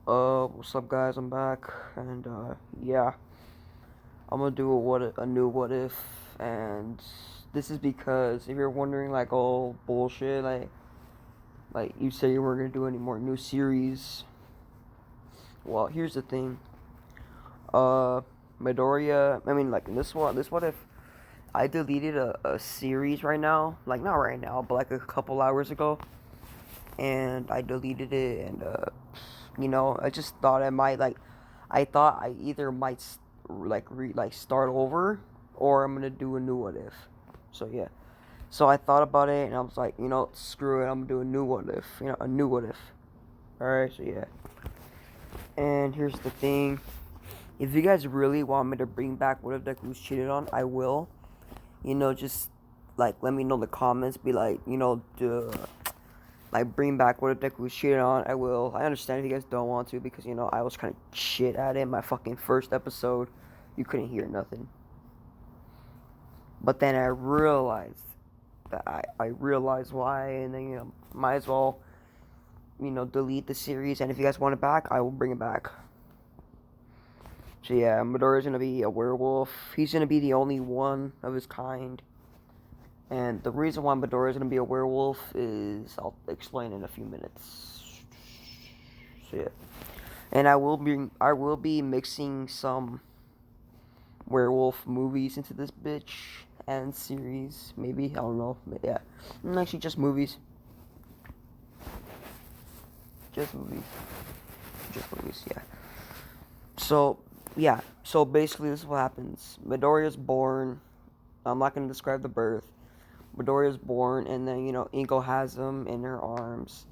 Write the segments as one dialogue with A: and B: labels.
A: What's up, guys? I'm back, and yeah, I'm gonna do a new what if, and this is because if you're wondering, like, oh bullshit, like you said you weren't gonna do any more new series. Well, here's the thing. Uh, Midoriya. I mean, like in this what if I deleted a series right now, like not right now, but like a couple hours ago, and I deleted it, and I just thought I thought I either might start over, or I'm gonna do a new what if. So yeah, so I thought about it, and I was like, screw it, I'm gonna do a new what if, a new what if. All right, so yeah, and here's the thing: if you guys really want me to bring back what if Deku's cheated on, I will. Just like let me know in the comments. Be like, like bring back what if Deku was cheated on. I will. I understand if you guys don't want to, because I was kind of shit at it. My fucking first episode, you couldn't hear nothing. But then I realized that I realized why, and then might as well delete the series. And if you guys want it back, I will bring it back. So yeah, Midoriya's gonna be a werewolf. He's gonna be the only one of his kind. And the reason why Midoriya is going to be a werewolf is I'll explain in a few minutes. So yeah, and I will be mixing some werewolf movies into this bitch and series. Maybe, I don't know. But yeah, actually just movies. Just movies. Just movies. Yeah. So yeah. So basically, this is what happens. Midoriya's born. I'm not going to describe the birth. Midoriya's born, and then Inko has him in her arms,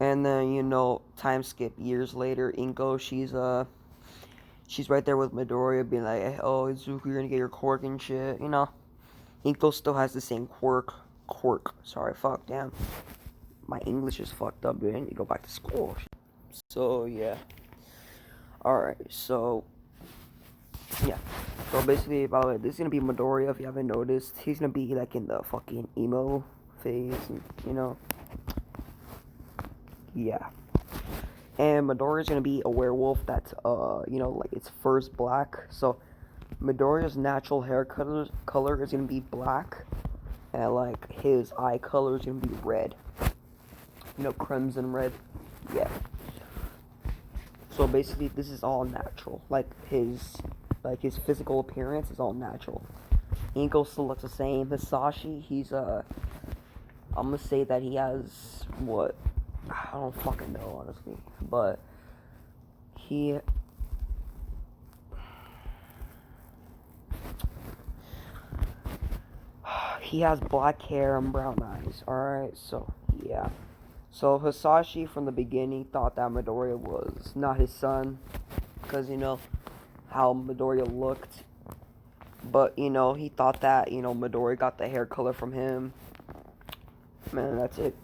A: and then time skip years later. Inko, she's right there with Midoriya, being like, hey, oh Izuku, you're gonna get your quirk and shit. Inko still has the same quirk. Sorry, fuck, damn, my English is fucked up, dude. I need to go back to school. So yeah, all right, so. Yeah. So basically, by the way, this is gonna be Midoriya. If you haven't noticed, he's gonna be like in the fucking emo phase, and yeah. And Midoriya's gonna be a werewolf that's like it's first black. So Midoriya's natural hair color is gonna be black, and like his eye color is gonna be red. Crimson red. Yeah. So basically, this is all natural. Like his physical appearance is all natural. Inko still looks the same. Hisashi, I'm gonna say that he has what? I don't fucking know, honestly, but he has black hair and brown eyes. All right, so yeah. So Hisashi from the beginning thought that Midoriya was not his son, because how Midoriya looked. But, he thought that, Midoriya got the hair color from him. Man, that's it.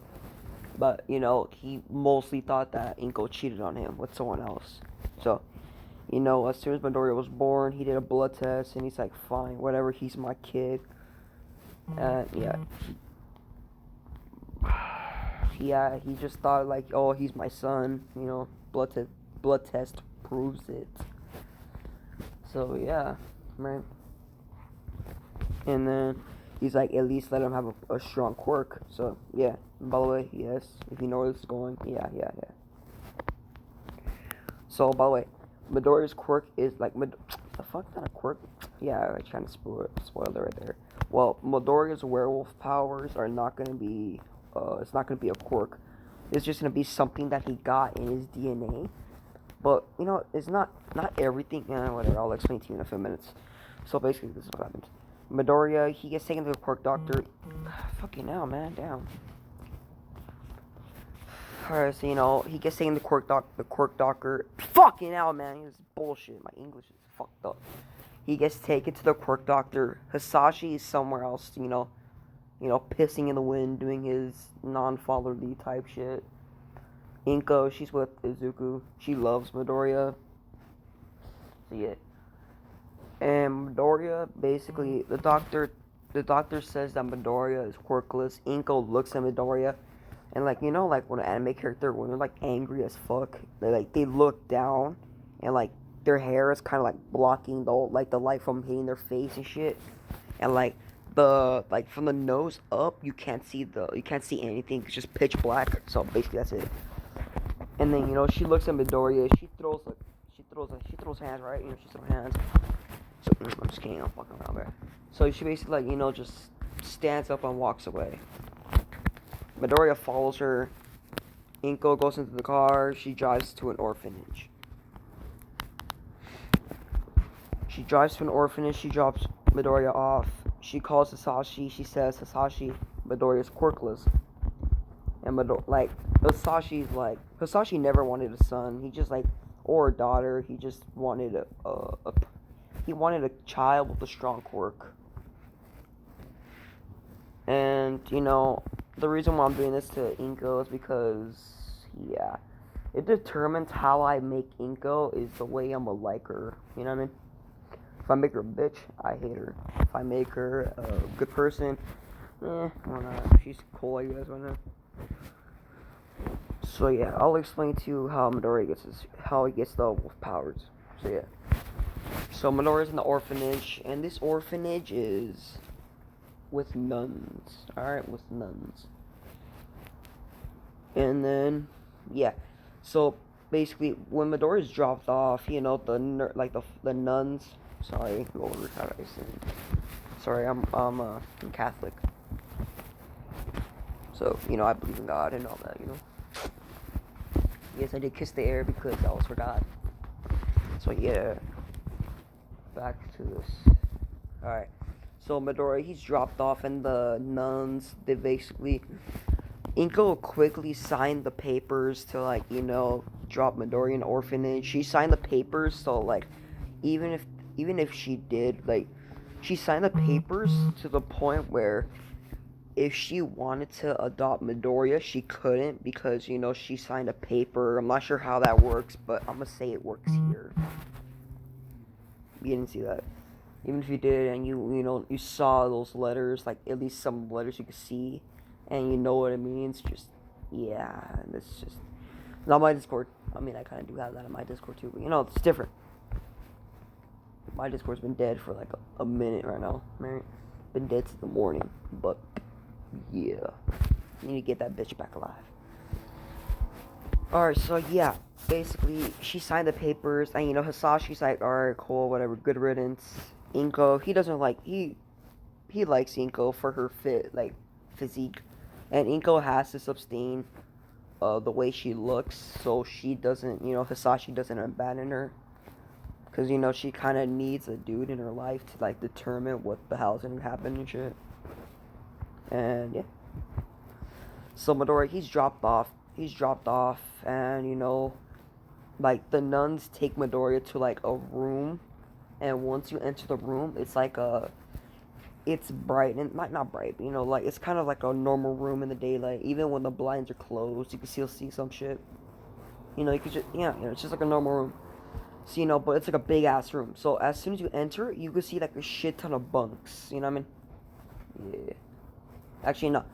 A: But, he mostly thought that Inko cheated on him with someone else. So, as soon as Midoriya was born, he did a blood test, and he's like, fine, whatever, he's my kid. And, yeah, he just thought, like, oh, he's my son, blood test proves it. So, yeah, right. And then he's like, at least let him have a strong quirk. So yeah. And by the way, yes, if you know where this is going, yeah. So by the way, Midoriya's quirk is like the fuck, not a quirk. Yeah, I trying to spoil it right there. Well, Midoriya's werewolf powers are not gonna be. It's not gonna be a quirk. It's just gonna be something that he got in his DNA. But it's not everything. Whatever. I'll explain to you in a few minutes. So basically, this is what happens. Midoriya, he gets taken to the quirk doctor. Fucking hell, man, damn. Alright, so he gets taken to the quirk doctor. Fucking hell, man, this is bullshit. My English is fucked up. He gets taken to the quirk doctor. Hisashi is somewhere else, pissing in the wind, doing his non-fatherly type shit. Inko, she's with Izuku. She loves Midoriya. So yeah. And Midoriya, basically, the doctor says that Midoriya is quirkless. Inko looks at Midoriya, And like like when an anime character, when they're like angry as fuck, they look down, and like their hair is kind of like blocking the light from hitting their face and shit. And like from the nose up, you can't see anything. It's just pitch black. So basically that's it. And then she looks at Midoriya. She throws hands, right. She throws hands. So I'm just kidding. I'm fucking around there. So she basically just stands up and walks away. Midoriya follows her. Inko goes into the car. She drives to an orphanage. She drives to an orphanage. She drops Midoriya off. She calls Hisashi. She says, Hisashi, Midoriya's quirkless. And Hisashi never wanted a son. He just or a daughter. He just wanted a child with a strong quirk. And the reason why I'm doing this to Inko is because it determines how I make Inko is the way I'm gonna like her. You know what I mean? If I make her a bitch, I hate her. If I make her a good person, why not? She's cool, I guess, why not? So yeah, I'll explain to you how Midoriya how he gets the wolf powers. So yeah. So Midoriya's in the orphanage, and this orphanage is with nuns. Alright, with nuns. And then so basically when Midoriya's dropped off, the nuns. Sorry, go over how I say. Sorry, I'm Catholic. So I believe in God and all that. Yes, I did kiss the air because that was for God. So yeah, back to this. All right. So Midoriya, he's dropped off, and the nuns, they basically, Inko quickly signed the papers to drop Midoriya in an orphanage. She signed the papers, so even if she did, she signed the papers to the point where if she wanted to adopt Midoriya, she couldn't because she signed a paper. I'm not sure how that works, but I'm gonna say it works here. You didn't see that. Even if you did, and you saw those letters, at least some letters you could see, and you know what it means. Just and it's just not my Discord. I mean, I kind of do have that in my Discord too, but it's different. My Discord's been dead for a minute right now. Right? Been dead since the morning, but yeah, I need to get that bitch back alive. Alright, so yeah, basically she signed the papers, and Hisashi's like, alright, cool, whatever, good riddance. Inko, he doesn't he likes Inko for her physique, and Inko has to abstain the way she looks, so she doesn't, Hisashi doesn't abandon her, because she kind of needs a dude in her life to determine what the hell's gonna happen and shit. And yeah, so Midoriya, he's dropped off, and the nuns take Midoriya to a room, and once you enter the room, it's it's bright, and not bright, but it's kind of like a normal room in the daylight. Even when the blinds are closed, you can still see some shit. You could just it's just like a normal room. So but it's a big ass room. So as soon as you enter, you can see a shit ton of bunks. You know what I mean? Yeah. Actually, no.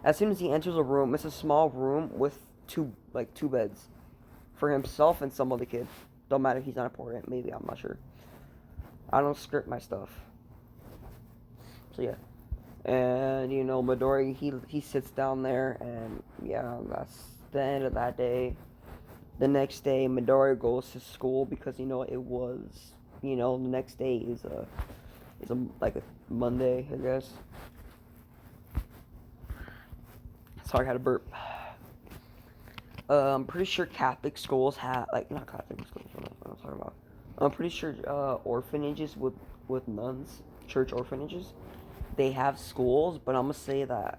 A: As soon as he enters a room, it's a small room with two beds for himself and some other kid. Don't matter if he's not important. Maybe, I'm not sure. I don't script my stuff. So yeah. And Midoriya, he sits down there, and yeah, that's the end of that day. The next day, Midoriya goes to school because it was the next day is a Monday, I guess. Sorry, I had a burp. I'm pretty sure Catholic schools have not Catholic schools. What I'm talking about. I'm pretty sure orphanages with nuns, church orphanages, they have schools, but I'm gonna say that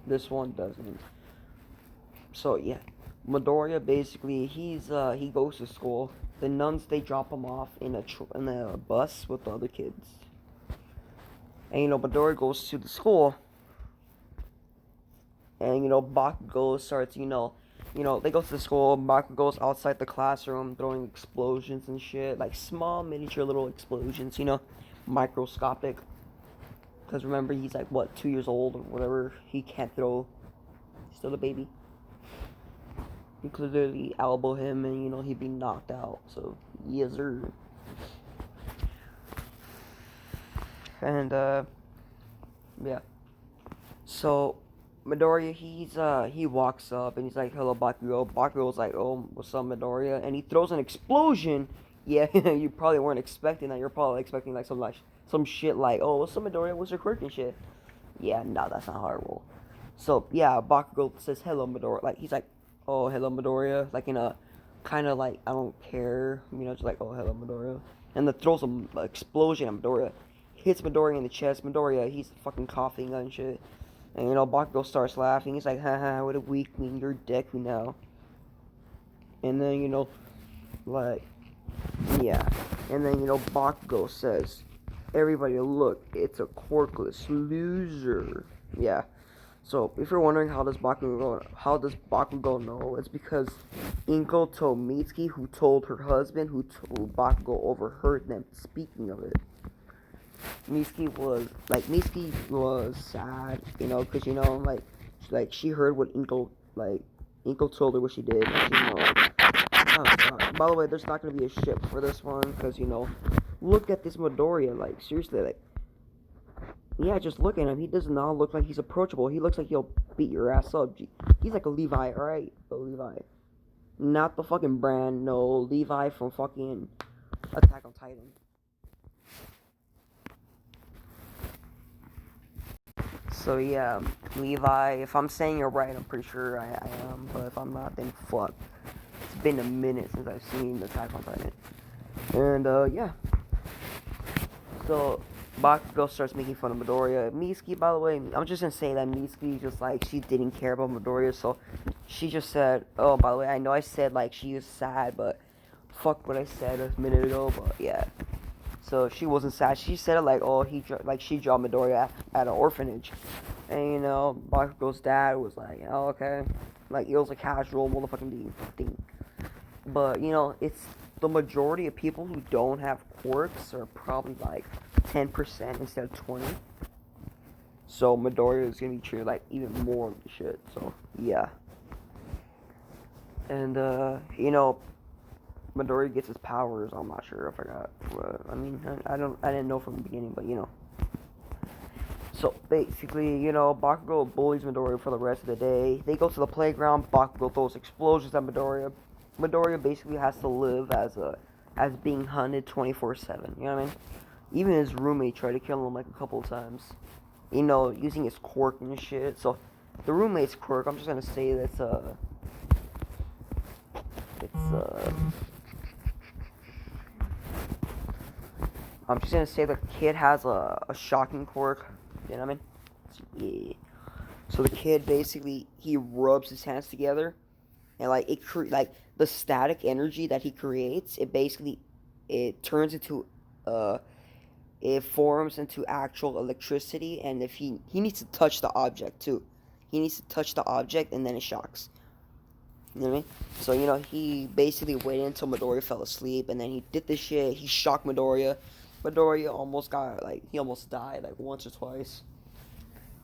A: this one doesn't. So yeah, Midoriya basically he goes to school. The nuns, they drop him off in a bus with the other kids. And Midoriya goes to the school. And Bakugo starts, they go to the school. Bakugo goes outside the classroom throwing explosions and shit, small miniature little explosions, microscopic. Because remember, he's like, what, 2 years old or whatever. He can't throw. He's still a baby. You could literally elbow him and, you know, he'd be knocked out. So, yes, sir. And, yeah. So, Midoriya, he walks up and he's like, hello, Bakugo. Bakugo's like, oh, what's up, Midoriya? And he throws an explosion. Yeah, you probably weren't expecting that. You're probably expecting, like, some shit like, oh, what's up, Midoriya? What's your quirk and shit? Yeah, no, that's not how I roll. So, yeah, Bakugo says, hello, Midoriya. Like, he's like, oh, hello, Midoriya. Like, in a kind of like, I don't care. You know, just like, oh, hello, Midoriya. And then throws an explosion at Midoriya. Hits Midoriya in the chest. Midoriya, he's fucking coughing and shit. And, you know, Bakugo starts laughing. He's like, haha, what a weakling. You're Deku now. And then, you know, like, yeah. And then, you know, Bakugo says, everybody look, it's a quirkless loser. Yeah. So, if you're wondering how does Bakugo know, it's because Inko told Mitsuki, who told her husband, who told Bakugo, overheard them speaking of it. Mitsuki was sad, you know, because, you know, like she heard what Inko told her what she did, and she, you know, oh god. By the way, there's not gonna be a ship for this one, because, you know, look at this Midoriya, like, seriously, like, yeah, just look at him. He does not look like he's approachable. He looks like he'll beat your ass up. He's like a Levi, alright? The Levi. Not the fucking brand, no. Levi from fucking Attack on Titan. So yeah, Levi, if I'm saying you're right, I'm pretty sure I am. But if I'm not, then fuck. It's been a minute since I've seen Attack on Titan. And, yeah. So, Bakugo starts making fun of Midoriya. Mitsuki, by the way, I'm just gonna say that Mitsuki just, like, she didn't care about Midoriya, so she just said, oh, by the way, I know I said, like, she is sad, but fuck what I said a minute ago, but yeah. So, she wasn't sad. She said, like, oh, she dropped Midoriya at an orphanage. And, you know, Bakugo's dad was like, oh, okay. Like, it was a casual motherfucking thing. But, you know, it's the majority of people who don't have quirks are probably like 10% instead of 20. So Midoriya is gonna be treated like even more of the shit. So yeah. And you know, Midoriya gets his powers. I'm not sure. I forgot. I mean, I didn't know from the beginning, but you know. So basically, you know, Bakugo bullies Midoriya for the rest of the day. They go to the playground. Bakugo throws explosions at Midoriya. Midoriya basically has to live as being hunted 24/7. You know what I mean? Even his roommate tried to kill him like a couple of times. You know, using his quirk and shit. So the roommate's quirk, I'm just gonna say that's I'm just gonna say the kid has a shocking quirk. You know what I mean? Yeah. So the kid basically he rubs his hands together, and like like the static energy that he creates, it turns into it forms into actual electricity, and if he needs to touch the object too. He needs to touch the object and then it shocks. You know what I mean? So, you know, he basically waited until Midoriya fell asleep, and then he did this shit. He shocked Midoriya. Midoriya almost he almost died, like, once or twice.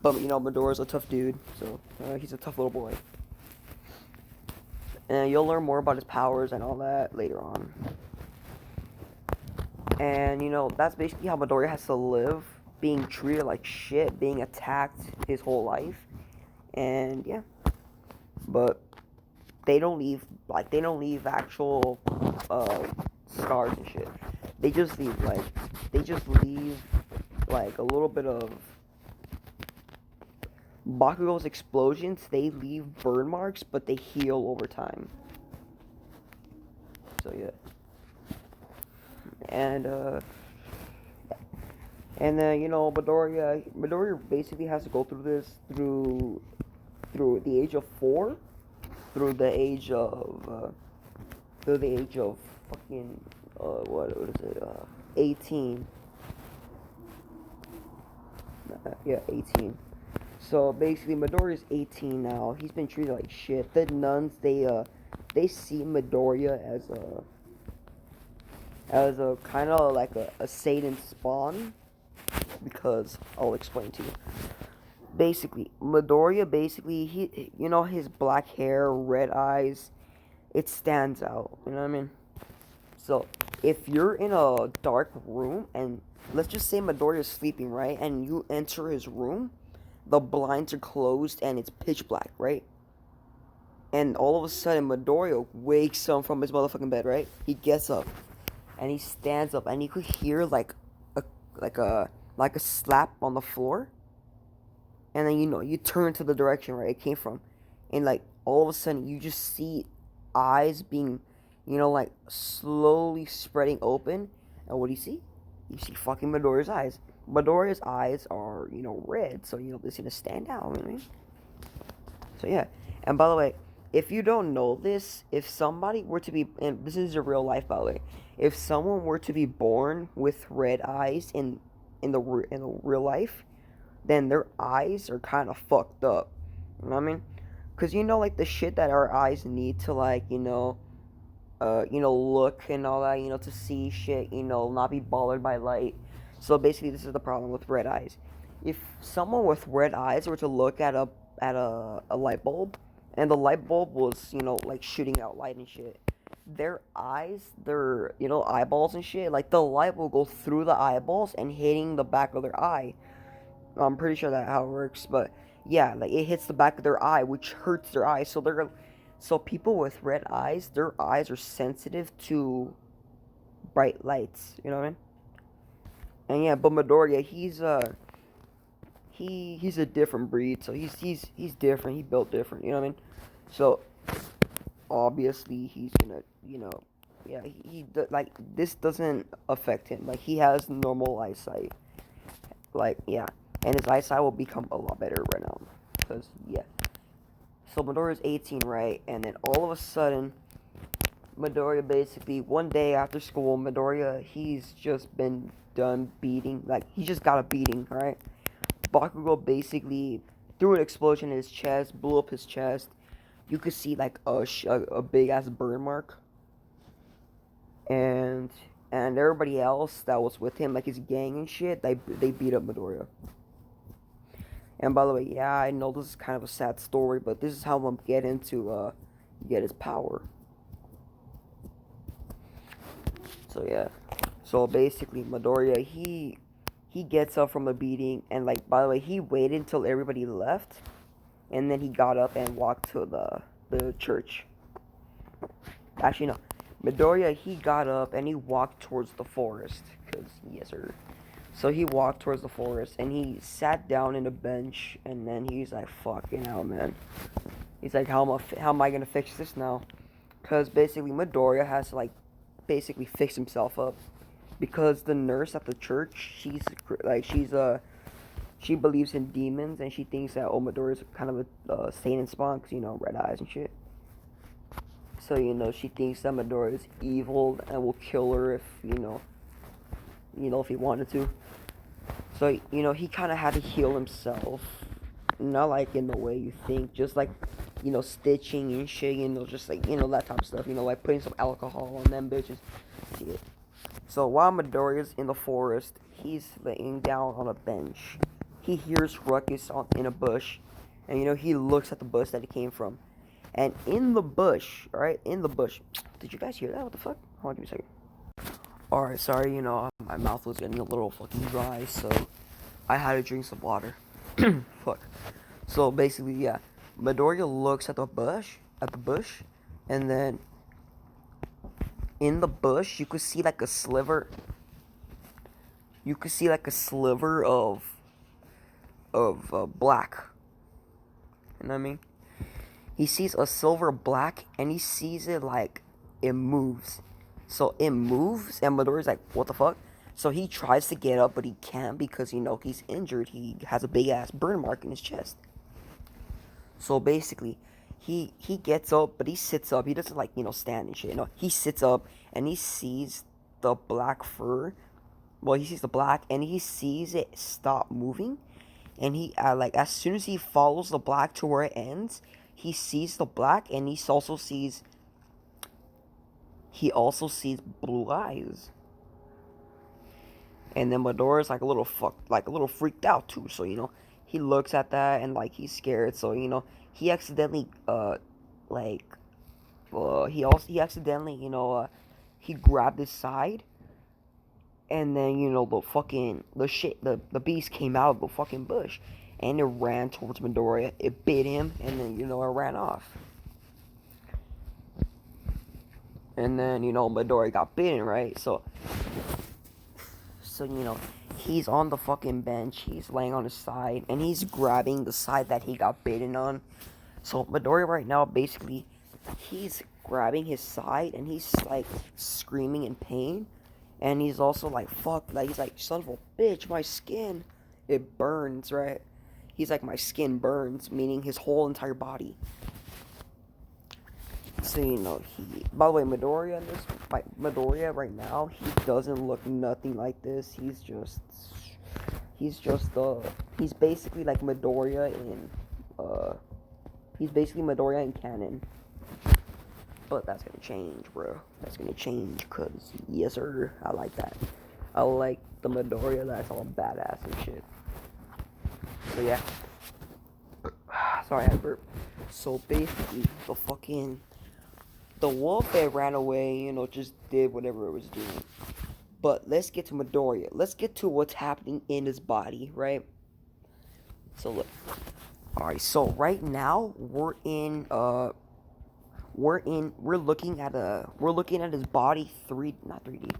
A: But, you know, Midoriya's a tough dude, so he's a tough little boy. And you'll learn more about his powers and all that later on. And, you know, that's basically how Midoriya has to live, being treated like shit, being attacked his whole life. And, yeah. But they don't leave actual scars and shit. They just leave like a little bit of Bakugo's explosions. They leave burn marks, but they heal over time. So yeah. And then, you know, Midoriya basically has to go through this through the age of 4, through the age of fucking what is it, 18. Yeah, 18. So basically Midoriya's 18 now. He's been treated like shit. The nuns, they see Midoriya as a kind of like a Satan spawn. because I'll explain to you. Basically, Midoriya, basically, he, you know, his black hair, red eyes, it stands out. You know what I mean? So, if you're in a dark room, and let's just say Midoriya's sleeping, right? And you enter his room, the blinds are closed, and it's pitch black, right? And all of a sudden, Midoriya wakes up from his motherfucking bed, right? He gets up, and he stands up, and you could hear, a, like a, like a slap on the floor. And then, you know, you turn to the direction where it came from, and like all of a sudden you just see eyes being, you know, like slowly spreading open. And what do you see? You see fucking Midoriya's eyes. Midoriya's eyes are, you know, red, so you know this is gonna stand out. You know what I mean? So yeah. And by the way, if you don't know this, if somebody were to be, and this is a real life, by the way, if someone were to be born with red eyes in the real life, then their eyes are kind of fucked up. You know what I mean? Cause you know, like the shit that our eyes need to, like, look and all that, you know, to see shit, you know, not be bothered by light. So basically, this is the problem with red eyes. If someone with red eyes were to look at a light bulb, and the light bulb was, you know, like shooting out light and shit, their eyes, their, you know, eyeballs and shit, like the light will go through the eyeballs and hitting the back of their eye. I'm pretty sure that's how it works, but yeah, like it hits the back of their eye, which hurts their eyes. So people with red eyes, their eyes are sensitive to bright lights. You know what I mean? And yeah, but Midoriya, he's a different breed, so he's different. He built different. You know what I mean? So obviously he's gonna, you know, yeah, like this doesn't affect him. Like he has normal eyesight. Like yeah, and his eyesight will become a lot better right now. Cause yeah, so Midoriya's 18, right? And then all of a sudden, Midoriya basically one day after school, Midoriya he's just been done beating. Like he just got a beating, right? Bakugo basically threw an explosion in his chest, blew up his chest. You could see like a big ass burn mark, and everybody else that was with him, like his gang and shit, they beat up Midoriya. And by the way, yeah, I know this is kind of a sad story, but this is how I'm gonna get his power. So yeah, so basically Midoriya he gets up from the beating, and like by the way, he waited until everybody left, and then he got up and walked to the church. Actually no, Midoriya he got up and he walked towards the forest, cause yes sir. So he walked towards the forest and he sat down in a bench, and then he's like, "Fucking hell, man." He's like, how am I gonna fix this now?" Cause basically Midoriya has to like basically fix himself up, because the nurse at the church, she believes in demons, and she thinks that Midoriya is kind of a Satan spawn, cause, you know, red eyes and shit. So you know she thinks that Midoriya is evil and will kill her if if he wanted to. So, you know, he kind of had to heal himself. Not like in the way you think, just like, you know, stitching and shit, you know, just like, you know, that type of stuff, you know, like putting some alcohol on them bitches. Shit. So while Midoriya's in the forest, he's laying down on a bench. He hears Ruckus in a bush, and, you know, he looks at the bush that he came from. And in the bush, right, in the bush, did you guys hear that? What the fuck? Hold on, give me a second. Alright, sorry, you know, my mouth was getting a little fucking dry, so I had to drink some water. Fuck. So basically, yeah, Midoriya looks at the bush, and then in the bush, you could see like a sliver. You could see like a sliver of black. You know what I mean? He sees a silver black, and he sees it like it moves. So it moves, and Midoriya's like, "What the fuck?" So he tries to get up, but he can't, because, you know, he's injured. He has a big ass burn mark in his chest. So basically, he gets up, but he sits up. He doesn't, like, you know, stand and shit. No, he sits up, and he sees the black fur. Well, he sees the black, and he sees it stop moving. And he like, as soon as he follows the black to where it ends, he sees the black, and he also sees blue eyes. And then Medora's like a little freaked out too. So he looks at that and like he's scared. So he accidentally like he accidentally he grabbed his side, and then the beast came out of the fucking bush, and it ran towards Midoriya. It bit him, and then it ran off. And then Midoriya got bitten, right? So he's on the fucking bench. He's laying on his side, and he's grabbing the side that he got bitten on. So Midoriya right now, basically, he's grabbing his side, and he's like screaming in pain. And he's also like, fuck, like, he's like, son of a bitch, my skin, it burns, right? He's like, my skin burns, meaning his whole entire body. So, by the way, Midoriya right now, he doesn't look nothing like this. He's basically like Midoriya in canon. But that's gonna change, bro. That's gonna change, cause yes sir, I like that. I like the Midoriya that's all badass and shit. So yeah. Sorry, I burped. So basically, the wolf that ran away, just did whatever it was doing. But let's get to Midoriya. Let's get to what's happening in his body, right? So look. Alright, so right now we're looking at his body not 3D.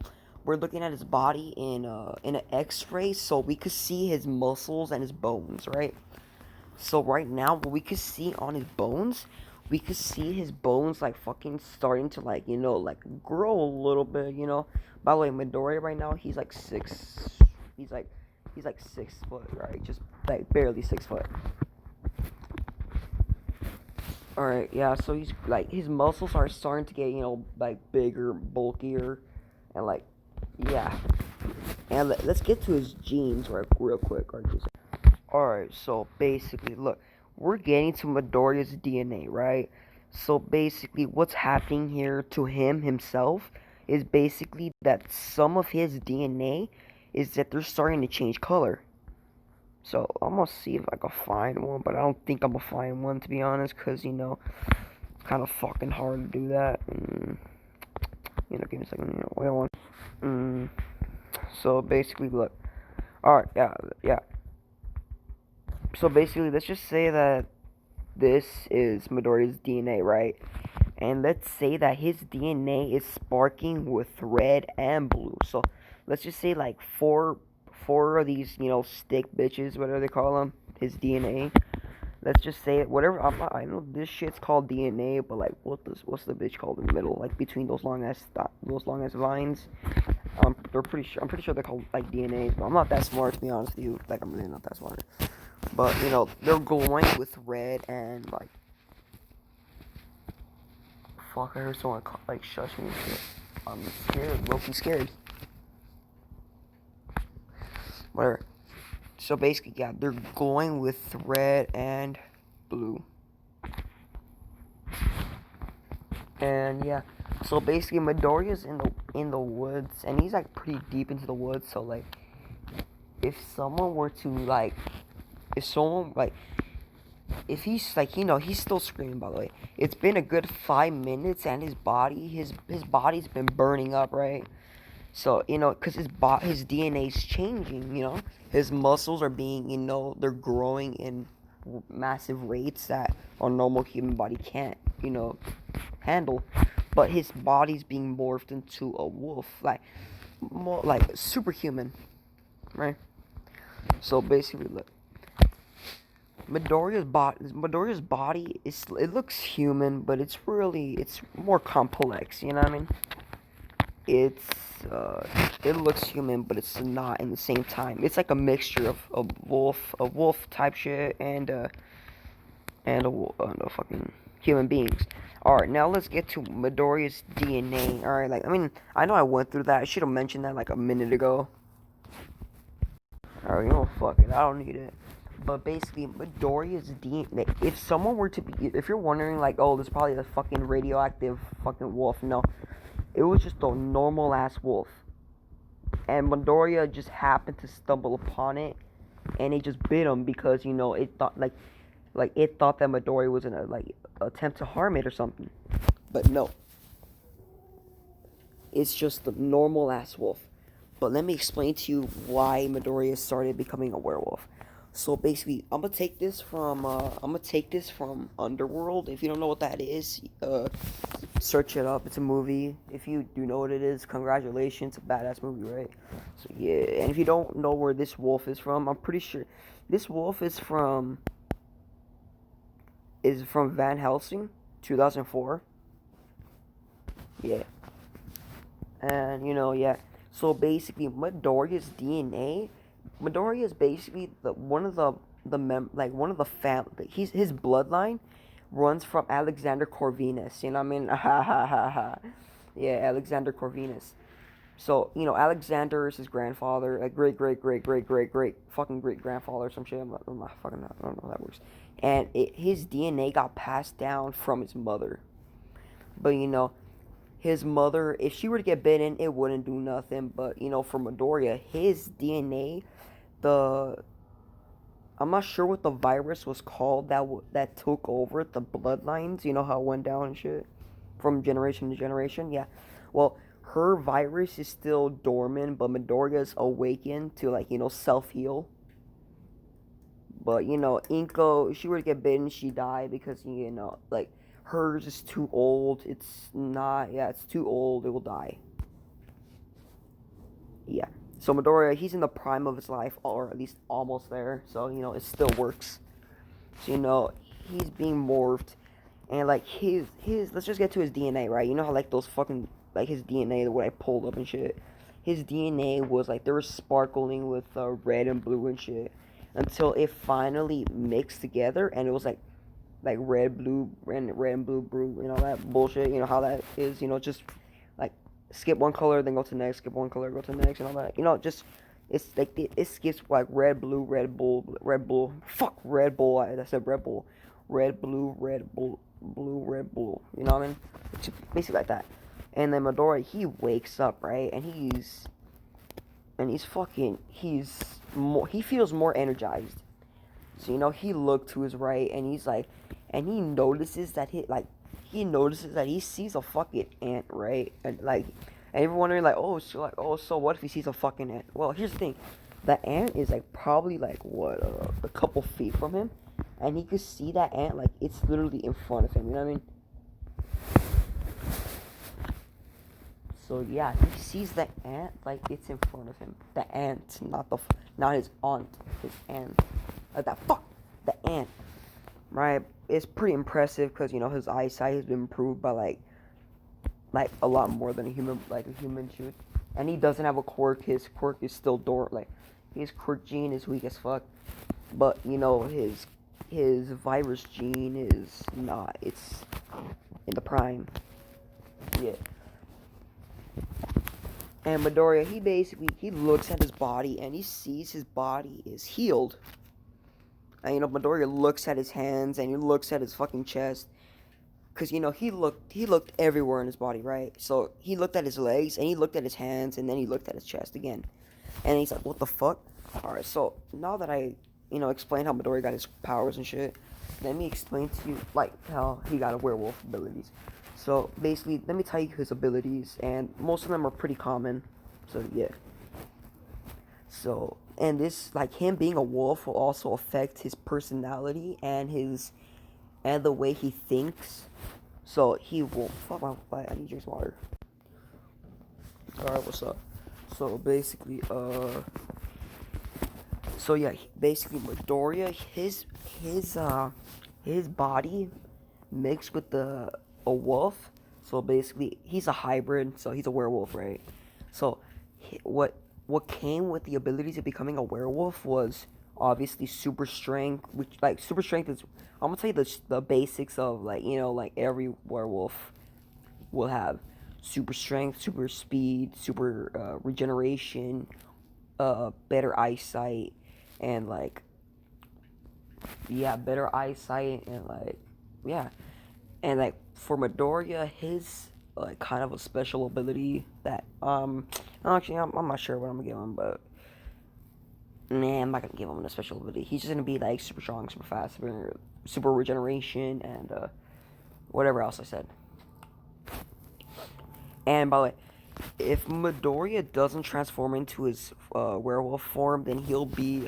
A: We're looking at his body in an X-ray, so we could see his muscles and his bones, right? So right now, what we could see on his bones, we could see his bones like fucking starting to like grow a little bit, By the way, Midoriya right now, he's like 6 foot, right? Just like barely 6 foot. Alright, yeah, so he's like, his muscles are starting to get, like bigger, bulkier, and like, yeah. And let's get to his genes real quick. Alright, so basically, look, we're getting to Midoriya's DNA, right? So basically, what's happening here to himself is basically that some of his DNA is that they're starting to change color. So I'm gonna see if I can find one, but I don't think I'm gonna find one, to be honest, because it's kind of fucking hard to do that. Give me a second. Wait one. So basically, look. All right, yeah. So basically, let's just say that this is Midoriya's DNA, right? And let's say that his DNA is sparking with red and blue. So let's just say like four of these, stick bitches, whatever they call them, his DNA. Let's just say it, whatever. I know this shit's called DNA, but like, what's the bitch called in the middle, like between those long ass lines? I'm pretty sure they're called like DNA. But I'm not that smart, to be honest with you. Like, I'm really not that smart. But they're glowing with red and like. Fuck! I heard someone like shush me and shit. I'm scared, low-key scared. Whatever. So basically, yeah, they're going with red and blue. And yeah, so basically Midoriya's in the woods, and he's like pretty deep into the woods. So like, if someone were to like, if he's like, he's still screaming, by the way. It's been a good 5 minutes, and his body's been burning up, right? So, because his DNA's changing, his muscles are being, they're growing in massive rates that a normal human body can't, handle. But his body's being morphed into a wolf, like, more like superhuman, right? So basically, look, Midoriya's body it looks human, but it's more complex, you know what I mean? It looks human, but it's not in the same time. It's like a mixture of a wolf type shit and a fucking human beings. All right, now let's get to Midoriya's DNA. All right, like, I mean, I know I went through that. I should have mentioned that like a minute ago. All right, fuck it. I don't need it. But basically, Midoriya's DNA. If someone were to be, if you're wondering like, oh, there's probably a fucking radioactive fucking wolf. No. It was just a normal ass wolf. and Midoriya just happened to stumble upon it, and it just bit him because it thought it thought that Midoriya was gonna attempt to harm it or something, but no, it's just the normal ass wolf. But let me explain to you why Midoriya started becoming a werewolf. So basically, I'm gonna take this from Underworld. If you don't know what that is, search it up. It's a movie. If you do know what it is, congratulations, it's a badass movie, right? So yeah, and if you don't know where this wolf is from, I'm pretty sure this wolf is from Van Helsing, 2004. Yeah, and yeah. So basically, Midoriya is basically the one of the one of the his bloodline runs from Alexander Corvinus. You know what I mean? Ha ha ha ha. Yeah, Alexander Corvinus. So Alexander is his grandfather, like great fucking great grandfather or some shit. I'm not fucking. I don't know how that works. And his DNA got passed down from his mother. But his mother, if she were to get bitten, it wouldn't do nothing. But for Midoriya, his DNA, the I'm not sure what the virus was called that took over the bloodlines. You know how it went down and shit from generation to generation. Yeah, well, her virus is still dormant, but Midoriya's awakened to self heal. But Inko, if she were to get bitten, she died because hers is too old. It's not. Yeah, it's too old. It will die. Yeah. So Midoriya, he's in the prime of his life, or at least almost there. So it still works. So he's being morphed, and his let's just get to his DNA, right? You know how those fucking his DNA, what I pulled up and shit. His DNA was they were sparkling with red and blue and shit, until it finally mixed together, and it was red, blue, red and blue, that bullshit. You know how that is. Just like skip one color, then go to the next, skip one color, go to the next, and all that. Just it's it skips red, blue, red bull. Fuck Red Bull. I said Red Bull, red, blue, red, bull, blue, red, bull. You know what I mean? It's basically like that. And then Midoriya, he wakes up, right, and he feels more energized. So he looked to his right, and he notices that he sees a fucking ant, right? And you're wondering so what if he sees a fucking ant? Well, here's the thing, that ant is probably what, a couple feet from him, and he could see that ant it's literally in front of him. You know what I mean? So yeah, he sees the ant it's in front of him. The ant, not his aunt, his ant. The ant, right? It's pretty impressive because his eyesight has been improved by a lot more than a human should. And he doesn't have a quirk. His quirk is still his quirk gene is weak as fuck. But his virus gene is not. It's in the prime. Yeah. And Midoriya, he looks at his body and he sees his body is healed. And Midoriya looks at his hands and he looks at his fucking chest, cause he looked everywhere in his body, right? So he looked at his legs and he looked at his hands and then he looked at his chest again, and he's like, "What the fuck?" All right, so now that I explained how Midoriya got his powers and shit, let me explain to you how he got a werewolf abilities. So basically, let me tell you his abilities, and most of them are pretty common. So yeah. So, and this, him being a wolf will also affect his personality and the way he thinks. So he will, fuck my fight, I need to drink some water. Alright, what's up? So basically, so yeah, basically Midoriya, his body mixed with a wolf. So basically, he's a hybrid, so he's a werewolf, right? So what came with the abilities of becoming a werewolf was obviously super strength, which super strength is, I'm gonna tell you the basics of every werewolf will have: super strength, super speed, super regeneration, better eyesight, and better eyesight, and yeah, and for Midoriya, like kind of a special ability that actually I'm not sure what I'm gonna give him, but nah, I'm not gonna give him a special ability. He's just gonna be like super strong, super fast, super regeneration, and whatever else I said. And by the way, if Midoriya doesn't transform into his werewolf form, then he'll be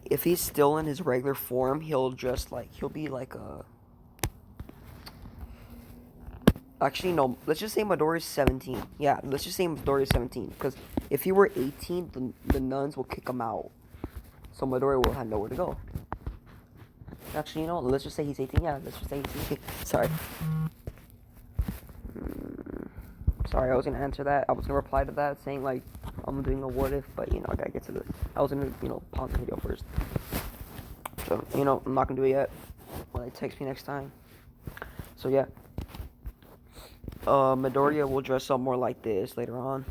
A: if he's still in his regular form, he'll be like a. Actually, no. Let's just say Midoriya's 17. Yeah, let's just say Midoriya's 17. Because if he were 18, the nuns will kick him out. So Midoriya will have nowhere to go. Actually, you know, let's just say he's 18. Yeah, let's just say he's 18. Sorry. Sorry, I was gonna answer that. I was gonna reply to that saying like I'm doing a what if, but you know I gotta get to the. I was gonna pause the video first. So I'm not gonna do it yet. When they text me next time. So yeah. Midoriya will dress up more like this later on.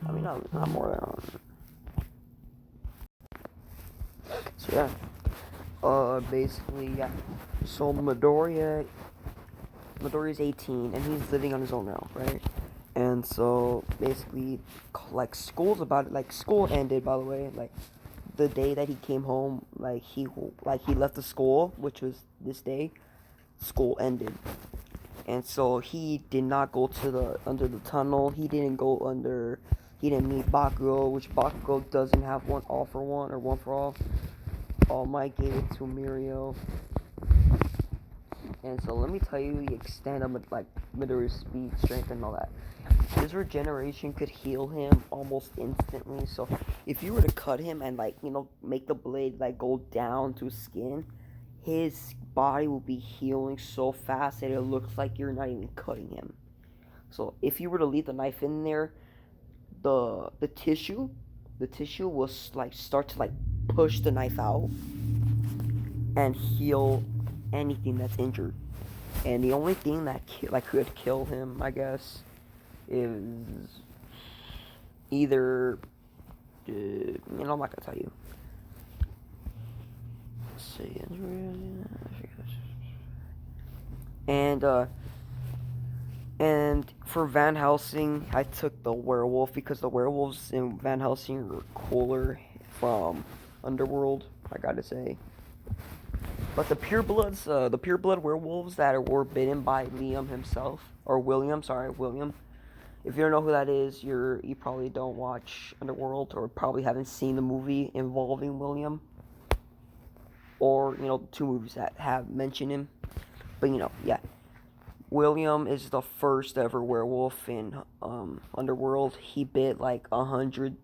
A: I mean, not more later on. So yeah. Basically, yeah. So Midoriya's 18 and he's living on his own now, right? And so basically, like school ended, by the way. Like the day that he came home, he left the school, which was this day. School ended. And so he did not go to under the tunnel. He didn't meet Bakugo, which Bakugo doesn't have one all for one or one for all. All Might gave it to Mirio. And so let me tell you the extent of Midoriya's speed, strength, and all that. His regeneration could heal him almost instantly. So if you were to cut him and make the blade go down to his skin, his body will be healing so fast that it looks like you're not even cutting him. So if you were to leave the knife in there, the tissue will start to push the knife out and heal anything that's injured. And the only thing that could kill him, I guess, is either I'm not gonna tell you. Let's see. And for Van Helsing, I took the werewolf because the werewolves in Van Helsing are cooler from Underworld, I gotta say. But the pureblood werewolves that were bitten by Liam himself, or William. If you don't know who that is, you probably don't watch Underworld, or probably haven't seen the movie involving William, or 2 movies that have mentioned him. But yeah, William is the first ever werewolf in Underworld. He bit 100,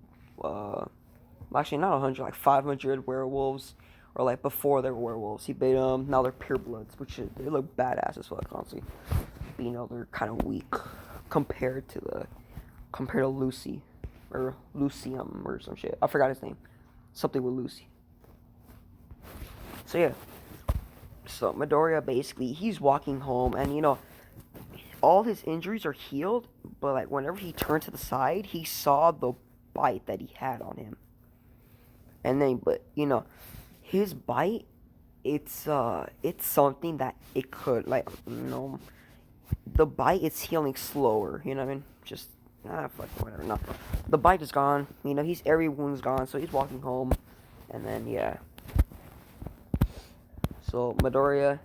A: actually not 100, 500 werewolves, or before they were werewolves. He bit them. Now they're purebloods, which they look badass as fuck, honestly. But they're kind of weak compared to Lucy or Lucium or some shit. I forgot his name. Something with Lucy. So yeah. So Midoriya basically he's walking home and all his injuries are healed, but whenever he turned to the side, he saw the bite that he had on him. And then his bite, it's something that it could the bite is healing slower, you know what I mean? Just fuck whatever. No, the bite is gone. Every wound's gone, so he's walking home, and then yeah. So Midoriya,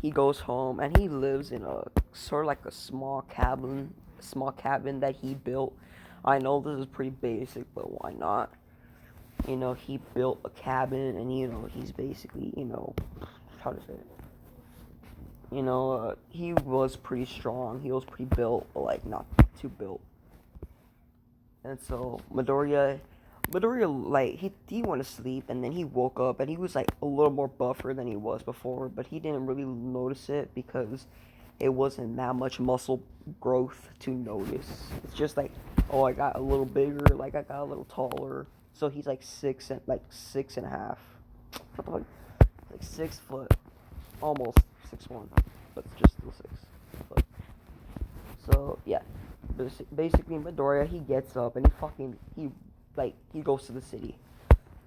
A: he goes home and he lives in a sort of a small cabin that he built. I know this is pretty basic, but why not? He built a cabin and he's basically how to say it. He was pretty strong. He was pretty built, but not too built. And so Midoriya, he went to sleep and then he woke up and he was a little more buffer than he was before, but he didn't really notice it because it wasn't that much muscle growth to notice. It's just oh, I got a little bigger, I got a little taller. So he's 6 and 6.5. What the fuck? 6 foot, almost 6'1", but just still 6 foot. So yeah, basically Midoriya, he gets up and he goes to the city.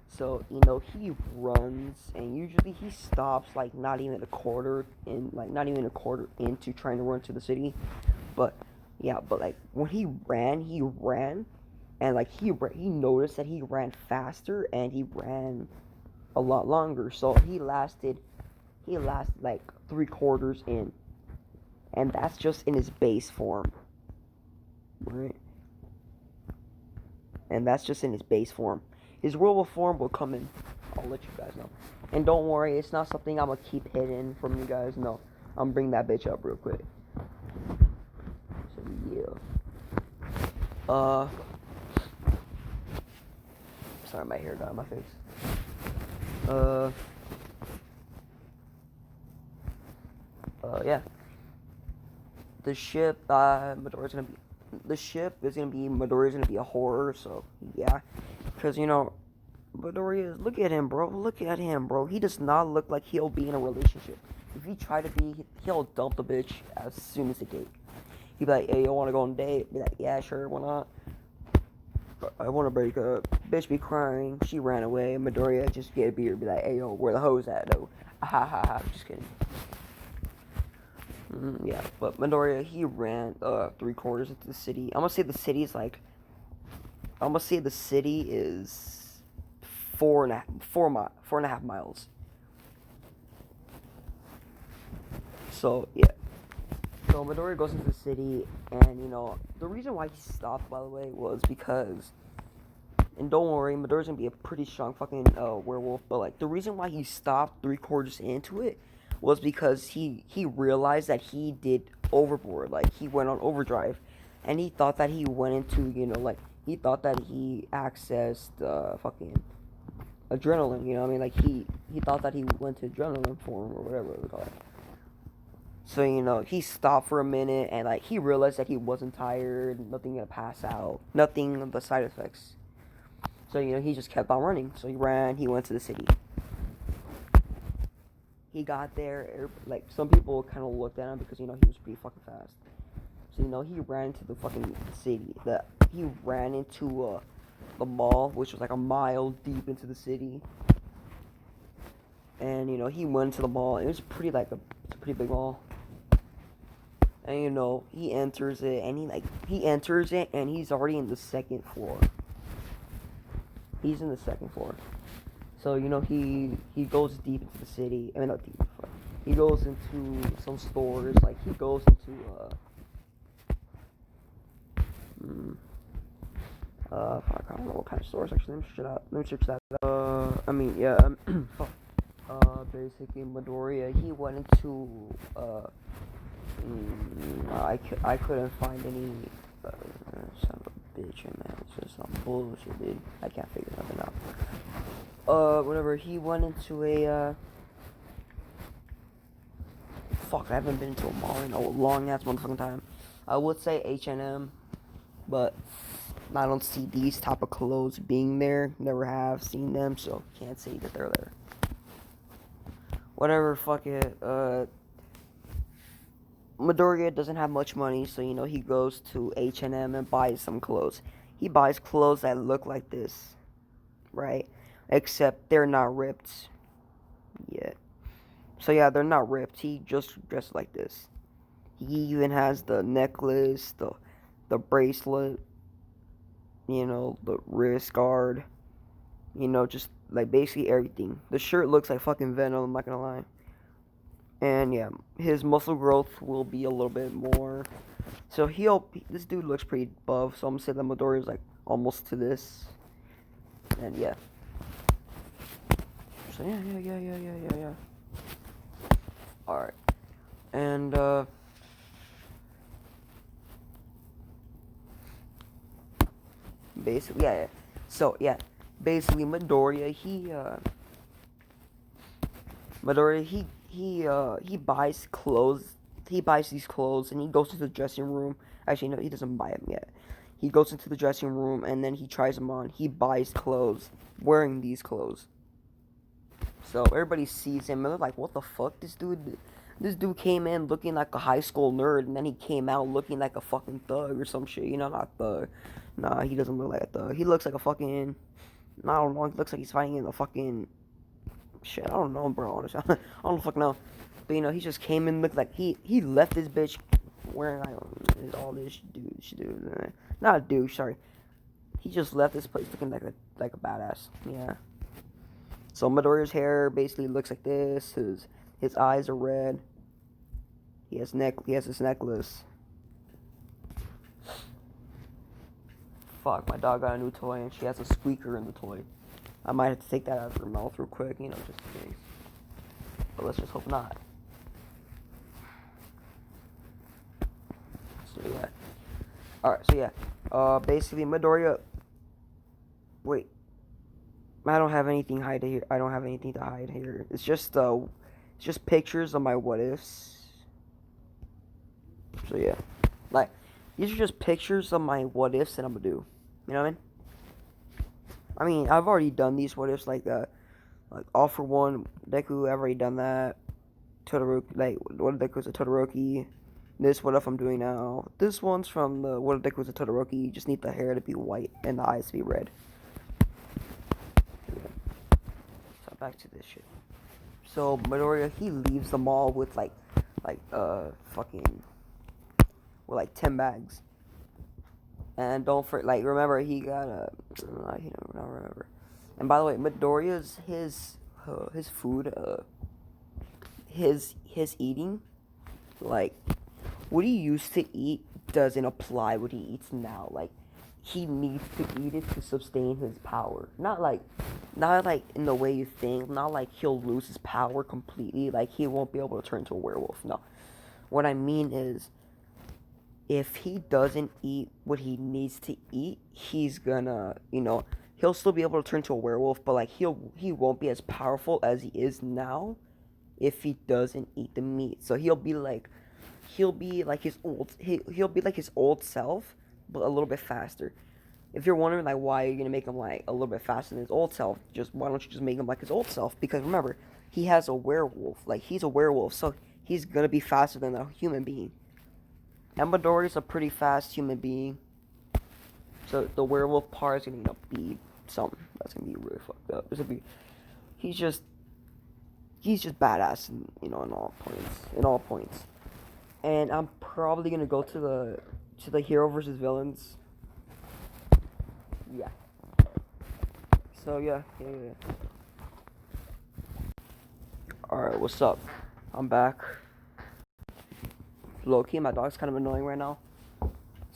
A: So he runs and usually he stops not even a quarter into trying to run to the city, But yeah, but like when he ran, and like he noticed that he ran faster and he ran a lot longer. So he lasted like 3/4 in, and that's just in his base form, right? And that's just in his base form. His werewolf form will come in. I'll let you guys know. And don't worry, it's not something I'm gonna keep hidden from you guys. No, I'm bring that bitch up real quick. So yeah. Sorry, my hair got on my face. Yeah. The ship, Midoriya's gonna be. The ship is gonna be Midoriya's gonna be a horror. So yeah, because Midoriya, look at him, bro. Look at him, bro. He does not look like he'll be in a relationship. If he try to be, he'll dump the bitch as soon as the date. He'd be like, hey, you wanna go on a date? Be like, yeah, sure, why not? I wanna break up. Bitch be crying. She ran away. Midoriya just get a beer. Be like, hey, yo, where the hoes at, though? Ha ha ha. Just kidding. Yeah, but Midoriya, he ran 3/4 into the city. I'm gonna say the city is like. I'm gonna say the city is 4.5 miles. So yeah. So Midoriya goes into the city, and the reason why he stopped, by the way, was because. And don't worry, Midoriya's gonna be a pretty strong fucking werewolf. But like the reason why he stopped 3/4 into it was because he realized that he did overboard. Like he went on overdrive, and he thought that he went into like he thought that he accessed fucking adrenaline. You know what I mean? Like he thought that he went to adrenaline form or whatever we call it. So he stopped for a minute, and like he realized that he wasn't tired, nothing gonna pass out, nothing of the side effects. So, he just kept on running. So he ran, he went to the city. He got there, like, some people kind of looked at him because, he was pretty fucking fast. So, he ran into the fucking city. He ran into the mall, which was like a mile deep into the city. And, he went to the mall. It was it's a pretty big mall. And, he enters it, and he enters it, and he's already in the second floor. He's in the second floor. So, he goes deep into the city. I mean, not deep. He goes into some stores. Like, he goes into, fuck, I don't know what kind of stores, actually. Let me search that. I mean, yeah, fuck. Basically, Midoriya, he went into, I couldn't find any, son of a bitch, man. It's just some bullshit, dude. I can't figure nothing out. Whatever, he went into a, fuck, I haven't been to a mall in a long-ass motherfucking time. I would say H&M, but I don't see these type of clothes being there. Never have seen them, so can't say that they're there. Whatever, fuck it, Midoriya doesn't have much money, so he goes to H&M and buys some clothes. He buys clothes that look like this, right? Except they're not ripped yet. So yeah, they're not ripped. He just dressed like this. He even has the necklace, the bracelet, the wrist guard, just like basically everything. The shirt looks like fucking Venom, I'm not gonna lie. And yeah, his muscle growth will be a little bit more. So this dude looks pretty buff, so I'm gonna say that Midoriya is like almost to this. And yeah. So yeah. Alright. And basically, yeah. So yeah, basically Midoriya, he buys clothes. He buys these clothes and he goes to the dressing room. Actually, no, he doesn't buy them yet. He goes into the dressing room and then he tries them on. He buys clothes, wearing these clothes. So everybody sees him and they're like, "What the fuck? This dude came in looking like a high school nerd, and then he came out looking like a fucking thug or some shit. Not thug. Nah, he doesn't look like a thug. He looks like a fucking. I don't know. He looks like he's fighting in a fucking. Shit, I don't know, bro. Honestly, I don't fucking know. But he just came in, looked like he left his bitch wearing all this dude. Not a douche, sorry. He just left this place looking like a badass. Yeah. So Midoriya's hair basically looks like this. His eyes are red. He has this necklace. Fuck, my dog got a new toy and she has a squeaker in the toy. I might have to take that out of her mouth real quick, just in case. But let's just hope not. So yeah. Alright, so yeah. Basically Midoriya. Wait. I don't have anything to hide here. I don't have anything to hide here. It's just pictures of my what ifs. So yeah. Like, these are just pictures of my what ifs that I'm gonna do. You know what I mean? I've already done these what ifs, like all for one deku. I've already done that. Todoroki, like what if Deku's a Todoroki? This what if I'm doing now? This one's from the what if Deku's a Todoroki. You just need the hair to be white and the eyes to be red. Yeah. So back to this shit. So Midoriya, he leaves the mall with fucking with like 10 bags. And don't forget, like, remember, he got a, I don't remember. And by the way, Midoriya's, his food, his eating, like, what he used to eat doesn't apply what he eats now. Like, he needs to eat it to sustain his power. Not like in the way you think, not like he'll lose his power completely, like he won't be able to turn into a werewolf, no. What I mean is, if he doesn't eat what he needs to eat, he's gonna, he'll still be able to turn to a werewolf, but like he won't be as powerful as he is now if he doesn't eat the meat. So he'll be like his old self, but a little bit faster. If you're wondering like why you're gonna make him like a little bit faster than his old self, why don't you just make him like his old self? Because remember, he has a werewolf. Like, he's a werewolf, so he's gonna be faster than a human being. And Midoriya's a pretty fast human being. So the werewolf part is gonna be something that's gonna be really fucked up. He's just badass in all points. And I'm probably gonna go to the hero versus villains. Yeah. So yeah. Alright, what's up? I'm back. Low-key, my dog's kind of annoying right now.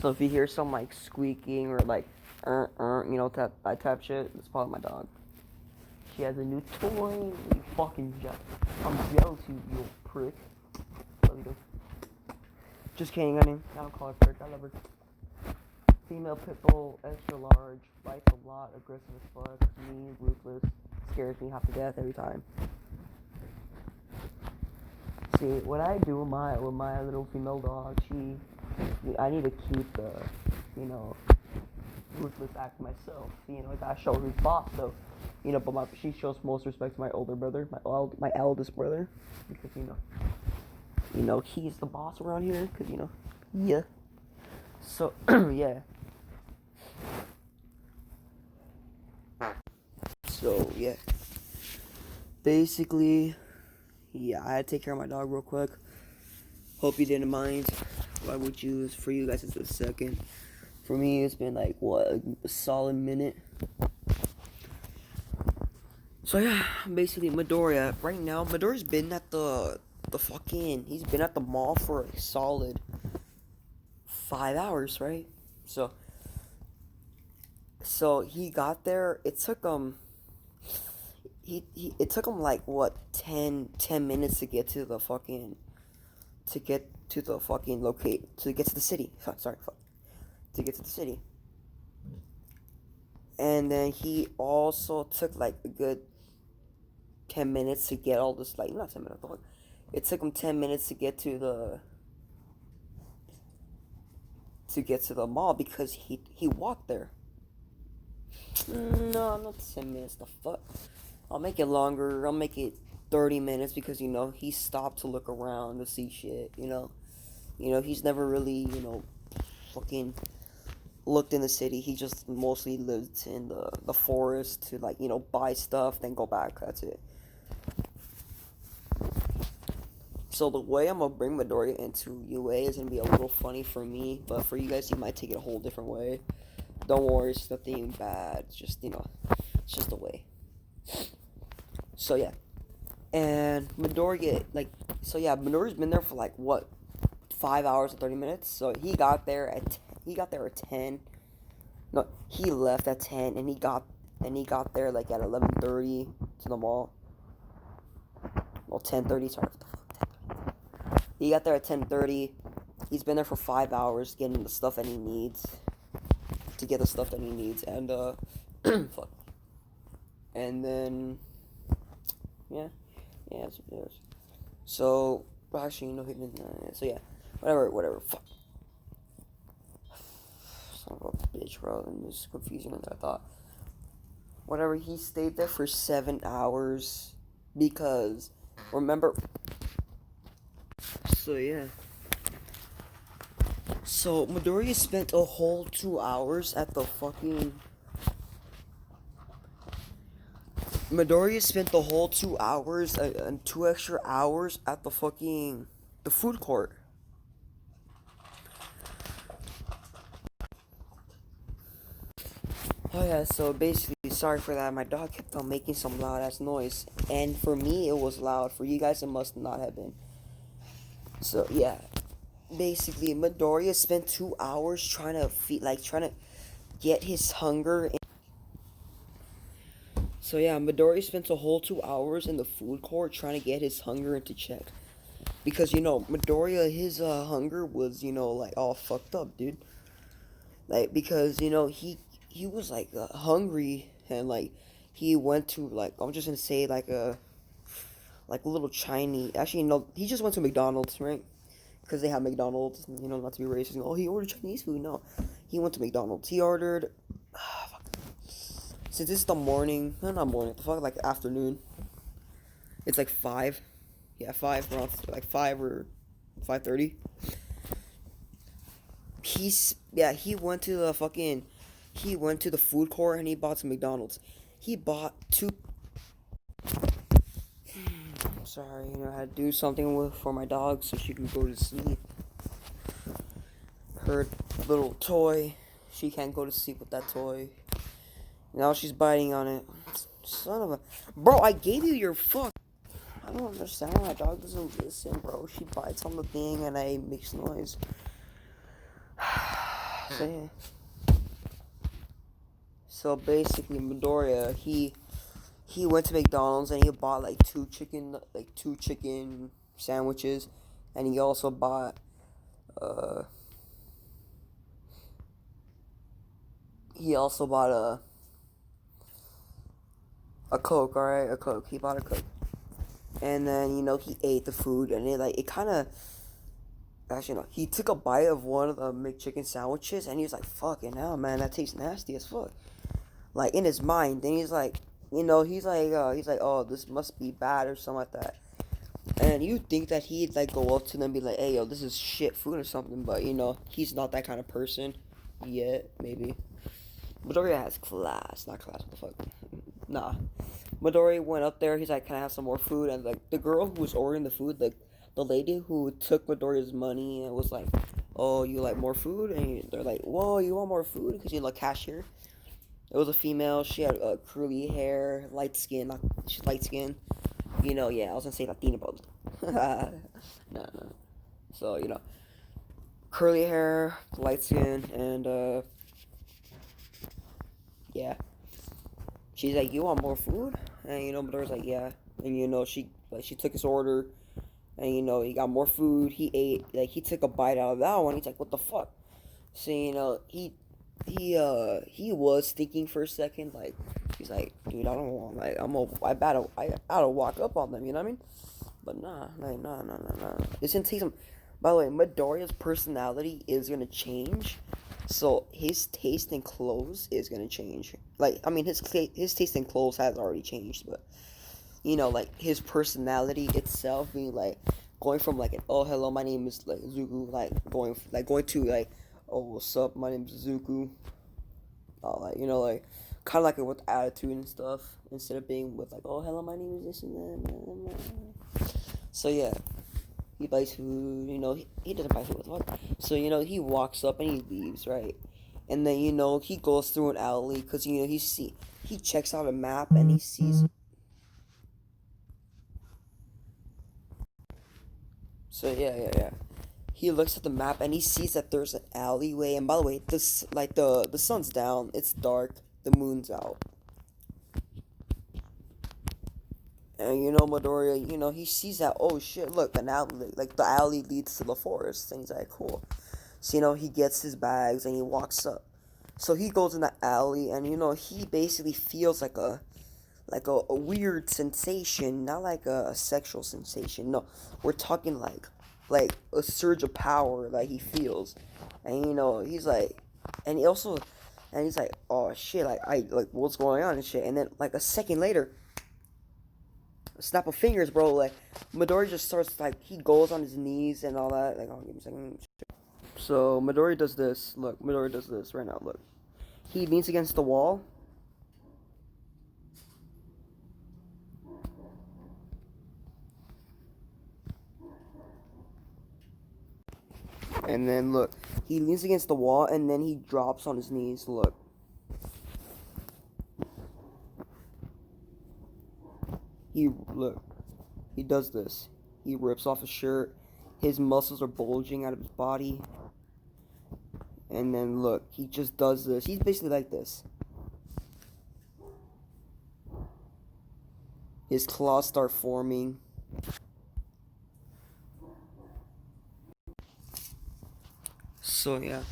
A: So if you hear some like squeaking or like that type shit, it's probably my dog. She has a new toy. You fucking I'm jealous, you prick. Love you, dude. Just kidding, honey. I don't call her prick. I love her. Female pit bull, extra large, bites a lot, aggressive as fuck, mean, ruthless, scares me half to death every time. See, what I do with my little female dog, I need to keep the, ruthless act myself. I gotta show her who's boss, so, but she shows most respect to my older brother, my eldest brother, because, he's the boss around here, because, yeah. So, yeah. So, yeah. Basically, yeah, I had to take care of my dog real quick. Hope you didn't mind. Why would you? For you guys, it's a second. For me, it's been like, a solid minute. So, yeah, basically, Midoriya. Right now, Midoriya's been at he's been at the mall for a solid 5 hours, right? So he got there. It took him. It took him like 10 minutes to get to the fucking to get to the city. To get to the city. And then he also took like a good 10 minutes to get all this, like, not 10 minutes, but it took him 10 minutes to get to the mall because he walked there. No, not 10 minutes, the fuck. I'll make it longer. I'll make it 30 minutes because, he stopped to look around to see shit, he's never really, fucking looked in the city. He just mostly lived in the forest to, like, buy stuff, then go back. That's it. So the way I'm gonna bring Midoriya into UA is gonna be a little funny for me, but for you guys, you might take it a whole different way. Don't worry, it's nothing bad. It's just it's just a way. So yeah, and Midoriya Midoriya's been there for like what, 5 hours and 30 minutes. So he got there at 10. No, he left at 10, and he got there like at 11:30 to the mall. Well, 10:30. Sorry, what the fuck, 10:30. He got there at 10:30. He's been there for 5 hours getting the stuff that he needs to get the stuff that he needs, and fuck. And then yeah, it's. So actually, no, he didn't. So yeah, whatever. Fuck. Son of a bitch, bro. And it's confusing than I thought. Whatever. He stayed there for 7 hours because remember. So yeah. So Midoriya spent a whole 2 hours at the fucking. Midoriya spent the whole 2 hours and 2 extra hours at the fucking the food court. Oh yeah, so basically, sorry for that. My dog kept on making some loud ass noise, and for me it was loud. For you guys, it must not have been. So yeah, basically, Midoriya spent 2 hours trying to trying to get his hunger. So yeah, Midoriya spent a whole 2 hours in the food court trying to get his hunger into check, because Midoriya, his hunger was like all fucked up, dude. Like because he was like hungry, and like he went to like, I'm just gonna say like a little Chinese. Actually, no, he just went to McDonald's, right? Because they have McDonald's. Not to be racist. Oh, he ordered Chinese food. No, he went to McDonald's. He ordered. Since this is the morning, no, not morning. The fuck, like afternoon. It's like 5. Yeah, 5. Around like 5 or 5:30. He went to the fucking. He went to the food court and he bought some McDonald's. He bought two. Sorry, I had to do something for my dog so she could go to sleep. Her little toy. She can't go to sleep with that toy. Now she's biting on it. Son of a. Bro, I gave you your fuck. I don't understand why my dog doesn't listen, bro. She bites on the thing and I makes noise. So yeah. So basically, Midoriya, he went to McDonald's and he bought like two chicken sandwiches, and he also bought a Coke. All right, a Coke. He bought a Coke, and then he ate the food, and it kind of. Actually, no. He took a bite of one of the McChicken sandwiches, and he was like, "Fucking hell, man, that tastes nasty as fuck." Like in his mind, then he's like, he's like, "Oh, this must be bad" or something like that. And you think that he'd like go up to them and be like, "Hey, yo, this is shit food" or something, but he's not that kind of person yet. Maybe Midoriya has class, not class. What the fuck? Nah. Midoriya went up there. He's like, "Can I have some more food?" And like the girl who was ordering the food, like the lady who took Midoriya's money and was like, "Oh, you like more food?" And they're like, "Whoa, you want more food?" Because cashier. It was a female. She had curly hair, light skin. She's light skin. Yeah, I was gonna say Latina, but no. So curly hair, light skin, and yeah. She's like, "You want more food?" And Midoriya's like, "Yeah." And she took his order, and he got more food. He ate, like he took a bite out of that one. He's like, "What the fuck?" So he was thinking for a second, like he's like, "Dude, I don't want, like I gotta walk up on them," you know what I mean? But nah, like nah. It's gonna take some. By the way, Midoriya's personality is gonna change, so his taste in clothes is gonna change. Like I mean, his taste in clothes has already changed, but like his personality itself being like going from like "Oh, hello, my name is like Zuko," going to like, "Oh, what's up, my name is Zuko." Like like kind of like with attitude and stuff, instead of being with like, "Oh, hello, my name is this and that." So yeah, He buys food, he doesn't buy food, what the fuck? So, he walks up and he leaves, right? And then, he goes through an alley, because, he checks out a map and he sees. So, yeah. He looks at the map and he sees that there's an alleyway. And by the way, this, like, the sun's down, it's dark, the moon's out. And Midoriya, he sees that, oh shit, look, an alley, like the alley leads to the forest. And he's like, cool. So, he gets his bags and he walks up. So he goes in the alley and, he basically feels like a weird sensation, not like a sexual sensation. No, we're talking like a surge of power that he feels. And, he's like, and he also, and he's like, oh shit, like what's going on and shit. And then, like, a second later, snap of fingers, bro. Like, Midori just starts, like, he goes on his knees and all that. Like, oh, give me a second. So, Midori does this. Look, Midori does this right now. Look. He leans against the wall. And then, look. He leans against the wall and then he drops on his knees. Look. Look. He does this. He rips off his shirt. His muscles are bulging out of his body. And then look, he just does this. He's basically like this. His claws start forming. So yeah.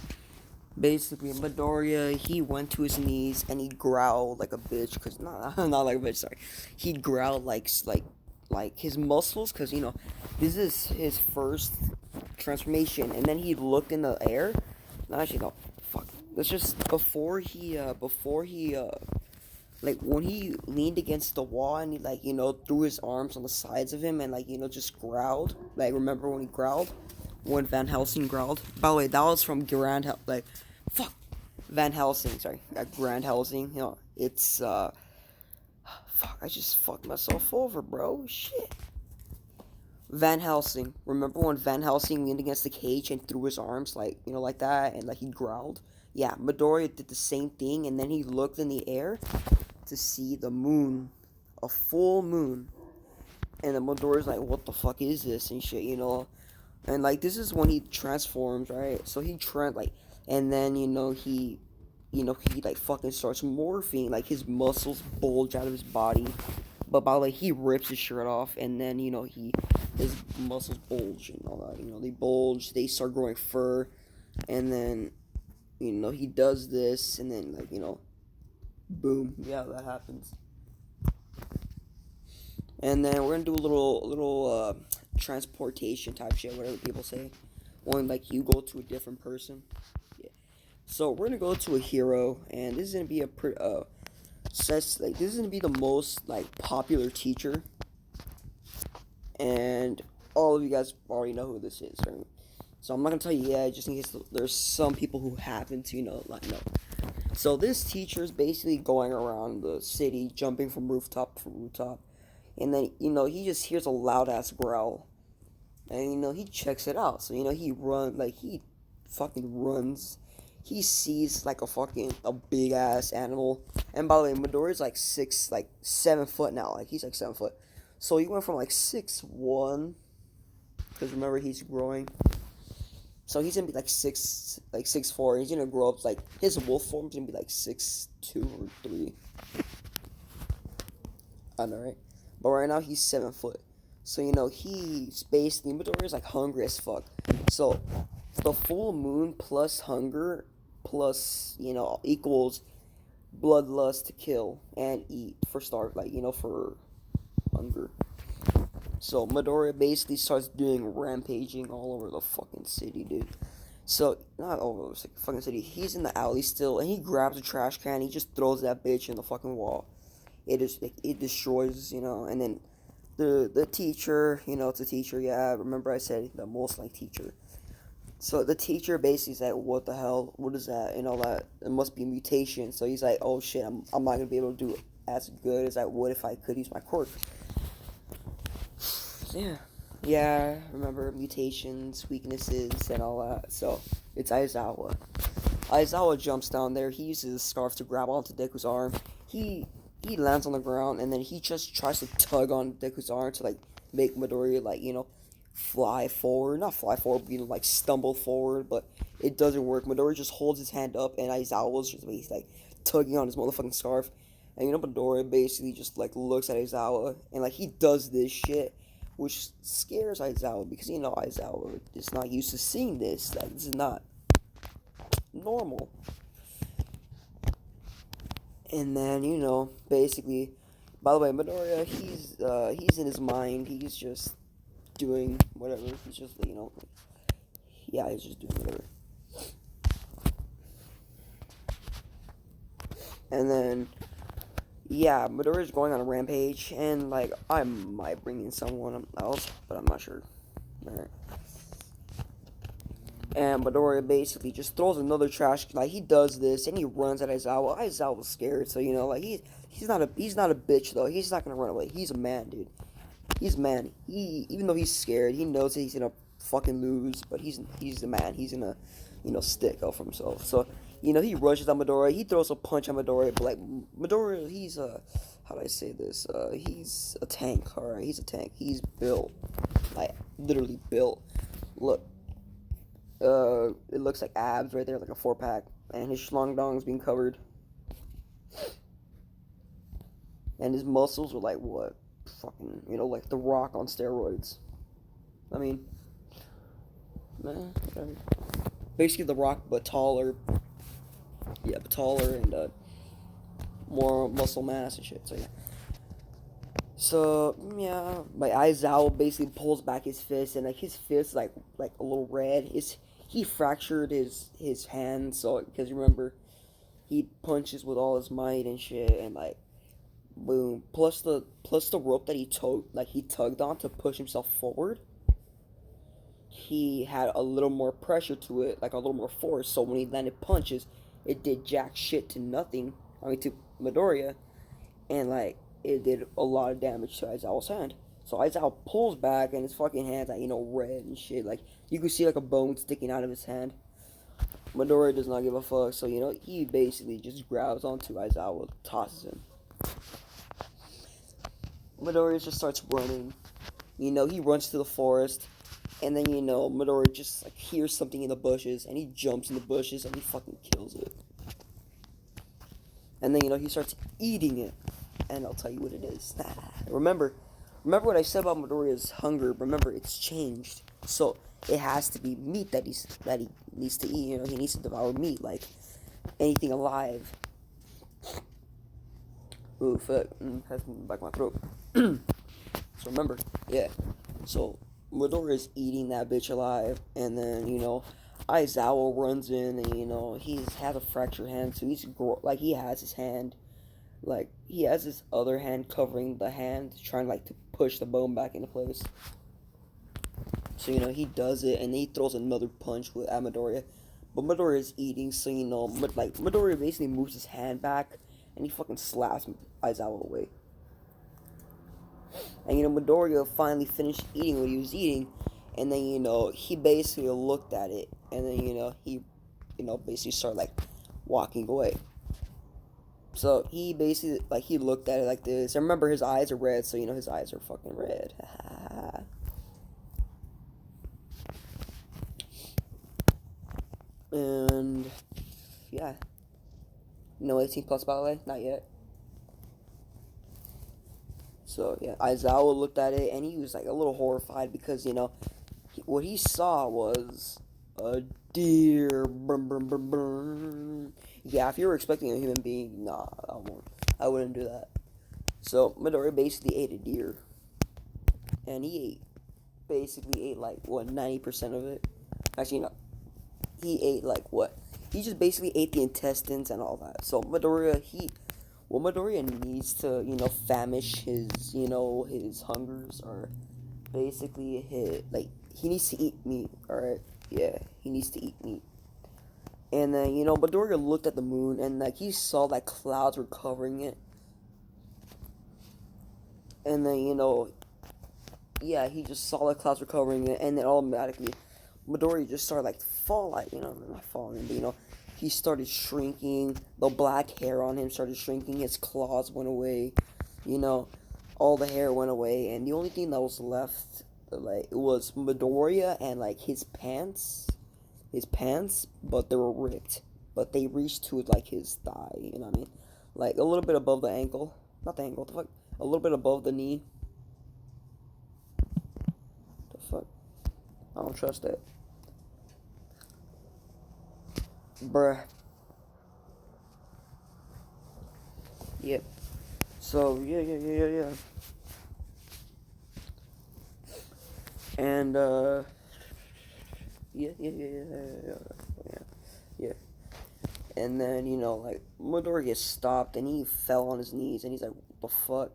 A: Basically, Midoriya, he went to his knees and he growled like a bitch. Cause not like a bitch, sorry. He growled like his muscles, cause this is his first transformation. And then he looked in the air. No, actually, no. Fuck. That's just before he like when he leaned against the wall and he threw his arms on the sides of him and just growled. Like, remember when he growled? When Van Helsing growled? By the way, that was from Van Helsing, sorry. Grand Helsing, it's fuck, I just fucked myself over, bro. Shit. Van Helsing. Remember when Van Helsing leaned against the cage and threw his arms like that and he growled? Yeah, Midoriya did the same thing and then he looked in the air to see the moon, a full moon. And then Midoriya's like, what the fuck is this and shit, And this is when he transforms, right? So he and then he fucking starts morphing, like his muscles bulge out of his body. But by the way, he rips his shirt off, and then his muscles bulge and all that. They bulge, they start growing fur, and then he does this, and then boom, yeah, that happens. And then we're gonna do a little transportation type shit, whatever people say, when you go to a different person. Yeah. So we're gonna go to a hero, and this is gonna be this is gonna be the most popular teacher, and all of you guys already know who this is, right? So I'm not gonna tell you yet, just in case there's some people who happen to not know. So this teacher is basically going around the city, jumping from rooftop to rooftop, and then he just hears a loud ass growl, and he checks it out. So he fucking runs. He sees a big ass animal. And by the way, Midori's 7 foot now. He's 7 foot. So he went from 6'1", because remember he's growing. So he's gonna be 6'4". He's gonna grow up his wolf form's gonna be 6'2" or 3. I know, right? But right now he's 7 foot. So he's basically Midori's hungry as fuck. So the full moon plus hunger plus equals bloodlust to kill and eat for for hunger. So Midoriya basically starts doing rampaging all over the fucking city, dude. So not all over the fucking city. He's in the alley still, and he grabs a trash can. He just throws that bitch in the fucking wall. It destroys, and then the teacher, it's a teacher. Yeah, remember I said the most teacher. So the teacher basically said, "What the hell? What is that?" And all that. It must be a mutation. So he's like, "Oh shit, I'm not gonna be able to do it as good as I would if I could use my quirk." So yeah, Yeah, remember mutations, weaknesses, and all that. So it's Aizawa. Aizawa jumps down there. He uses his scarf to grab onto Deku's arm. He he lands on the ground, and then he just tries to tug on Deku's arm to like make Midoriya like fly forward. Not fly forward, but like stumble forward. But it doesn't work. Midoriya just holds his hand up, and Aizawa's just basically like tugging on his motherfucking scarf. And Midoriya basically just like looks at Aizawa, and like he does this shit, which scares Aizawa because Aizawa is not used to seeing this. Like this is not normal. And then basically, by the way, Midoriya, he's in his mind. He's just doing whatever. He's just yeah, he's just doing whatever. And then yeah, Midoriya's going on a rampage, and like I might bring in someone else, but I'm not sure. Alright. And Midoriya basically just throws another trash. Like he does this, and he runs at Aizawa. Aizawa's scared, so like he's not a bitch though. He's not gonna run away. He's a man, dude. He's a man. He even though he's scared, he knows that he's gonna fucking lose, but he's a man. He's gonna stick up for himself. So he rushes at Midoriya. He throws a punch at Midoriya, but like Midoriya, he's how do I say this? He's a tank. All right, he's a tank. He's built, like literally built. Look. It looks like abs right there, like a 4-pack, and his schlong dong's being covered, and his muscles are like what, fucking, like The Rock on steroids. I mean, whatever. Basically The Rock, but taller. Yeah, but taller and more muscle mass and shit. So yeah. So yeah, my Aizawa basically pulls back his fist, and like his fist like a little red. He fractured his hand, so because remember he punches with all his might and shit, and like boom. Plus the rope that he tugged on to push himself forward. He had a little more pressure to it, like a little more force. So when he landed punches, it did jack shit to nothing. I mean to Midoriya, and like it did a lot of damage to Aizawa's hand. So Aizawa pulls back, and his fucking hand's like red and shit. Like you could see like a bone sticking out of his hand. Midoriya does not give a fuck, so he basically just grabs onto Aizawa, tosses him. Midoriya just starts running. He runs to the forest, and then Midoriya just like hears something in the bushes, and he jumps in the bushes and he fucking kills it. And then he starts eating it, and I'll tell you what it is. Remember what I said about Midoriya's hunger. Remember, it's changed. So it has to be meat that he needs to eat. He needs to devour meat, like anything alive. Ooh, fuck, has me back my throat. So remember, yeah. So Midoriya's eating that bitch alive, and then Aizawa runs in, and he has a fractured hand, so he has his hand. Like, he has his other hand covering the hand, trying, like, to push the bone back into place. So, he does it, and then he throws another punch at Midoriya. But Midoriya is eating, so, Midoriya basically moves his hand back, and he fucking slaps Aizawa away. And, Midoriya finally finished eating what he was eating, and then, he basically looked at it, and then, he, basically started, like, walking away. So he basically, like, he looked at it like this. And remember, his eyes are red, so his eyes are fucking red. And yeah, no 18 plus, by the way, not yet. So yeah, Aizawa looked at it, and he was like a little horrified because what he saw was a deer. Brum, brum, brum, brum. Yeah, if you were expecting a human being, nah, I wouldn't do that. So Midoriya basically ate a deer, and he basically ate like what 90% of it. Actually, no, he ate like what? He just basically ate the intestines and all that. So Midoriya needs to famish his hungers, or basically he needs to eat meat. All right, yeah, he needs to eat meat. And then, Midoriya looked at the moon, and, like, he saw that clouds were covering it. And then, yeah, he just saw the clouds were covering it, and then automatically, Midori just started like fall, like not falling, but he started shrinking. The black hair on him started shrinking. His claws went away, you know, all the hair went away, and the only thing that was left, like, it was Midoriya and like his pants, but they were ripped, but they reached to like his thigh, you know what I mean, like a little bit above the ankle, not the ankle, the fuck, a little bit above the knee. The fuck, I don't trust that, bruh. Yep. So yeah. And yeah. And then like Midori gets stopped, and he fell on his knees, and he's like, "What the fuck?"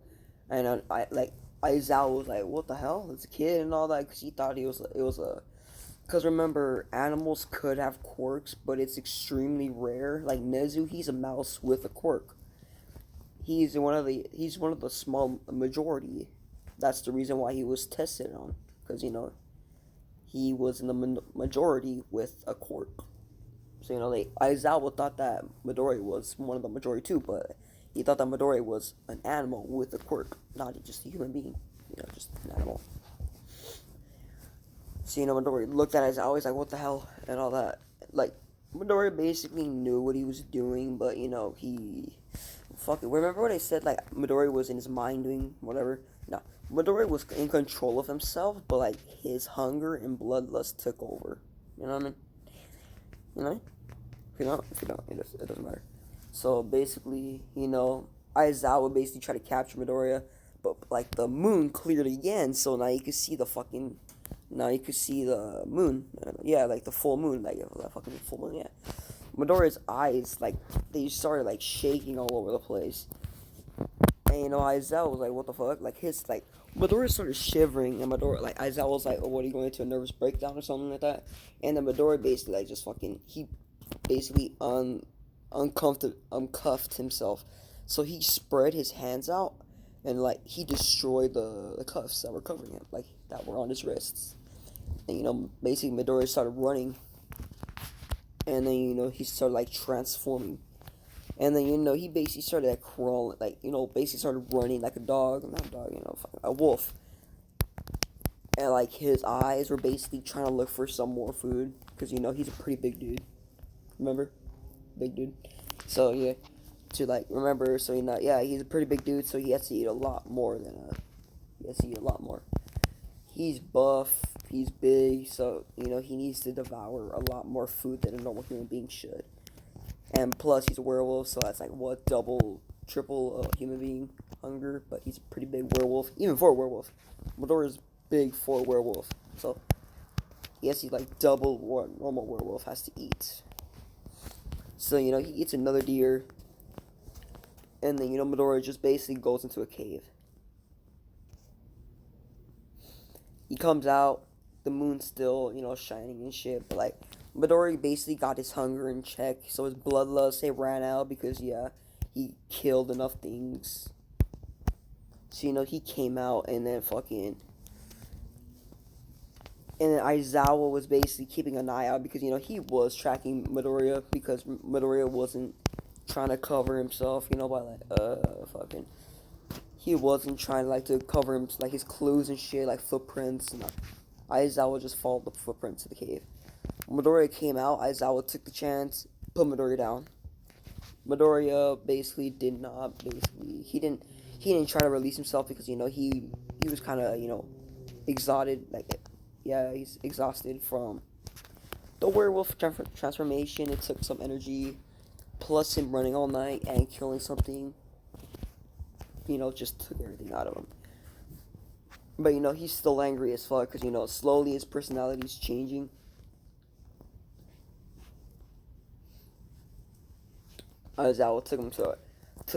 A: And I like Aizawa was like, "What the hell?" It's a kid and all that, because he thought it was a. Because remember, animals could have quirks, but it's extremely rare. Like Nezu, he's a mouse with a quirk. He's one of the small majority. That's the reason why he was tested on, because he was in the majority with a quirk. So Aizawa thought that Midori was one of the majority too, but he thought that Midori was an animal with a quirk, not just a human being. Just an animal. So Midori looked at Aizawa, he's like, "What the hell?" and all that. Like Midori basically knew what he was doing, but he fuck it. Remember what I said? Like Midori was in his mind doing whatever. No, Midori was in control of himself, but like his hunger and bloodlust took over. You know what I mean? You know? If you don't, it doesn't matter. So basically, Aizawa basically tried to capture Midoriya, but like the moon cleared again, so now you could see the fucking. Now you could see the moon. Yeah, like the full moon, like the fucking full moon. Yeah. Midoriya's eyes, like, they started, like, shaking all over the place. And, Aizawa was like, "What the fuck?" Like, Midoriya started shivering, and Aizawa was like, "Oh, what, are you going into a nervous breakdown or something like that?" And then Midoriya basically, like, he basically uncuffed himself. So he spread his hands out, and, like, he destroyed the cuffs that were covering him, like, that were on his wrists. And, basically Midoriya started running. And then, he started, like, transforming. And then, he basically started, like, crawling, like, basically started running like a dog. Not a dog, a wolf. And, like, his eyes were basically trying to look for some more food. Because, he's a pretty big dude. Remember? Big dude. So, yeah. To, like, remember, so, yeah, he's a pretty big dude, so he has to eat a lot more he has to eat a lot more. He's buff, he's big, so, he needs to devour a lot more food than a normal human being should. And plus, he's a werewolf, so that's like, double, triple human being hunger, but he's a pretty big werewolf, even for a werewolf. Midoriya's big for a werewolf, so he has to eat, like, double what normal werewolf has to eat. So, he eats another deer, and then, Midoriya just basically goes into a cave. He comes out, the moon's still, shining and shit, but, like, Midori basically got his hunger in check, so his bloodlust, they ran out because, yeah, he killed enough things. So, he came out, and then and then Aizawa was basically keeping an eye out because, he was tracking Midoriya because Midoriya wasn't trying to cover himself, by, like, he wasn't trying to, like, to cover him, like, his clues and shit, like footprints. And Aizawa just followed the footprints to the cave. When Midoriya came out, Aizawa took the chance, put Midoriya down. Midoriya basically he didn't try to release himself because he was kind of exhausted, like, yeah, he's exhausted from the werewolf transformation. It took some energy, plus him running all night and killing something. Just took everything out of him. But, he's still angry as fuck because, slowly his personality's changing. Aizawa took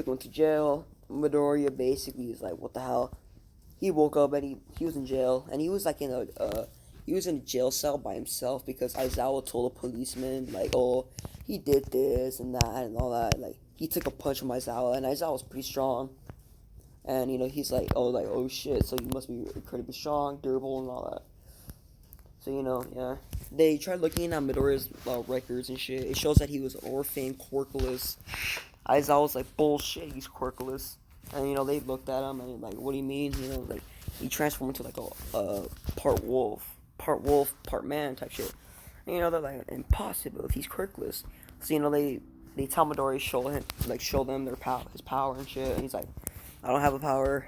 A: him to jail. Midoriya basically is like, "What the hell?" He woke up and he was in jail, and he was like in a jail cell by himself because Aizawa told a policeman, like, "Oh, he did this and that and all that." Like, he took a punch from Aizawa, and Aizawa was pretty strong. And he's like, oh shit, so you must be incredibly strong, durable, and all that. So yeah, they tried looking at Midoriya's records and shit. It shows that he was an orphan, quirkless. Aizawa was like, bullshit, he's quirkless. And they looked at him and like, what do you mean? Like he transformed into like a part wolf, part man type shit. And they're like, impossible if he's quirkless. So they tell Midoriya show them his power and shit. And he's like, I don't have a power.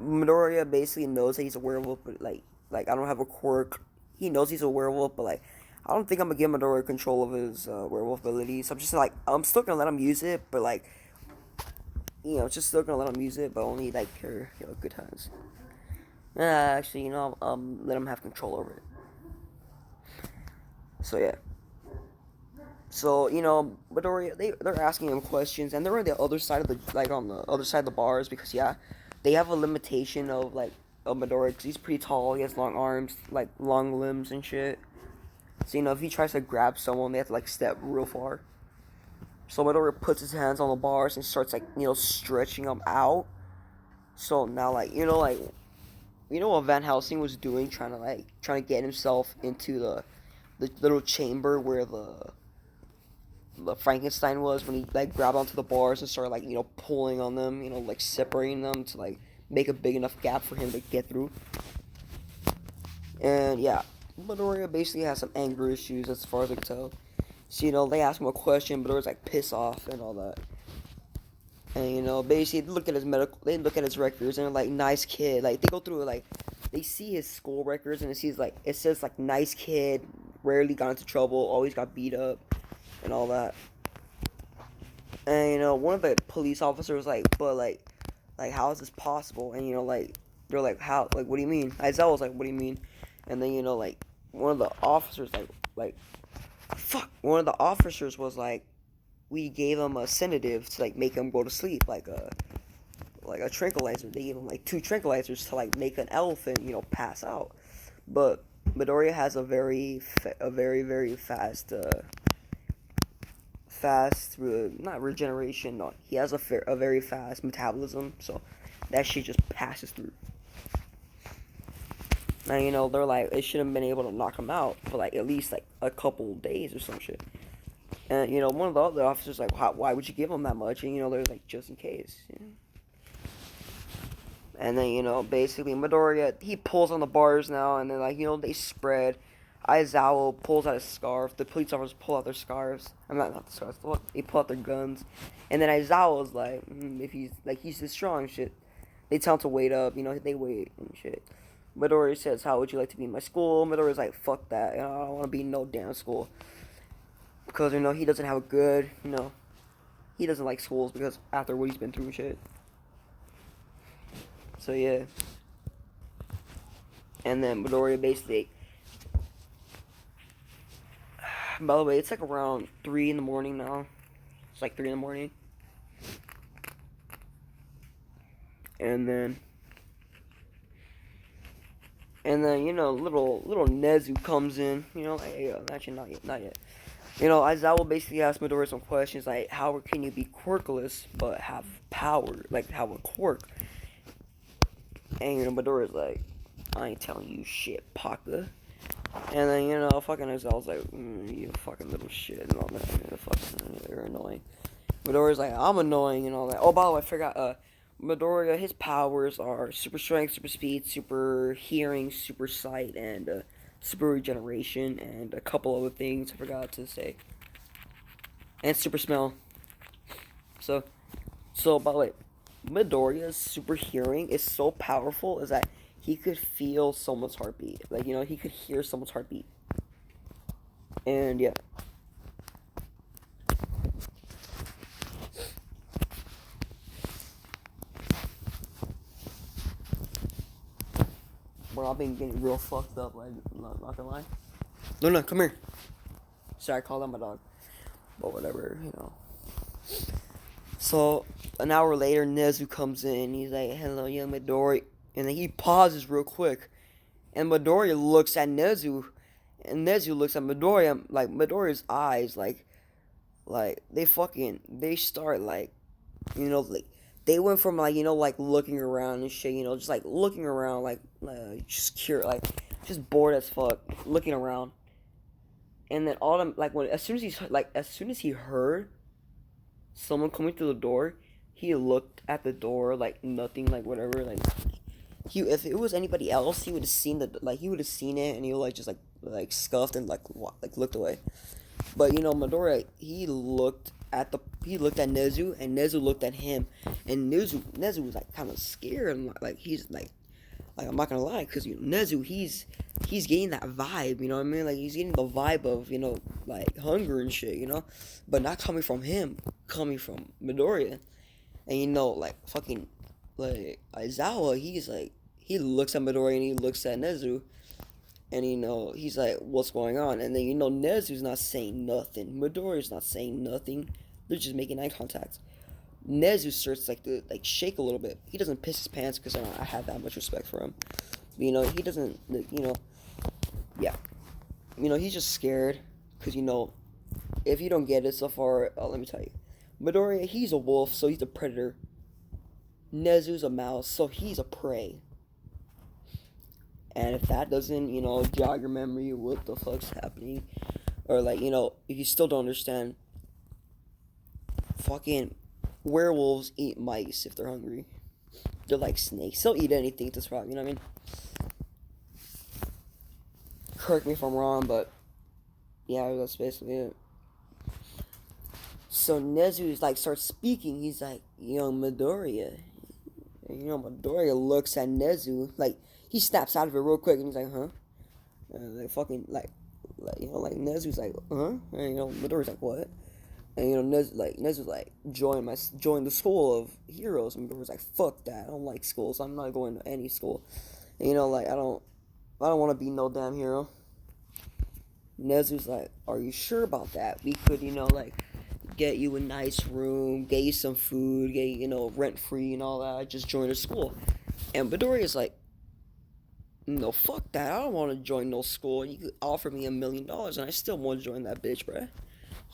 A: Midoriya basically knows that he's a werewolf, but like I don't have a quirk. He knows he's a werewolf, but like I don't think I'm gonna give Midoriya control of his werewolf abilities. So I'm just like I'm still gonna let him use it, but like just still gonna let him use it, but only like for good times. Actually, let him have control over it. So yeah. So Midoriya, they're asking him questions, and they're on the other side of on the other side of the bars because they have a limitation of Midoriya because he's pretty tall, he has long arms, like long limbs and shit. So if he tries to grab someone, they have to step real far. So Midoriya puts his hands on the bars and starts stretching them out. So now what Van Helsing was doing, trying to get himself into the little chamber where the Frankenstein was when he grabbed onto the bars and started pulling on them, separating them to make a big enough gap for him to get through. And yeah, Midoriya basically has some anger issues as far as I can tell. So they ask him a question, Midoriya's piss off and all that. And basically they look at his records and they're like, nice kid. They go through they see his school records and it says nice kid, rarely got into trouble, always got beat up and all that. And one of the police officers was but how is this possible? And they're like, how, what do you mean? Aizawa was like, what do you mean? And then one of the officers one of the officers was like, we gave him a sedative to make him go to sleep, like a tranquilizer. They gave him 2 tranquilizers to make an elephant pass out. But Midoriya has a very very fast not regeneration. No, he has a very fast metabolism, so that shit just passes through. Now they're like, it shouldn't have been able to knock him out for at least a couple days or some shit. And one of the other officers why would you give him that much? And they're like, just in case. And then basically Midoriya, he pulls on the bars now, and then they spread. Aizawa pulls out his scarf. The police officers pull out their scarves. I'm not the scarves. They pull out their guns, and then Aizawa's like, if he's this strong and shit. They tell him to wait up. They wait and shit. Midoriya says, how would you like to be in my school? Midoriya's like, fuck that. I don't want to be in no damn school. Because, he doesn't have a good, he doesn't like schools because after what he's been through and shit. So, yeah. And then Midoriya basically, by the way, it's around 3 in the morning now. It's 3 in the morning. And then little Nezu comes in, actually not yet. Aizawa basically asked Midoriya some questions how can you be quirkless but have power, have a quirk? And Midoriya's like, I ain't telling you shit, Paka. And then fucking Aizawa's like, you fucking little shit and all that. Fucking, you're annoying. Midoriya's like, I'm annoying and all that. Oh, by the way, I forgot. Midoriya, his powers are super strength, super speed, super hearing, super sight, and super regeneration, and a couple other things I forgot to say. And super smell. So by the way, Midoriya's super hearing is so powerful is that he could feel someone's heartbeat. He could hear someone's heartbeat. And yeah. Bro, I've been getting real fucked up, not gonna lie. No, come here. Sorry, I called out my dog. But whatever, So, an hour later, Nezu comes in. He's like, hello, young Midoriya. And then he pauses real quick. And Midoriya looks at Nezu. And Nezu looks at Midoriya. Midoriya's eyes, they start, Like they went from like like looking around and shit, just like looking around like just curious, like just bored as fuck, looking around, and then all them like when as soon as he heard someone coming through the door, he looked at the door like nothing, like whatever, like if it was anybody else, he would have seen he would have seen it, and he would like just like scuffed and like looked away. But Midoriya, he looked at Nezu, and Nezu looked at him, and Nezu was like kind of scared, and like he's like I'm not gonna lie, because Nezu, he's getting that vibe, you know what I mean? Like he's getting the vibe of like hunger and shit, but not coming from him, coming from Midoriya. And like fucking like Aizawa, he looks at Midoriya and he looks at Nezu, and he's like, what's going on? And then Nezu's not saying nothing, Midoriya's not saying nothing, they're just making eye contact. Nezu starts to shake a little bit. He doesn't piss his pants because I have that much respect for him. But, he doesn't. Yeah. He's just scared because if you don't get it so far, let me tell you, Midoriya, he's a wolf, so he's a predator. Nezu's a mouse, so he's a prey. And if that doesn't jog your memory, what the fuck's happening, or if you still don't understand, fucking werewolves eat mice if they're hungry. They're like snakes. They'll eat anything to survive, you know what I mean? Correct me if I'm wrong, but yeah, that's basically it. So Nezu starts speaking. He's like, Midoriya. And, Midoriya looks at Nezu, he snaps out of it real quick, and he's like, huh? Nezu's like, huh? And Midoriya's like, what? And Nezu's like, join the school of heroes. And Midoriya's like, fuck that, I don't like schools, I'm not going to any school. And I don't want to be no damn hero. Nezu's like, are you sure about that? We could get you a nice room, get you some food, get you rent free and all that, just join a school. And Midoriya's like, no, fuck that, I don't want to join no school. You could offer me $1 million and I still want to join that bitch, bruh.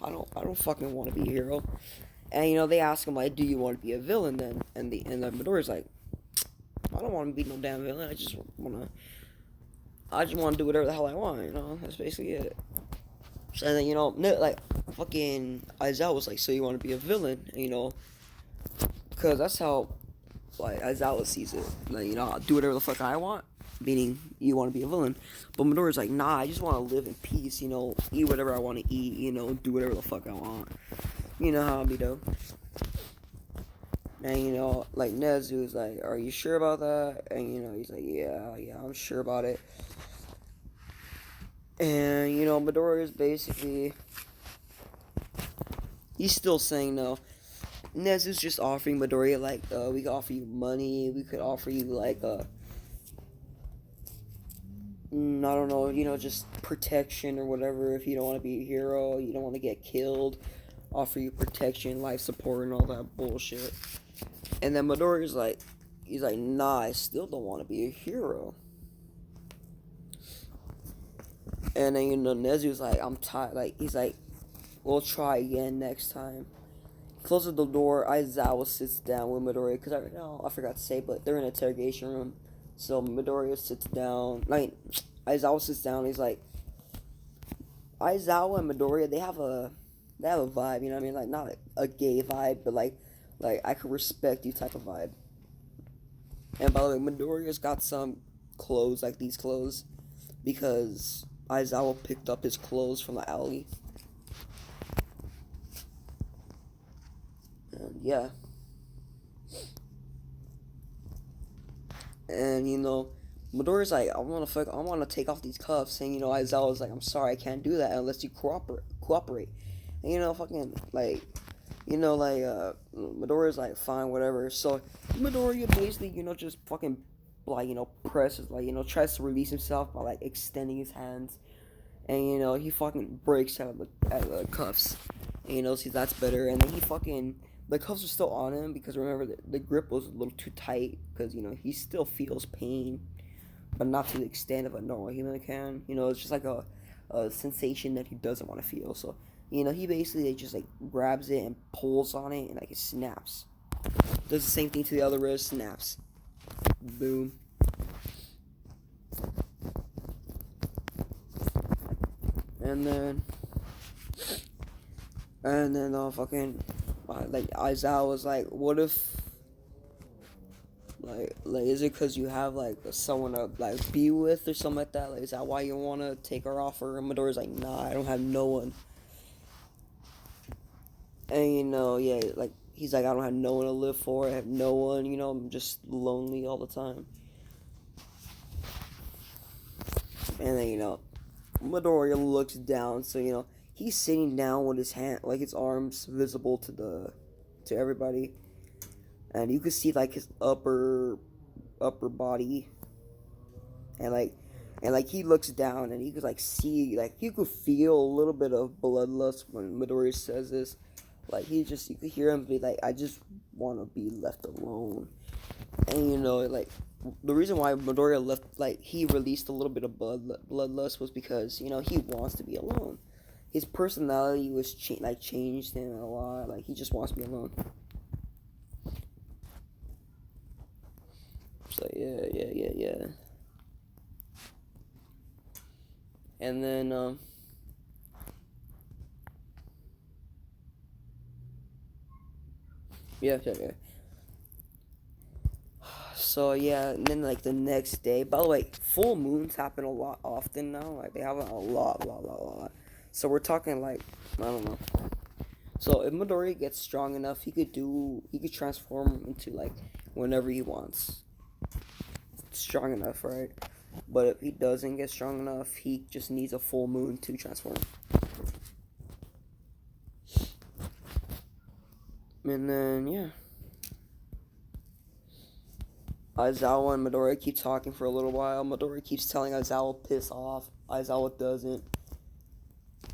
A: I don't fucking want to be a hero. And they ask him like, do you want to be a villain then? And the Midoriya's like, I don't want to be no damn villain. I just want to do whatever the hell I want. That's basically it. And then fucking Aizawa was like, so you want to be a villain? And, because that's how Aizawa sees it. I'll do whatever the fuck I want. Meaning you want to be a villain. But Midoriya's like, nah, I just want to live in peace, eat whatever I want to eat, do whatever the fuck I want. You know how I be though. And Nezu's like, are you sure about that? And he's like, yeah, I'm sure about it. And Midoriya's basically, he's still saying no. Nezu's just offering Midoriya we could offer you money, we could offer you I don't know, just protection or whatever. If you don't want to be a hero, you don't want to get killed, offer you protection, life support, and all that bullshit. And then Midoriya's like, he's like, nah, I still don't want to be a hero. And then Nezu's like, I'm tired. He's like, we'll try again next time. Closes the door. Aizawa sits down with Midoriya because I forgot to say, but they're in an interrogation room. So Midoriya sits down. Aizawa sits down. He's like, Aizawa and Midoriya, they have a vibe. You know what I mean? Not a gay vibe, but like I could respect you type of vibe. And by the way, Midoriya's got some clothes like these clothes because Aizawa picked up his clothes from the alley. And yeah. And Midoriya's like, I want to take off these cuffs. Saying, Aizawa's like, I'm sorry, I can't do that unless you cooperate. And Midoriya's like, fine, whatever. So Midoriya basically, just fucking presses, tries to release himself by extending his hands, and he fucking breaks out of the cuffs. And see, that's better. And then the cuffs are still on him because remember the grip was a little too tight because he still feels pain, but not to the extent of a normal human can. It's just like a sensation that he doesn't want to feel. So he basically just grabs it and pulls on it and it snaps. Does the same thing to the other wrist, snaps. Boom. And then fucking like Aizawa was like, what if like is it because you have like someone to like be with or something like that? Like, is that why you want to take her offer? And Midoriya's like, nah, I don't have no one. And yeah, like he's like, I don't have no one to live for. I have no one. I'm just lonely all the time. And then Midoriya looks down, so he's sitting down with his hand, like his arms visible to everybody, and you can see like his upper body, and like he looks down and he could like see, like you could feel a little bit of bloodlust when Midoriya says this. Like you could hear him be like, I just want to be left alone. And like the reason why Midoriya left, like he released a little bit of bloodlust was because he wants to be alone. His personality was changed him a lot. Like he just wants to be alone. So yeah. And then yeah. So yeah, and then like the next day. By the way, full moons happen a lot often now. Like they happen a lot. So we're talking like, I don't know. So if Midoriya gets strong enough, he could transform into like whenever he wants. Strong enough, right? But if he doesn't get strong enough, he just needs a full moon to transform. And then yeah. Aizawa and Midoriya keep talking for a little while. Midoriya keeps telling Aizawa piss off. Aizawa doesn't.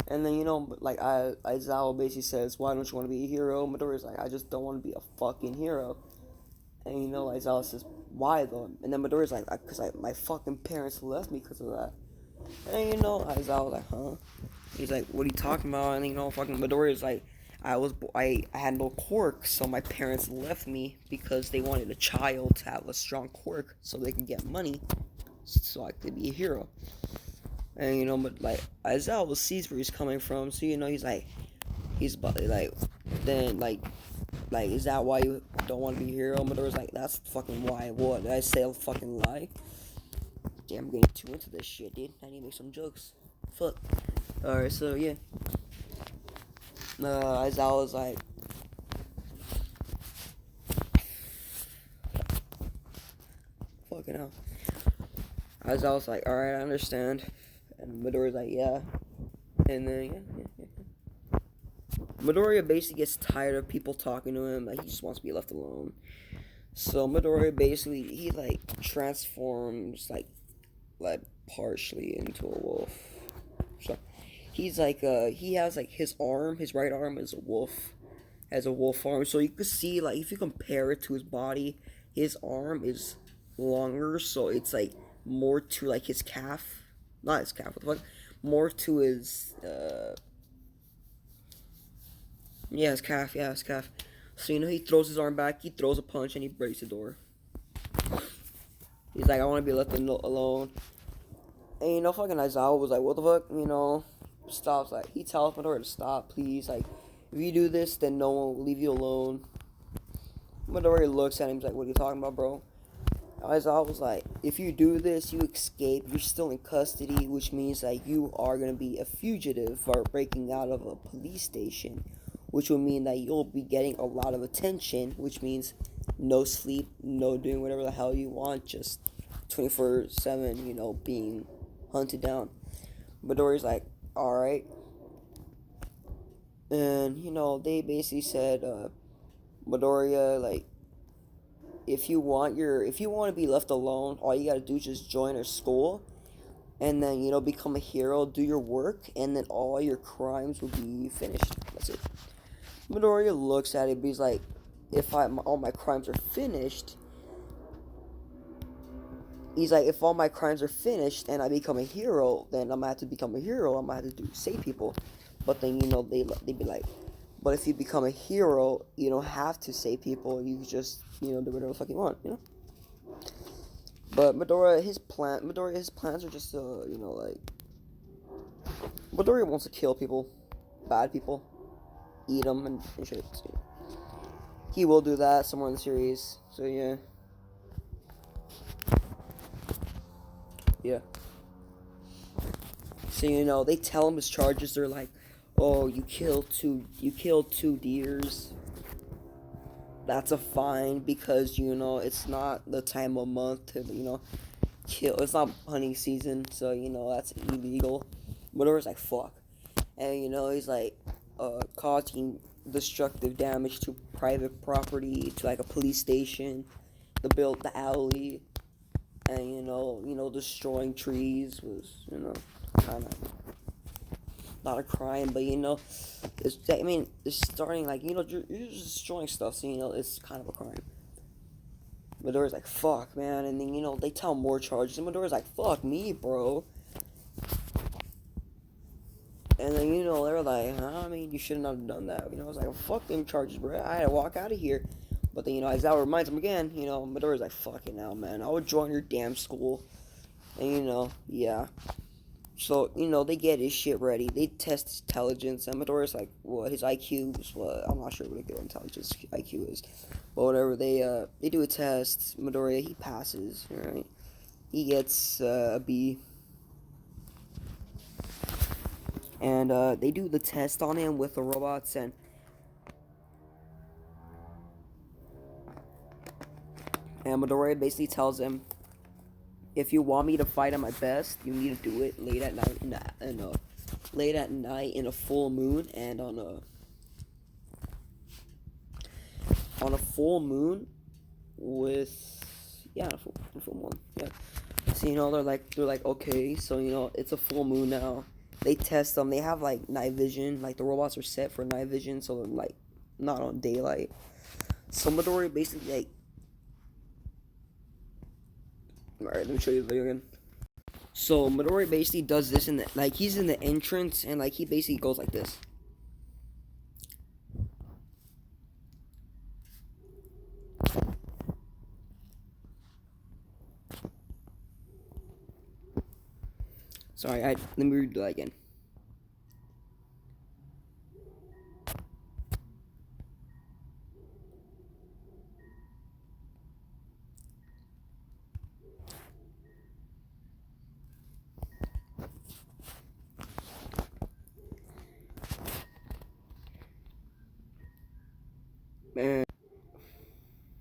A: And then like Aizawa basically says, "Why don't you want to be a hero?" Midoriya's like, "I just don't want to be a fucking hero." And Aizawa says, "Why though?" And then Midoriya's like, "Cause my fucking parents left me because of that." And Aizawa's like, "Huh?" He's like, "What are you talking about?" And fucking Midoriya's like, I had no quirk, so my parents left me because they wanted a child to have a strong quirk so they can get money so I could be a hero. And but like Aizawa sees where he's coming from, so he's like, then like is that why you don't want to be a hero? Midoriya's like, that's fucking why. What, did I say a fucking lie? Damn, I'm getting too into this shit, dude. I need to make some jokes. Fuck. Alright, so yeah. Aizawa was like, fucking hell. Aizawa was like, alright, I understand. And Midoriya's like, yeah. And then, yeah. Midoriya basically gets tired of people talking to him. Like, he just wants to be left alone. So Midoriya basically, he like transforms like partially into a wolf. So he's like he has like his right arm is a wolf, has a wolf arm. So you can see, like, if you compare it to his body, his arm is longer, so it's like more to like his calf, not his calf, what the fuck, more to his his calf. So he throws his arm back, he throws a punch, and he breaks the door. He's like, I want to be left alone. And fucking Aizawa was like, what the fuck, stops. Like, he tells Midoriya to stop, please. Like, if you do this, then no one will leave you alone. Midoriya looks at him, he's like, what are you talking about, bro? Aizawa was like, if you do this, you escape, you're still in custody, which means that you are going to be a fugitive for breaking out of a police station, which will mean that you'll be getting a lot of attention, which means no sleep, no doing whatever the hell you want, just 24/7, being hunted down. Midoriya's like, alright. And, they basically said, Midoriya, like, if you want to be left alone, all you gotta do is just join our school, and then, become a hero, do your work, and then all your crimes will be finished. That's it. Midoriya looks at it, but he's like, if all my crimes are finished, if all my crimes are finished and I become a hero, then I'm gonna have to become a hero. I'm gonna have to save people. But then, they'd be like, But if you become a hero, you don't have to save people. You just, do whatever the fuck you want. But Midoriya, his plans are just, like, Midoriya wants to kill people, bad people, eat them and shit. So he will do that somewhere in the series. So yeah. So they tell him his charges. They're like, "Oh, you killed two deers. That's a fine because it's not the time of month to kill. It's not hunting season, so that's illegal." Midoriya's like, "Fuck," and he's like, causing destructive damage to private property, to like a police station, the alley, and destroying trees was kind of not a crime, but it's starting like you're just destroying stuff, so it's kind of a crime. Midoriya's like, "Fuck, man," and then they tell him more charges, and Midoriya's like, "Fuck me, bro." And then they're like, you shouldn't have done that. I was like, "Fuck them charges, bro. I had to walk out of here." But then Aizawa reminds him again. Midoriya's like, "Fuck it now, man. I would join your damn school." And yeah. So, they get his shit ready. They test his intelligence, and Midoriya's like, well, his IQ is what? I'm not sure what a good intelligence IQ is. But whatever, they do a test. Midoriya, he passes, right? He gets a B. And they do the test on him with the robots, and Midoriya basically tells him, if you want me to fight at my best, you need to do it late at night in a full moon, and on a full moon with on a full moon. Yeah. So they're like okay, so it's a full moon now. They test them. They have like night vision. Like the robots are set for night vision, so they're like not on daylight. So Midoriya basically like. Alright, let me show you the video again. So Midoriya basically does this he's in the entrance, and like he basically goes like this. Sorry, let me redo that again.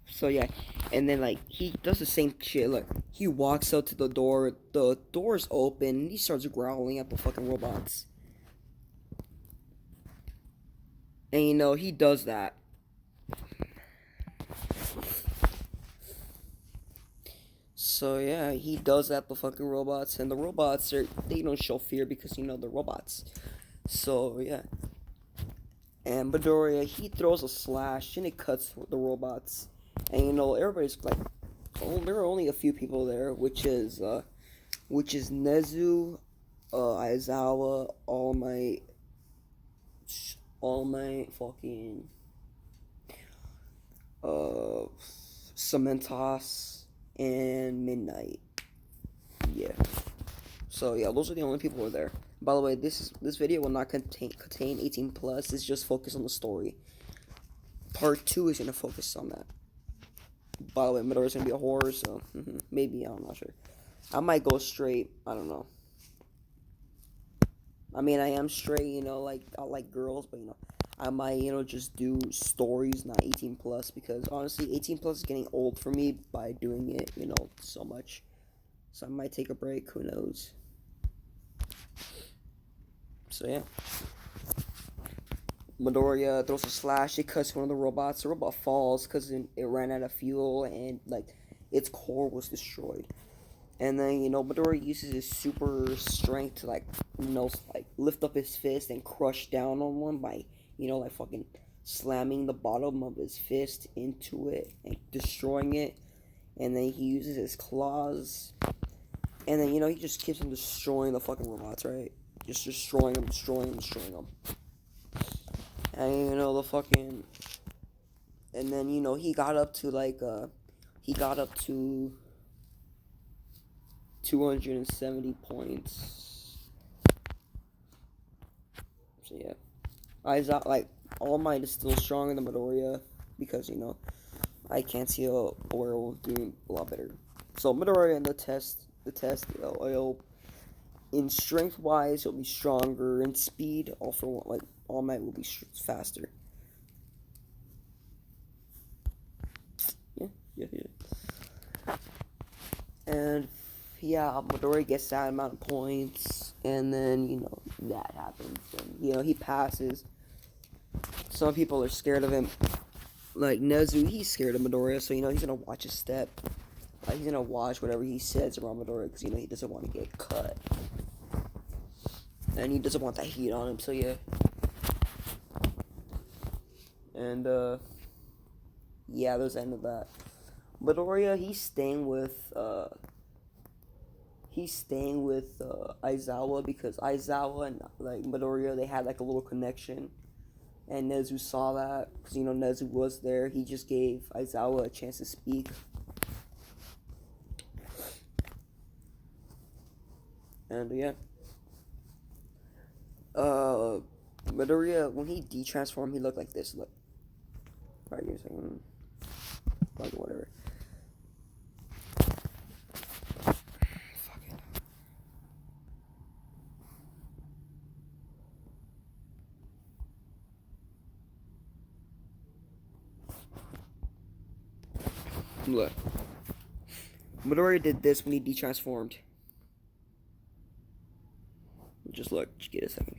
A: So yeah, and then like he does the same shit. Look, he walks up to the door. The door's open. And he starts growling at the fucking robots. And he does that. So yeah, he does that to fucking robots, and the robots they don't show fear because they're robots. So yeah. And Midoriya, he throws a slash and it cuts the robots. And everybody's like, there are only a few people there, which is Nezu, Aizawa, All My fucking Cementos, and Midnight. Yeah. So yeah, those are the only people who are there. By the way, this video will not contain 18 plus. It's just focused on the story. Part 2 is gonna focus on that. By the way, Midoriya's gonna be a horror, so maybe I'm not sure. I might go straight. I don't know. I mean, I am straight. Like I like girls, but I might just do stories, not 18 plus, because honestly, 18 plus is getting old for me by doing it, so much. So I might take a break. Who knows? So yeah. Midoriya throws a slash. It cuts one of the robots. The robot falls because it ran out of fuel and like its core was destroyed. And then Midoriya uses his super strength to like lift up his fist and crush down on one by like fucking slamming the bottom of his fist into it and destroying it. And then he uses his claws. And then he just keeps on destroying the fucking robots, right? Just destroying them. And the fucking, and then he got up to he got up to 270 points. So yeah, All Might is still stronger than Midoriya because I can't see a werewolf doing a lot better. So Midoriya in he'll in strength wise he'll be stronger. In speed, All Might will be faster. Yeah. And yeah, Midoriya gets that amount of points, and then that happens, and he passes. Some people are scared of him, like Nezu. He's scared of Midoriya, so he's gonna watch his step. Like he's gonna watch whatever he says around Midoriya because he doesn't want to get cut, and he doesn't want that heat on him. So yeah, and yeah, there's the end of that. Midoriya, he's staying with Aizawa because Aizawa and Midoriya, they had a little connection, and Nezu saw that because Nezu was there. He just gave Aizawa a chance to speak. And yeah, Midoriya, when he de-transformed, he looked like this. Look, right here, second, whatever. Look. Midoriya did this when he de-transformed. Just look. Just give it a second.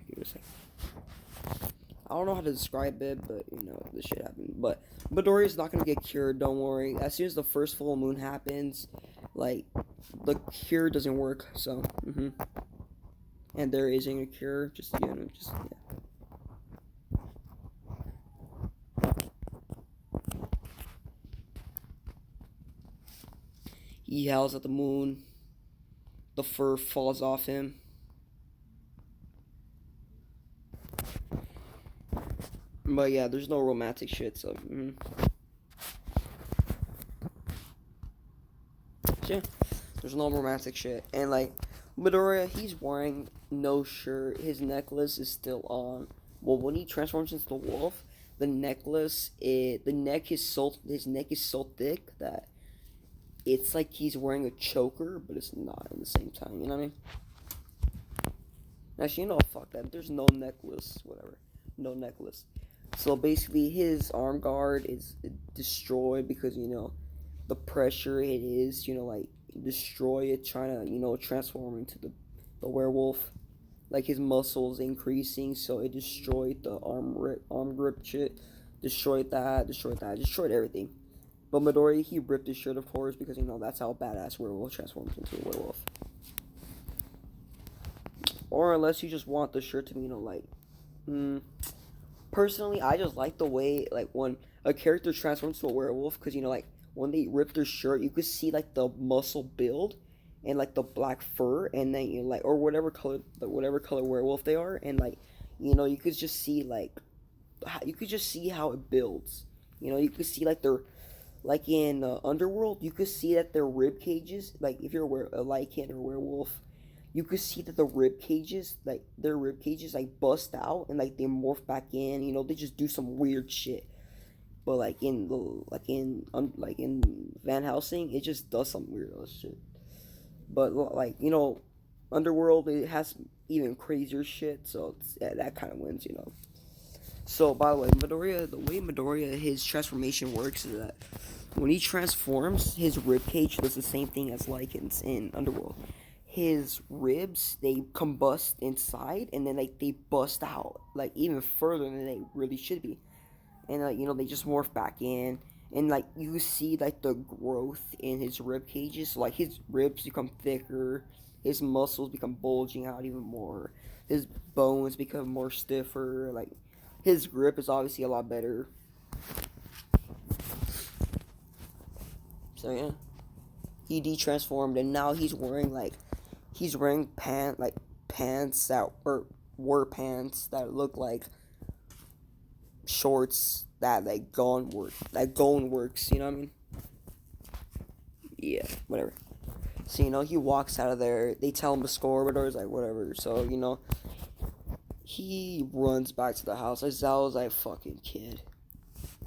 A: I don't know how to describe it, but this shit happened. But Midoriya's not gonna get cured. Don't worry. As soon as the first full moon happens, the cure doesn't work. So, and there isn't a cure. Just yeah. He howls at the moon. The fur falls off him. But yeah, there's no romantic shit, so. Yeah, there's no romantic shit. And Midoriya, he's wearing no shirt. His necklace is still on. Well, when he transforms into the wolf, his neck is so thick that it's like he's wearing a choker, but it's not at the same time. You know what I mean? Actually, fuck that. There's no necklace. Whatever. No necklace. So basically, his arm guard is destroyed because the pressure it is. Destroy it, trying to transform into the werewolf. His muscles increasing, so it destroyed the arm grip shit. Destroyed everything. But Midoriya, he ripped his shirt, of course, because that's how badass werewolf transforms into a werewolf. Or unless you just want the shirt to be personally, I just like the way when a character transforms to a werewolf, because when they rip their shirt, you could see the muscle build and the black fur, and then or whatever color werewolf they are, and you could just see how it builds. You could see their in Underworld, you could see that their rib cages, if you're a lycan or a werewolf, you could see that the rib cages, bust out and they morph back in. They just do some weird shit. But in Van Helsing, it just does some weird shit. But Underworld, it has even crazier shit. So that kind of wins. So by the way, Midoriya, his transformation works is that when he transforms, his rib cage does the same thing as lycans in Underworld. His ribs, they combust inside, and then they bust out even further than they really should be, and they just morph back in, and you see the growth in his rib cages. So his ribs become thicker, his muscles become bulging out even more, his bones become more stiffer. His grip is obviously a lot better. So yeah, he de-transformed, and now he's wearing pants that were pants that look shorts that like going works, you know what I mean? Yeah, whatever. So he walks out of there. They tell him to score, but Midoriya's like whatever. So he runs back to the house. Aizawa's like fucking kid.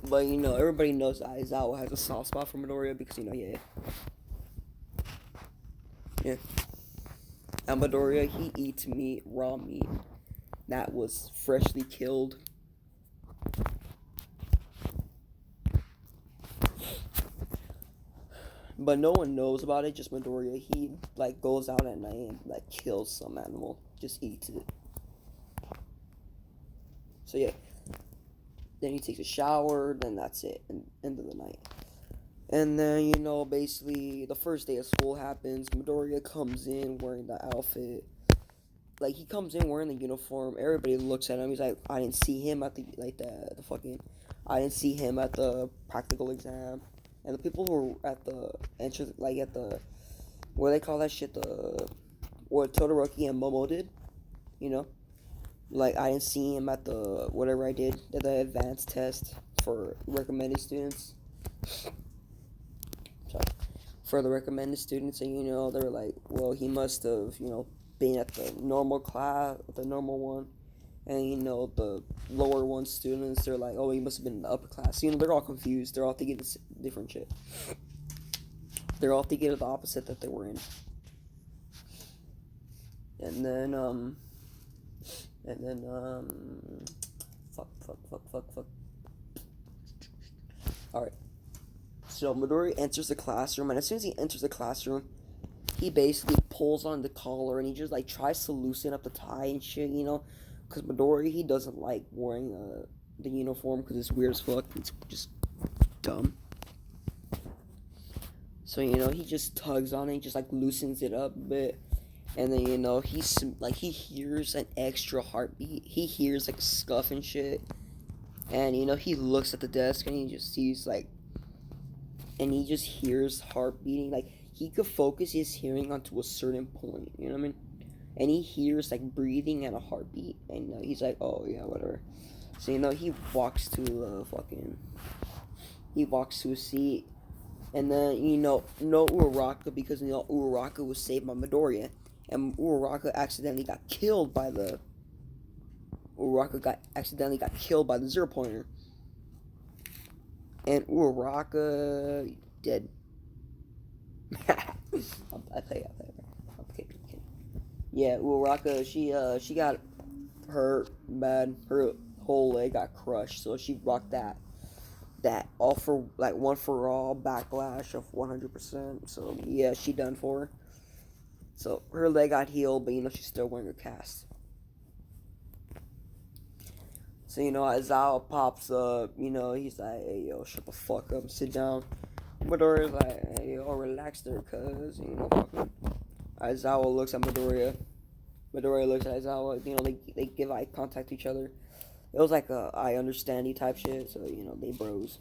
A: But everybody knows that Aizawa has a soft spot for Midoriya because yeah. Yeah. And Midoriya, he eats meat, raw meat that was freshly killed. But no one knows about it, just Midoriya. He like goes out at night and like kills some animal, just eats it. So yeah. Then he takes a shower, then that's it, and end of the night. And then, basically the first day of school happens. Midoriya comes in wearing the outfit. Like, he comes in wearing the uniform. Everybody looks at him. He's like, I didn't see him at the fucking, I didn't see him at the practical exam. And the people who were at the entrance, like at the, what do they call that shit, what Todoroki and Momo did, Like, I didn't see him at the, whatever I did, at the advanced test for recommended students. Sorry. For the recommended students, and, they were like, well, he must have, been at the normal class, the normal one. And, the lower one students, they're like, oh, he must have been in the upper class. They're all confused. They're all thinking it's different shit. They're all thinking of the opposite that they were in. And then, fuck. Alright. So, Midori enters the classroom, and as soon as he enters the classroom, he basically pulls on the collar, and he just, like, tries to loosen up the tie and shit, Because Midori, he doesn't like wearing the uniform, because it's weird as fuck. It's just dumb. So, he just tugs on it, just, like, loosens it up a bit. And then, he hears an extra heartbeat. He hears, like, a scuff and shit. And, he looks at the desk, and he just sees, like, and he just hears heart beating. Like, he could focus his hearing onto a certain point, you know what I mean? And he hears, like, breathing and a heartbeat. And he's like, oh, yeah, whatever. So, he walks to he walks to a seat. And then, no Uraraka, because, Uraraka was saved by Midoriya. And Uraraka accidentally got killed by the... accidentally got killed by the Zero Pointer. And Uraraka dead. I tell you. I'm kidding. Yeah, Uraraka, she got hurt bad. Her whole leg got crushed, so she rocked that all for like one for all backlash of 100%. So yeah, she done for her. So her leg got healed, but she's still wearing her cast. So, Aizawa pops up, he's like, hey, yo, shut the fuck up and sit down. Midoriya's like, hey, yo, relax there, cuz, Aizawa looks at Midoriya. Midoriya looks at Aizawa, they give eye contact to each other. It was like a I understand you type shit, so, they bros.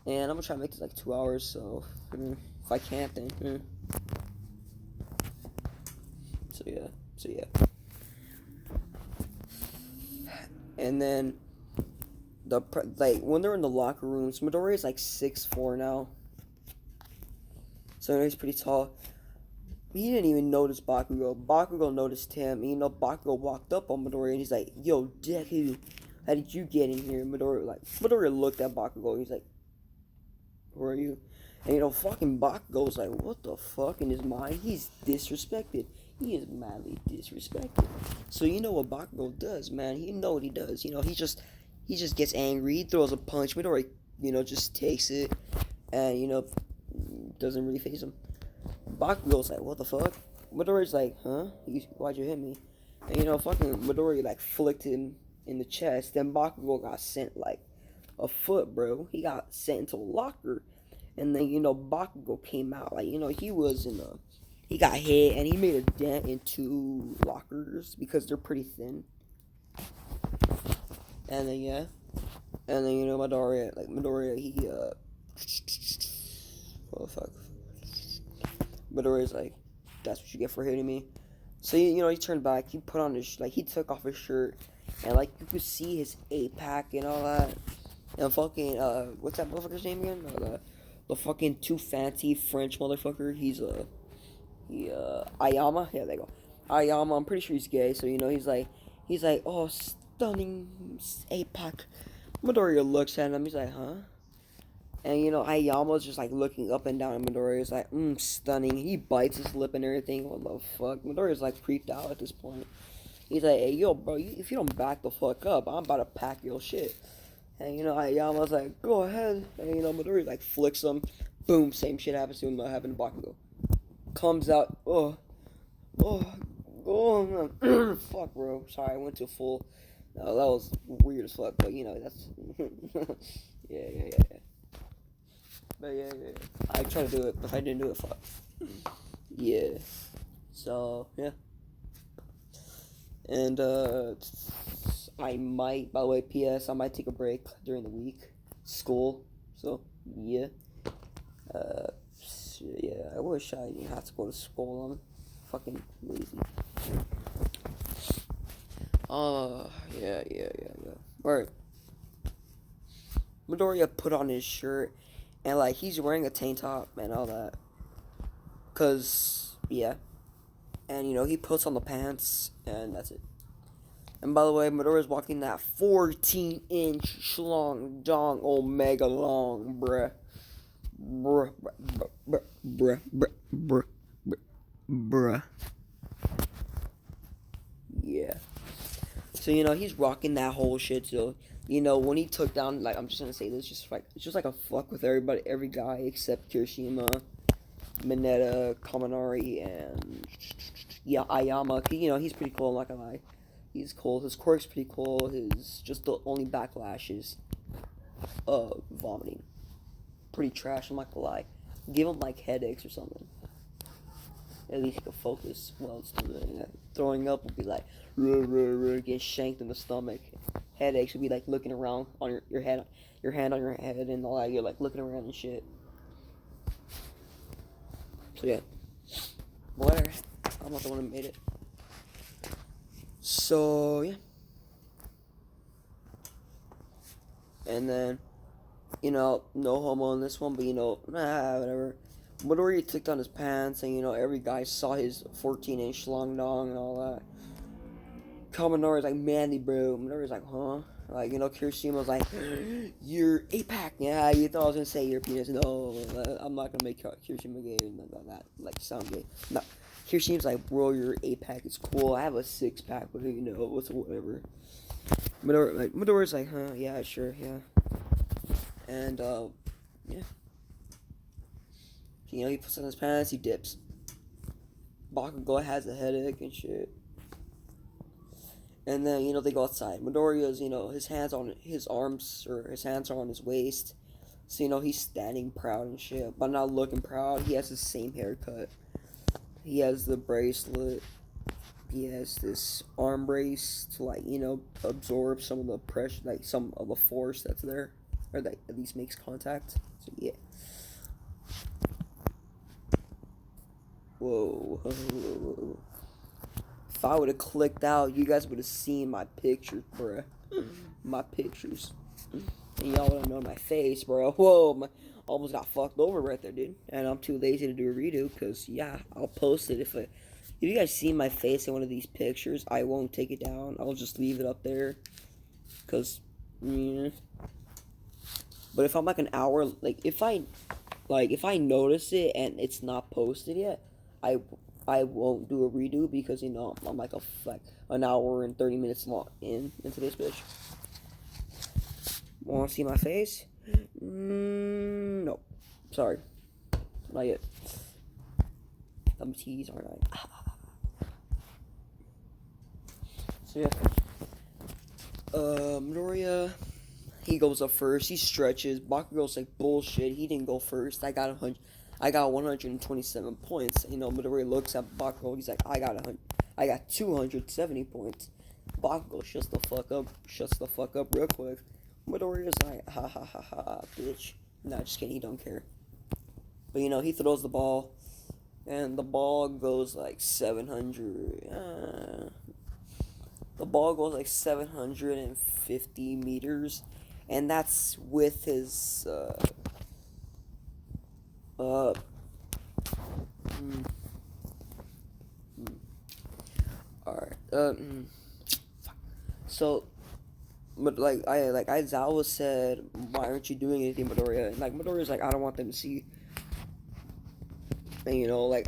A: And I'm gonna try to make this like 2 hours, so, if I can't, then, So, yeah. And then when they're in the locker rooms, Midoriya is like 6'4" now, so he's pretty tall. He didn't even notice Bakugo. Bakugo noticed him. Bakugo walked up on Midoriya and he's like, "Yo, Deku, how did you get in here?" Midoriya looked at Bakugo. He's like, "Who are you?" And fucking Bakugo was like, "What the fuck?" In his mind, he's disrespected. He is madly disrespected. So what Bakugo does, man? You know what he does. He just gets angry. He throws a punch. Midori, just takes it, and doesn't really faze him. Bakugo's like, what the fuck? Midori's like, huh? Why'd you hit me? And fucking Midori like flicked him in the chest. Then Bakugo got sent like a foot, bro. He got sent into a locker, and then Bakugo came out like he got hit and he made a dent in 2 lockers because they're pretty thin. And then Midoriya, he what the fuck? Midoriya's like, that's what you get for hitting me. So he turned back. He put on he took off his shirt, and like you could see his 8-pack and all that. And fucking what's that motherfucker's name again? The fucking too fancy French motherfucker. He Ayama. Yeah, there you go. Ayama. I'm pretty sure he's gay. So he's like, oh, stunning 8-pack. Midoriya looks at him. He's like, huh? And Ayama's just like looking up and down at Midoriya's like, stunning. He bites his lip and everything. What the fuck? Midoriya's like creeped out at this point. He's like, hey, yo, bro, if you don't back the fuck up, I'm about to pack your shit. And Ayama's like, go ahead. And Midori like flicks him. Boom, same shit happens to him that happened to Bakugo. Comes out, fuck, bro. Sorry, I went to full. No, that was weird as fuck, but that's. Yeah. But yeah. I tried to do it, but if I didn't do it, fuck. Yeah. So, yeah. And, I might, by the way, P.S., I might take a break during the week. School. So, yeah. Yeah, I wish I didn't have to go to school. I'm fucking lazy. Yeah. Alright. Midoriya put on his shirt, and, like, he's wearing a tank top and all that. Cause, yeah. And, he puts on the pants, and that's it. And by the way, Midoriya's walking that 14-inch schlong dong omega long, bruh. Bruh. Yeah. So, he's rocking that whole shit, so, when he took down, like, I'm just gonna say this, it's just like a fuck with every guy except Kirishima, Mineta, Kaminari, and, yeah, Ayama. He's pretty cool, I'm not gonna lie. He's cool. His quirk's pretty cool. Just the only backlash is, vomiting. Pretty trash, I'm not gonna lie. Give him, like, headaches or something. At least he can focus while it's doing that. Throwing up would be like, get shanked in the stomach. Headaches would be like looking around on your head, your hand on your head and all that. You're like looking around and shit. So yeah. Whatever. I'm not the one who made it. So yeah. And then, no homo on this one, but whatever. Midoriya took down his pants, and every guy saw his 14-inch long dong and all that. Kaminari's like, manly, bro. Midoriya's like, huh? Like, Kirishima's like, you're 8-pack. Yeah, you thought I was gonna say your penis. No, I'm not gonna make Kirishima gay and that, like, sound gay. No. Kirishima's like, bro, your 8-pack is cool. I have a 6-pack, but what's whatever. Midoriya's like, huh? Yeah, sure, yeah. And, yeah. He puts on his pants, he dips. Bakugo has a headache and shit. And then, they go outside. Midoriya's, his hands on his arms, or his hands are on his waist. So, he's standing proud and shit, but not looking proud. He has the same haircut. He has the bracelet. He has this arm brace to, like, absorb some of the pressure, like, some of the force that's there. Or that at least makes contact. So, yeah. Whoa. If I would have clicked out, you guys would have seen my pictures, bruh. My pictures. And y'all would have known my face, bro. Whoa, almost got fucked over right there, dude. And I'm too lazy to do a redo, because, yeah, I'll post it. If you guys see my face in one of these pictures, I won't take it down. I'll just leave it up there. Because, But if I'm like an hour, if I notice it and it's not posted yet, I won't do a redo because I'm like an hour and 30 minutes long into this bitch. Want to see my face? No, sorry, not yet. I'm teased, aren't I? So yeah, Midoriya. He goes up first. He stretches. Bakugo's like, bullshit. He didn't go first. I got 127 points. Midoriya looks at Bakugo. He's like, I got 270 points. Bakugo shuts the fuck up real quick. Midoriya's like, ha ha ha ha, bitch. Nah, just kidding. He don't care. But he throws the ball, and the ball goes like 700. The ball goes like 750 meters, and that's with his uh mm, all right so. But like Aizawa said, why aren't you doing anything, Midoriya? And like Midoriya's like, I don't want them to see. And like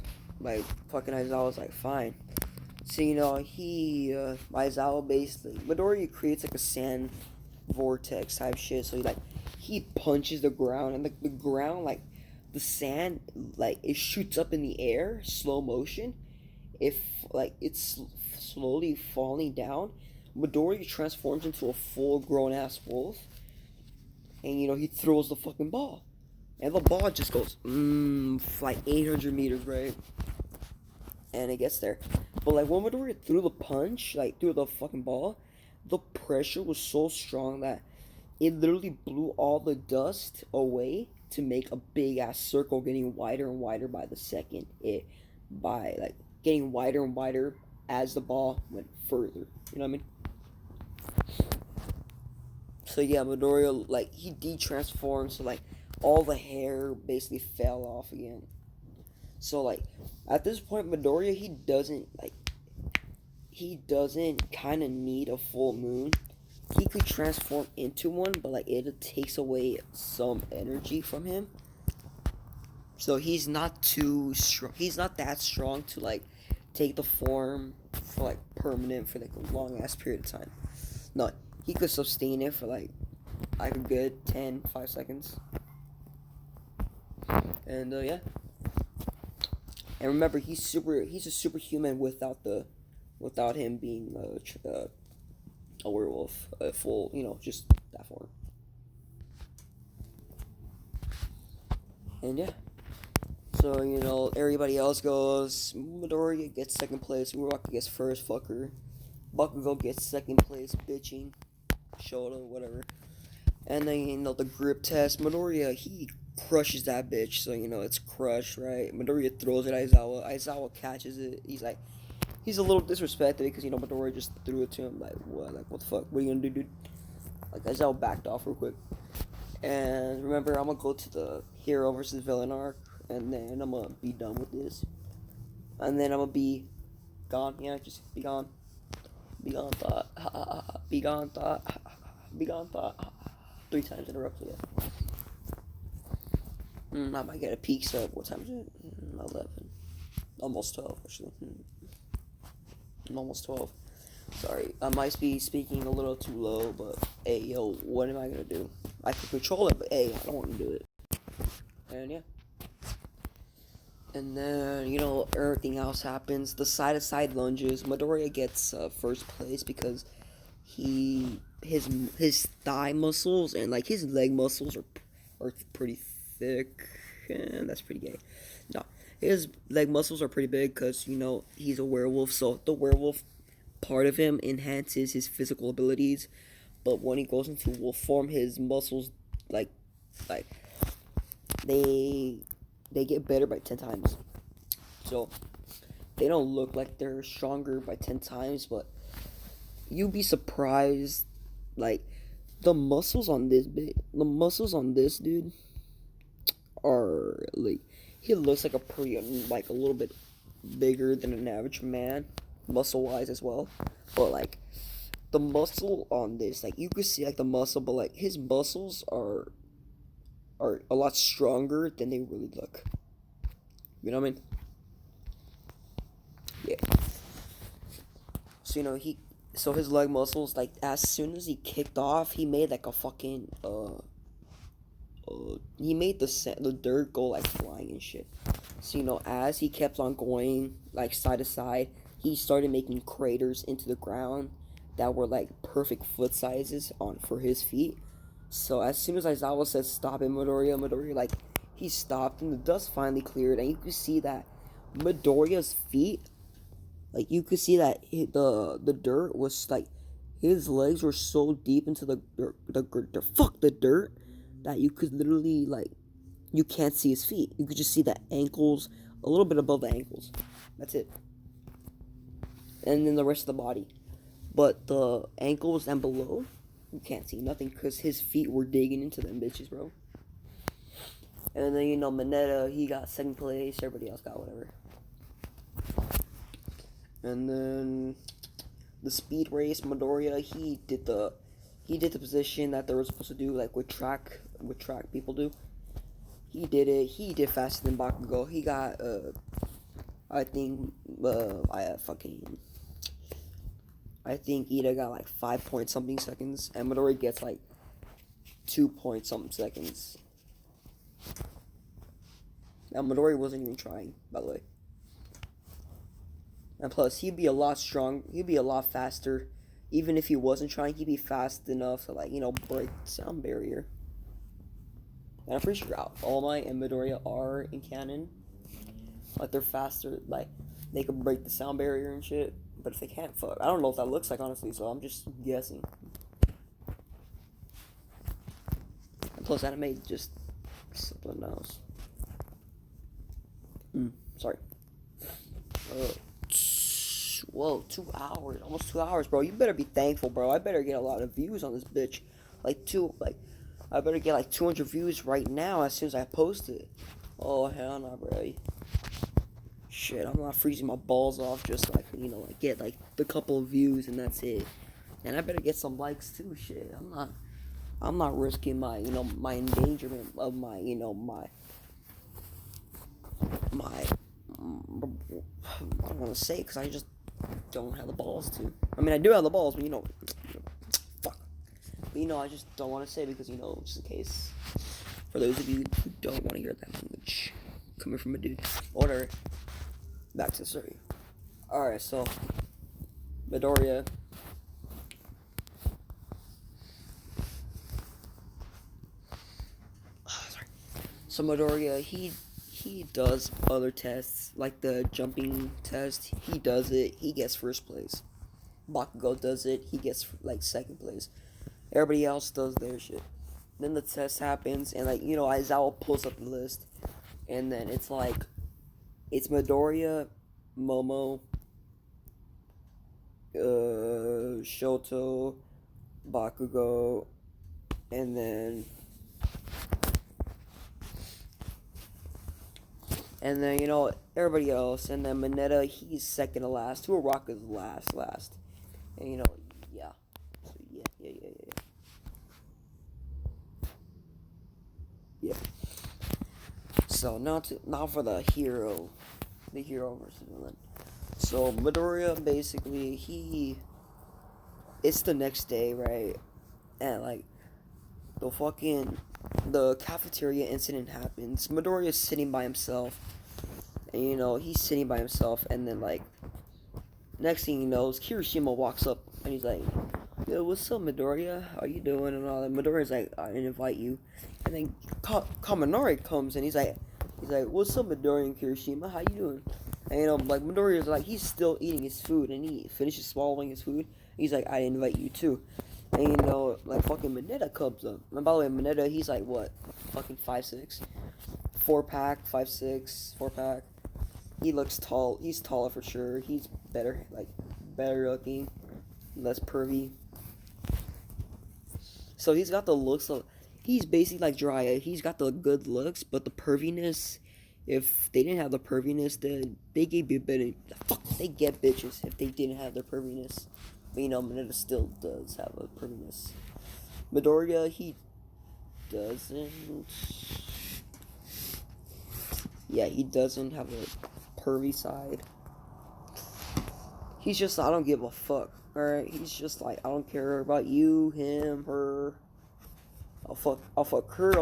A: fucking Aizawa's like, fine. So Aizawa basically Midoriya creates like a sand vortex type shit. So he punches the ground, and the ground, like the sand, like it shoots up in the air, slow motion. If like it's slowly falling down, Midoriya transforms into a full grown ass wolf, and he throws the fucking ball, and the ball just goes like 800 meters, right? And it gets there. But like when Midoriya threw the punch, like threw the fucking ball, the pressure was so strong that it literally blew all the dust away to make a big ass circle, getting wider and wider by the second. Getting wider and wider as the ball went further. You know what I mean? So yeah, Midoriya, like he de-transformed, so like all the hair basically fell off again. So like at this point, Midoriya, he doesn't kind of need a full moon. He could transform into one, but like it takes away some energy from him. So he's not too strong. He's not that strong to like take the form for like permanent for like a long ass period of time. No, he could sustain it for like a good 5 seconds. And yeah. And remember, he's a superhuman without him being a werewolf, full, just that form. And yeah. So, everybody else goes. Midoriya gets second place. Uraraka gets first, fucker. Bakugo gets second place, bitching. Shoto, whatever. And then, the grip test. Midoriya, he crushes that bitch. So, it's crushed, right? Midoriya throws it at Aizawa. Aizawa catches it. He's a little disrespected because, Midoriya just threw it to him. Like, what? Like, what the fuck? What are you gonna do, dude? Like, Aizawa backed off real quick. And remember, I'm gonna go to the hero versus villain arc. And then I'm gonna be done with this. And then I'm gonna be gone. Yeah, just be gone. Be gone, thought. Be gone, thought. Be gone, thought. 3 times in a row, yeah. I might get a peak sub. What time is it? 11. Almost 12, actually. I'm almost 12. Sorry, I might be speaking a little too low, but hey, yo, what am I gonna do? I can control it, but hey, I don't want to do it. And yeah. And then, everything else happens. The side-to-side lunges. Midoriya gets first place because his thigh muscles and like his leg muscles are pretty thick, and that's pretty gay. No, his leg muscles are pretty big because he's a werewolf, so the werewolf part of him enhances his physical abilities. But when he goes into wolf form, his muscles like they get better by 10 times. So they don't look like they're stronger by 10 times, but you'd be surprised. Like the muscles on this dude are like, he looks like a little bit bigger than an average man, muscle wise as well. But like the muscle on this, like you could see like the muscle, but like his muscles are a lot stronger than they really look. You know what I mean? Yeah. So his leg muscles, like as soon as he kicked off, he made like a fucking he made the dirt go like flying and shit. So as he kept on going like side to side, he started making craters into the ground that were like perfect foot sizes for his feet. So as soon as Aizawa said stop it, Midoriya like he stopped, and the dust finally cleared, and you could see that Midoriya's feet, like you could see that the dirt was like, his legs were so deep into the dirt that you could literally like, you can't see his feet. You could just see the ankles, a little bit above the ankles. That's it. And then the rest of the body. but the ankles and below, you can't see nothing because his feet were digging into them bitches, bro. And then, you know, Mineta, he got second place. Everybody else got whatever. And then the speed race, Midoriya, he did the position that they were supposed to do, like with track people do. He did it. He did faster than Bakugo. He got I think Ida got like 5 point something seconds, and Midoriya gets like 2 point something seconds. Now Midoriya wasn't even trying, by the way. And plus, he'd be a lot faster. Even if he wasn't trying, he'd be fast enough to, like, you know, break the sound barrier. And I'm pretty sure All Might and Midoriya are in canon. Like, they're faster, like, they can break the sound barrier and shit. But if they can't, fuck. I don't know what that looks like, honestly, so I'm just guessing. And plus, anime just something else. Sorry. Whoa, 2 hours, almost 2 hours, bro. You better be thankful, bro. I better get a lot of views on this bitch. I better get like 200 views right now as soon as I post it. Oh, hell no, bro. Shit, I'm not freezing my balls off just like, you know, like get like the couple of views and that's it. And I better get some likes too, shit. I'm not risking my, you know, my endangerment of my, you know, I don't want to say because I just don't have the balls to. I mean, I do have the balls, but you know, fuck. But you know, I just don't want to say because, you know, just in case. For those of you who don't want to hear that language coming from a dude. Whatever. Back to the story. Alright, so Midoriya. So Midoriya, he does other tests, like the jumping test. He does it, he gets first place. Bakugo does it, he gets like second place. Everybody else does their shit. Then the test happens, and like, you know, Aizawa pulls up the list, and then it's like, it's Midoriya, Momo, Shoto, Bakugo, and then you know, everybody else, and then Mineta, he's second to last. Uraraka's last. And you know, yeah. So yeah. So now for the hero versus villain. So Midoriya, basically, it's the next day, right? And like the cafeteria incident happens. Midoriya's sitting by himself, and you know, he's sitting by himself, and then like next thing he knows, Kirishima walks up and he's like, "Yo, what's up, Midoriya? How you doing?" And all that. Midoriya's like, "I didn't invite you." And then Kaminari comes and he's like, "What's up, Midoriya and Kirishima? How you doing?" And you know, like Midoriya's like, he's still eating his food, and he finishes swallowing his food. He's like, "I didn't invite you too." And you know, like fucking Mineta comes up. And by the way, Mineta, he's like what? Fucking 5'6", 4-pack, 5'6", 4-pack. He looks tall. He's taller for sure. He's better looking, less pervy. So he's got the looks of. He's basically like Jiraiya. He's got the good looks, but the perviness. If they didn't have the perviness, then they get they get bitches if they didn't have their perviness. But you know, Mineta still does have a perviness. Midoriya, he doesn't. Yeah, he doesn't have a pervy side. He's just, I don't give a fuck. Alright, he's just like, I don't care about you, him, her. I'll fuck her,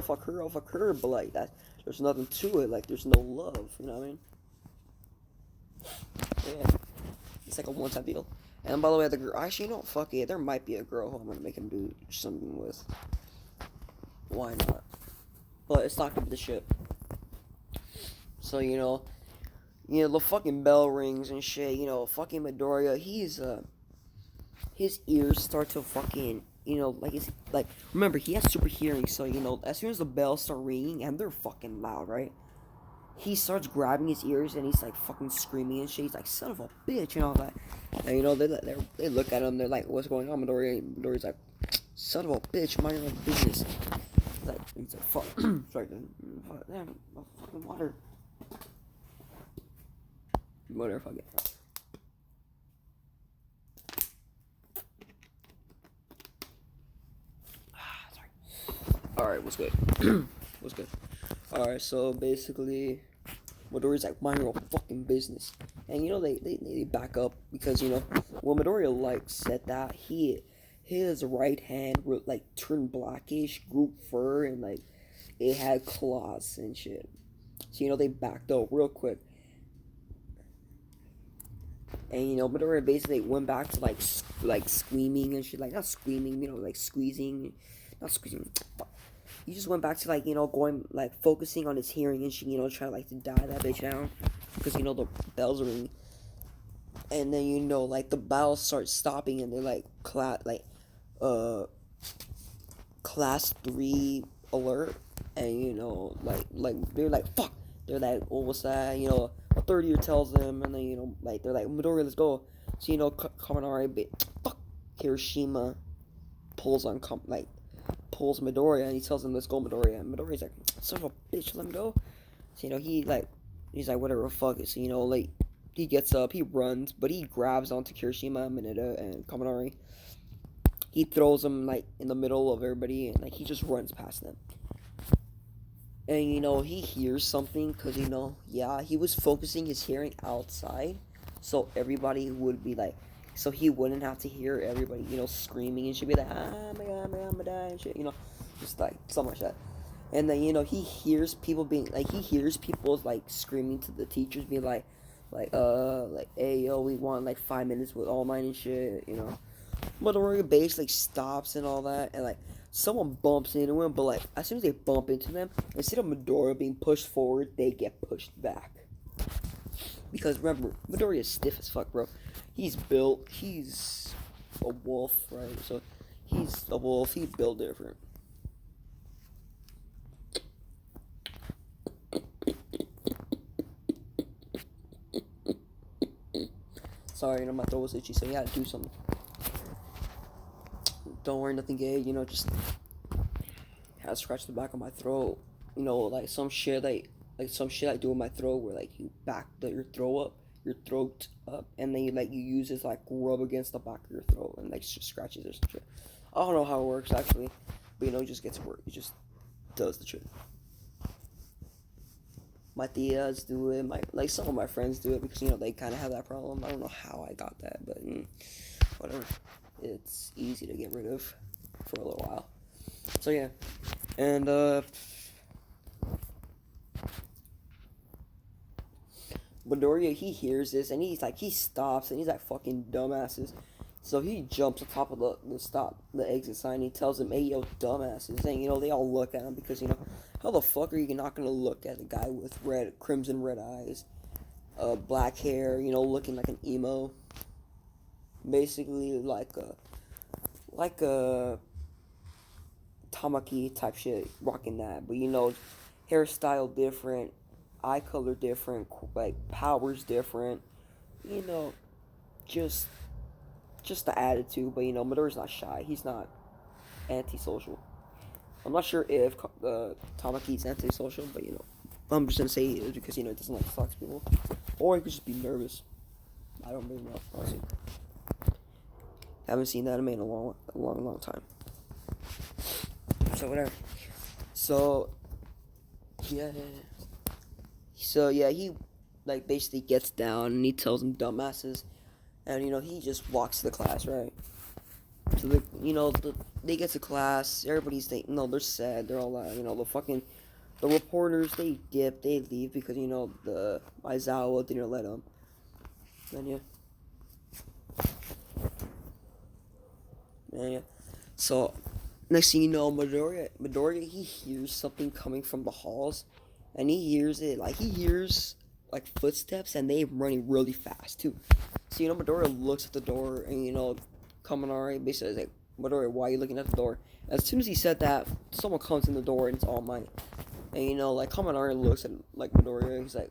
A: but like that, there's nothing to it. Like, there's no love. You know what I mean? Yeah, it's like a one-time deal. And by the way, the girl, actually, you know, fuck it. There might be a girl who I'm gonna make him do something with. Why not? But it's not gonna be the shit. So you know, the fucking bell rings and shit. You know, fucking Midoriya, his ears start to fucking, you know, remember, he has super hearing, so you know, as soon as the bells start ringing, and they're fucking loud, right? he starts grabbing his ears and he's like fucking screaming and shit. He's like, son of a bitch and all that. And you know, they look at him, they're like, what's going on, Midoriya? Midoriya's like, son of a bitch, mind your own business. He's like, fuck. Sorry, damn, fucking water. Whatever, fuck it. Alright, what's good? What's good? Alright, so basically, Midoriya's like, mind your own fucking business. And you know, they back up because, you know, when Midoriya like said that, his right hand like turned blackish, grew fur, and like it had claws and shit. So you know, they backed up real quick. And you know, Midoriya basically went back to like screaming and shit, like not screaming, you know, like squeezing, not squeezing. He just went back to like, you know, going like focusing on his hearing and shit, you know, trying like to die that bitch down because you know the bells are ringing. And then you know, like the bells start stopping and they're like class 3 alert, and you know, like they're like fuck. They're like, oh, what's that? You know, a third year tells them, and then you know, like they're like, Midoriya, let's go. So you know, Kaminari, fuck, Hiroshima pulls Midoriya, and he tells him, let's go, Midoriya. And Midoriya's like, son of a bitch, let me go. So you know, he's like, whatever, fuck it. So you know, like he gets up, he runs, but he grabs onto Kirishima, Mineta, and Kaminari. He throws him like in the middle of everybody, and like he just runs past them. And you know, he hears something because you know, yeah, he was focusing his hearing outside, so everybody would be like, so he wouldn't have to hear everybody, you know, screaming and she'd be like, ah, my god, I'm gonna die and shit, you know, just like something like that. And then you know, he hears people like screaming to the teachers, being like, hey yo, we want like 5 minutes with All Might and shit, you know. Midoriya base like stops and all that, and like someone bumps into him, but like as soon as they bump into them, instead of Midoriya being pushed forward, they get pushed back. Because remember, Midoriya is stiff as fuck, bro. He's built, he's a wolf, right? So he's a wolf, he's built different. Sorry, you know, my throat was itchy, so you had to do something. Don't worry, nothing gay, you know, just had to scratch the back of my throat. You know, like some shit I do with my throat where like you back your throat up, and then you use it to like rub against the back of your throat and like just scratches or some shit. I don't know how it works actually, but you know, it just gets work. It just does the trick. My tias do it. Some of my friends do it because you know they kind of have that problem. I don't know how I got that, but whatever. It's easy to get rid of for a little while. So yeah, and Midoriya, he hears this and he stops and he's like, fucking dumbasses. So he jumps on top of the exit sign. And he tells them, hey yo, dumbasses. And you know, they all look at him because you know, how the fuck are you not gonna look at a guy with crimson red eyes, black hair, you know, looking like an emo, basically like a Tamaki type shit, rocking that, but you know, hairstyle different, eye color different, like powers different, you know, just the attitude. But you know, Midoriya's not shy, he's not antisocial. I'm not sure if Tamaki's antisocial, but you know, I'm just gonna say he is because you know, it doesn't like to talk to people, or he could just be nervous. I don't really know, honestly. Haven't seen that anime in a long time. So whatever. So yeah, he like basically gets down and he tells them dumbasses, and you know, he just walks to the class, right? So they get to class, everybody's they're sad, they're all you know, the reporters, they dip, they leave because you know the Aizawa didn't let them. And yeah. So next thing you know, Midoriya, he hears something coming from the halls, and he hears like footsteps, and they running really fast too. So you know, Midoriya looks at the door, and you know, Kaminari basically is like, Midoriya, why are you looking at the door? As soon as he said that, someone comes in the door, and it's All Might. And like Kaminari looks at like Midoriya, he's like,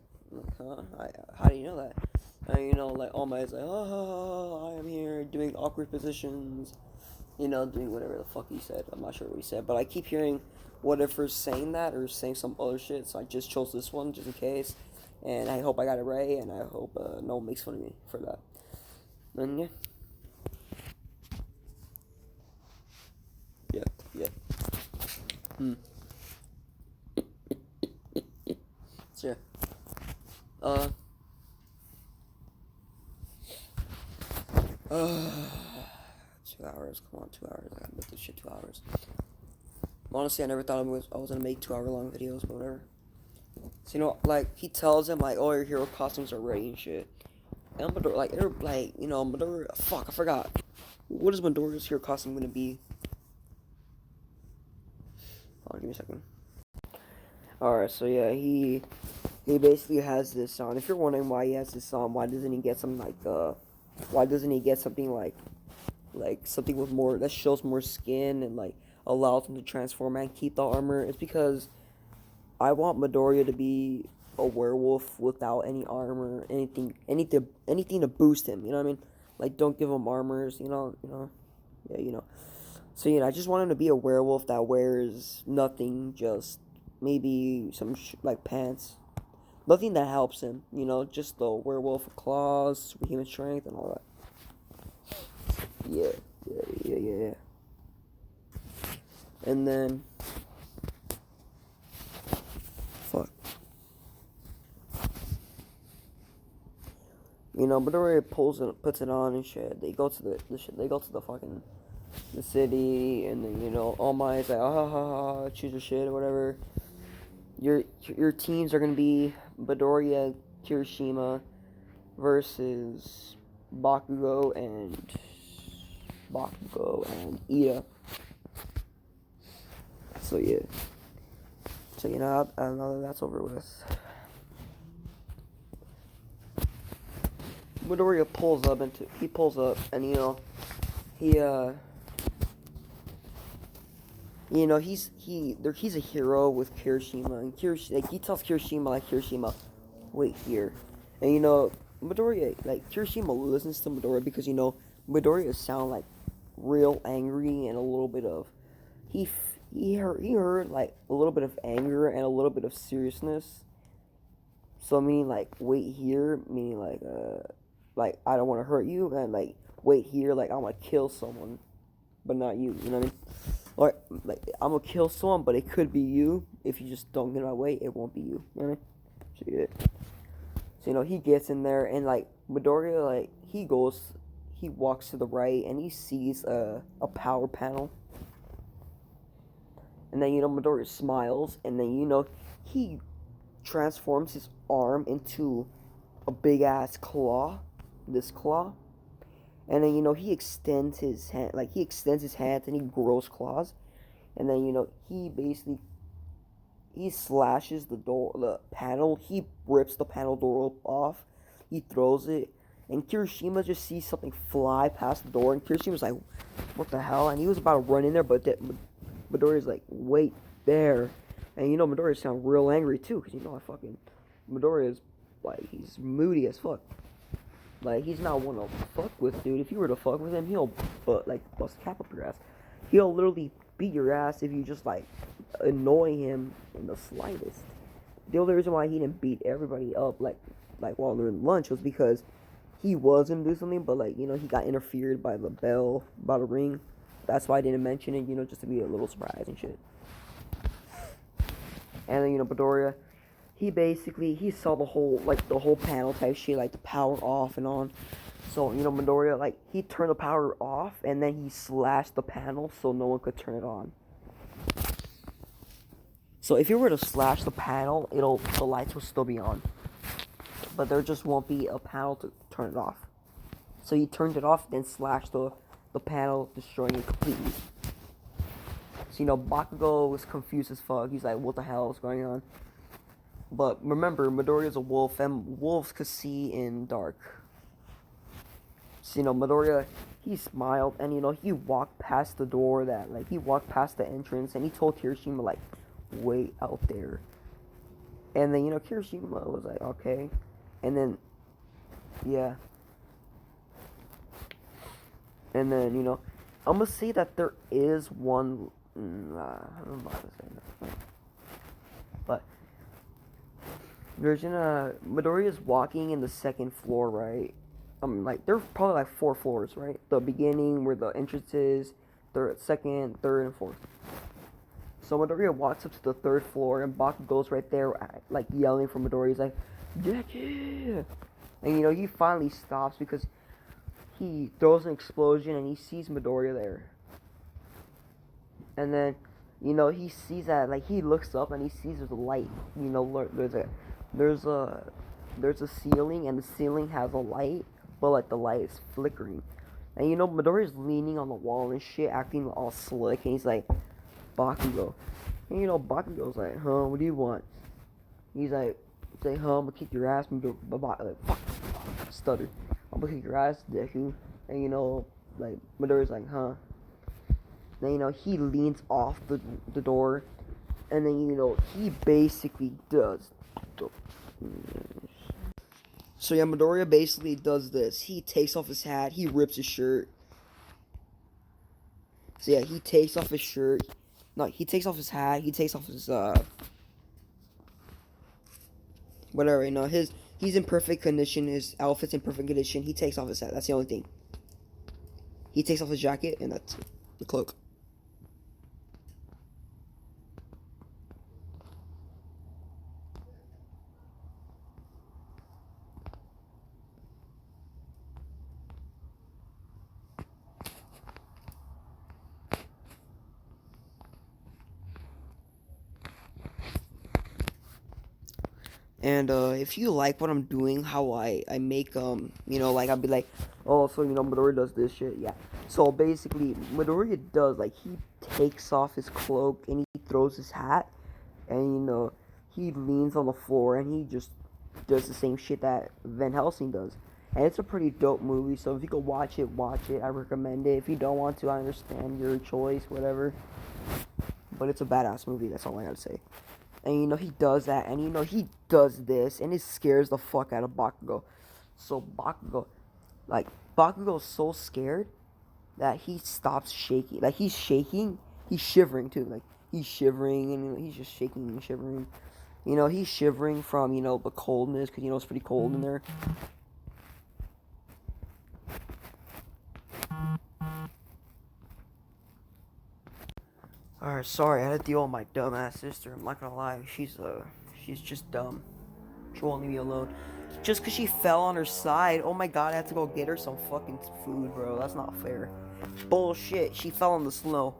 A: huh? How do you know that? And like All Might's like, oh, I am here doing awkward positions, doing whatever the fuck he said. I'm not sure what he said, but I keep hearing whatever's saying that or saying some other shit, so I just chose this one just in case. And I hope I got it right, and I hope no one makes fun of me for that. And yeah. Yeah. So yeah. 2 hours. Come on, 2 hours. I gotta make this shit 2 hours. Honestly, I never thought I was gonna make 2 hour long videos, but whatever. So like he tells him like, oh, your hero costumes are ready and shit. And Midoriya, fuck, I forgot. What is Midoriya's hero costume gonna be? Oh, give me a second. Alright, so yeah, he basically has this on. If you're wondering why he has this on, why doesn't he get something like something with more that shows more skin and like allows him to transform and keep the armor? It's because I want Midoriya to be a werewolf without any armor, anything to boost him. You know what I mean? Like, don't give him armors. Yeah. So I just want him to be a werewolf that wears nothing, just maybe some like pants, nothing that helps him. Just the werewolf claws, superhuman strength, and all that. Yeah. And then, fuck. Midoriya puts it on and shit. They go to the fucking the city, and then All Might's like, choose your shit or whatever. Your teams are gonna be Midoriya, Kirishima versus Bakugo and Ida. So yeah. So now that that's over with, Midoriya pulls up and he's a hero with Kirishima, and he tells Kirishima, wait here, and Midoriya, like, Kirishima listens to Midoriya because Midoriya sound like real angry and a little bit of he heard like a little bit of anger and a little bit of seriousness. So meaning like wait here, meaning like I don't want to hurt you, and like wait here, like I'm gonna kill someone, but not you. You know what I mean? Or like I'm gonna kill someone, but it could be you. If you just don't get in my way, it won't be you. You know what I mean? So yeah. So he gets in there, and like Midoriya, like he walks to the right, and he sees a power panel. And then Midoriya smiles, and then he transforms his arm into a big ass claw, this claw. And then he extends his hand, and he grows claws. And then he slashes the panel. He rips the panel door off. He throws it, and Kirishima just sees something fly past the door. And Kirishima's like, "What the hell?" And he was about to run in there, but Midoriya's like, "Wait there." And Midoriya sound real angry too, because Midoriya is like, he's moody as fuck. Like, he's not one to fuck with, dude. If you were to fuck with him, he'll bust a cap up your ass. He'll literally beat your ass if you just like annoy him in the slightest. The only reason why he didn't beat everybody up like while they're in lunch was because he was gonna do something, but he got interfered by the bell, by the ring. That's why I didn't mention it, just to be a little surprise and shit. And then Midoriya, he saw the whole panel type shit, like the power off and on. So Midoriya, he turned the power off, and then he slashed the panel so no one could turn it on. So if you were to slash the panel, the lights will still be on, but there just won't be a panel to turn it off. So he turned it off, then slashed the panel, destroying it completely. So Bakugo was confused as fuck. He's like, what the hell is going on? But remember, Midoriya's a wolf, and wolves could see in dark. So Midoriya, he smiled, and he walked past the door he walked past the entrance, and he told Kirishima, wait out there. And then, Kirishima was like, okay. And then, yeah. And then, I'm gonna say that there is one. I'm not gonna say that. But there's Midoriya's walking in the second floor, right? Like there's probably like 4 floors, right? The beginning where the entrance is, third, second, third, and fourth. So Midoriya walks up to the third floor, and Bakugo's right there, like yelling for Midoriya. He's like, "Deku!" And he finally stops because he throws an explosion, and he sees Midoriya there. And then, he sees that, like, he looks up and he sees there's a light. There's a there's a ceiling, and the ceiling has a light, but like the light is flickering. And Midoriya's leaning on the wall and shit, acting all slick, and he's like, Bakugo. And Bakugo's like, huh, what do you want? He's like, say, huh, I'm gonna kick your ass, like, fuck, stutter. I'm gonna kick your ass, Deku. And like, Midoriya's like, huh. Then, he leans off the door, and then, he basically does. So, yeah, Midoriya basically does this. He takes off his hat, he rips his shirt. So, yeah, he takes off his shirt. No, he takes off his hat, he takes off his, whatever, he's in perfect condition, his outfit's in perfect condition, he takes off his hat, that's the only thing. He takes off his jacket, and that's it. The cloak. And if you like what I'm doing, how I make like I'll be like, oh, so Midoriya does this shit, yeah. So basically, Midoriya does, like, he takes off his cloak and he throws his hat, and he leans on the floor and he just does the same shit that Van Helsing does. And it's a pretty dope movie, so if you could watch it, I recommend it. If you don't want to, I understand your choice, whatever. But it's a badass movie, that's all I gotta say. And he does that, and he does this, and it scares the fuck out of Bakugo. So Bakugo's so scared that he stops shaking. Like, he's shaking, he's shivering too. Like, he's shivering, and he's just shaking and shivering. He's shivering from, the coldness, because, it's pretty cold in there. Alright, sorry, I had to deal with my dumbass sister. I'm not gonna lie, she's just dumb. She won't leave me alone. Just because she fell on her side, oh my god, I had to go get her some fucking food, bro. That's not fair. Bullshit, she fell on the snow.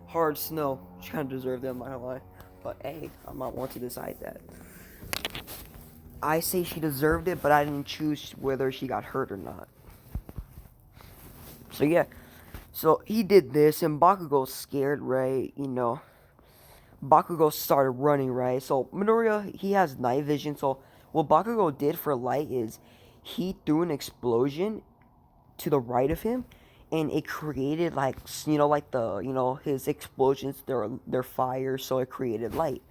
A: Hard snow. She kind of deserved it, I'm not gonna lie. But hey, I'm not one to decide that. I say she deserved it, but I didn't choose whether she got hurt or not. So yeah. So he did this, and Bakugo's scared, right? Bakugo started running, right? So Midoriya, he has night vision. So what Bakugo did for light is he threw an explosion to the right of him, and it created, like, like the his explosions, they're fire, so it created light.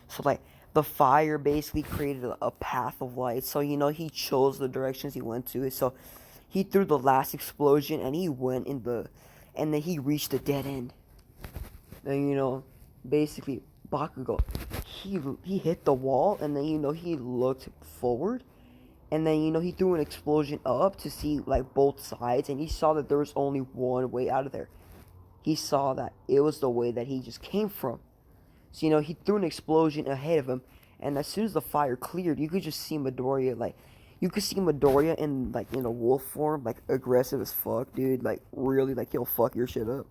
A: So like the fire basically created a path of light. So he chose the directions he went to. So he threw the last explosion, and he went and then he reached the dead end. And basically Bakugo, he hit the wall, and then he looked forward, and then he threw an explosion up to see, like, both sides, and he saw that there was only one way out of there. He saw that it was the way that he just came from. So he threw an explosion ahead of him, and as soon as the fire cleared, you could just see Midoriya, like, you could see Midoriya in a wolf form, like, aggressive as fuck, dude. Like, really, like, he'll fuck your shit up.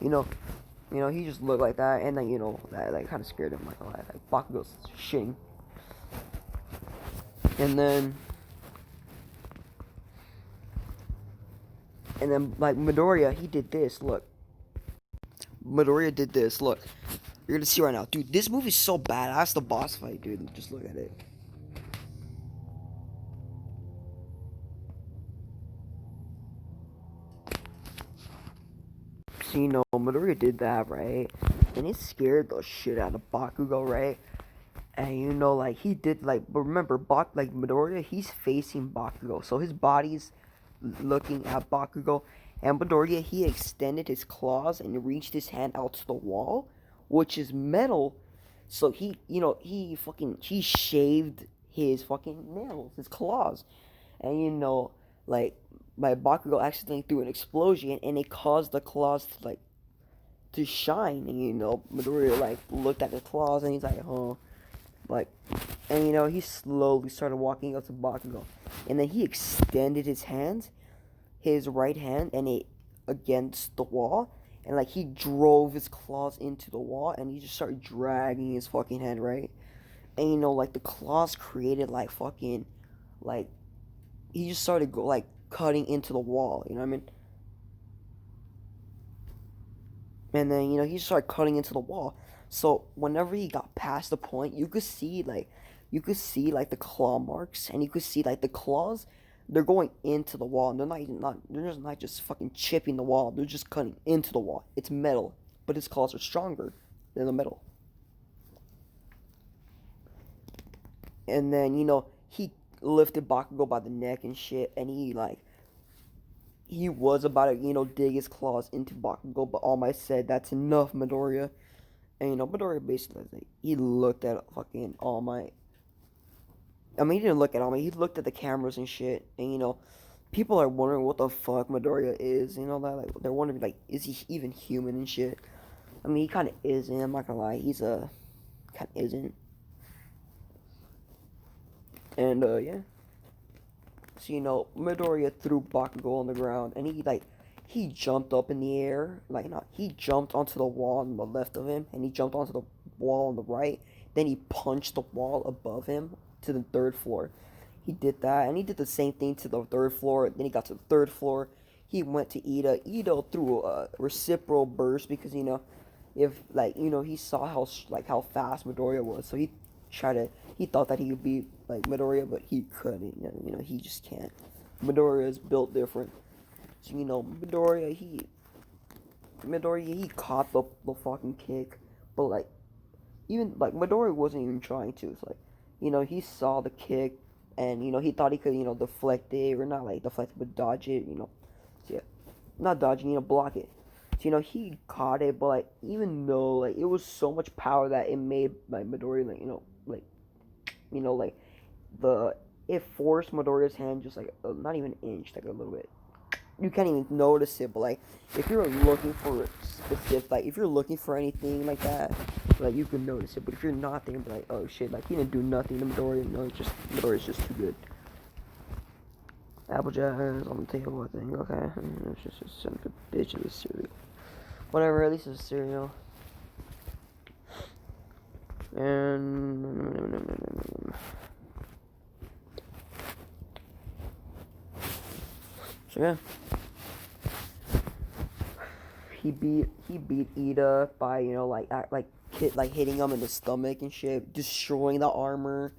A: You know, he just looked like that, and then that, like, kind of scared him, like, Bakugo's shitting. And then like, Midoriya, he did this. Look, Midoriya did this. Look, you're gonna see right now, dude. This movie's so badass. The boss fight, dude. Just look at it. So, Midoriya did that, right? And it scared the shit out of Bakugo, right? And like he did but remember Midoriya, he's facing Bakugo, so his body's looking at Bakugo, and Midoriya, he extended his claws and reached his hand out to the wall, which is metal. So he shaved his fucking nails, his claws, and like my Bakugo accidentally threw an explosion, and it caused the claws to shine, and Midoriya looked at the claws, and he's like, huh. Like, and he slowly started walking up to Bakugo, and then he extended his hand, his right hand, and it against the wall, and he drove his claws into the wall, and he just started dragging his fucking hand, right? And the claws created fucking like he just started cutting into the wall, you know what I mean? And then he started cutting into the wall. So whenever he got past the point, you could see the claw marks, and you could see the claws. They're going into the wall, and they're just not just fucking chipping the wall. They're just cutting into the wall. It's metal, but his claws are stronger than the metal. And then he lifted Bakugo by the neck and shit, and he was about to dig his claws into Bakugo, but All Might said, "That's enough, Midoriya." And Midoriya basically he looked at fucking All Might. I mean, he didn't look at All Might. He looked at the cameras and shit. And people are wondering what the fuck Midoriya is. That they're wondering is he even human and shit. I mean, he kind of isn't. I'm not gonna lie. He's kind of isn't. And yeah. So Midoriya threw Bakugo on the ground, and he jumped up in the air, he jumped onto the wall on the left of him, and he jumped onto the wall on the right. Then he punched the wall above him to the third floor. He did that, and he did the same thing to the third floor. Then he got to the third floor. He went to Ida. Ida threw a reciprocal burst because if he saw how fast Midoriya was, so he thought that he could beat Midoriya, but he couldn't. He just can't. Midoriya is built different. So Midoriya he caught the fucking kick, but even Midoriya wasn't even trying to. It's he saw the kick, and he thought he could deflect it, or not deflect it, but dodge it. So yeah, not dodging, block it. So he caught it, but even though it was so much power that it made Midoriya it forced Midoriya's hand just not even an inch, a little bit. You can't even notice it, but if you're looking for specific, if you're looking for anything like that, you can notice it. But if you're not, then you'll be oh shit, he didn't do nothing to Midoriya. No, Midoriya's just too good. Applejack is on the table, I think. Okay, it's just a son of a bitch of a cereal. Whatever, at least it's a cereal. And so yeah, he beat Ida by hitting him in the stomach and shit, destroying the armor,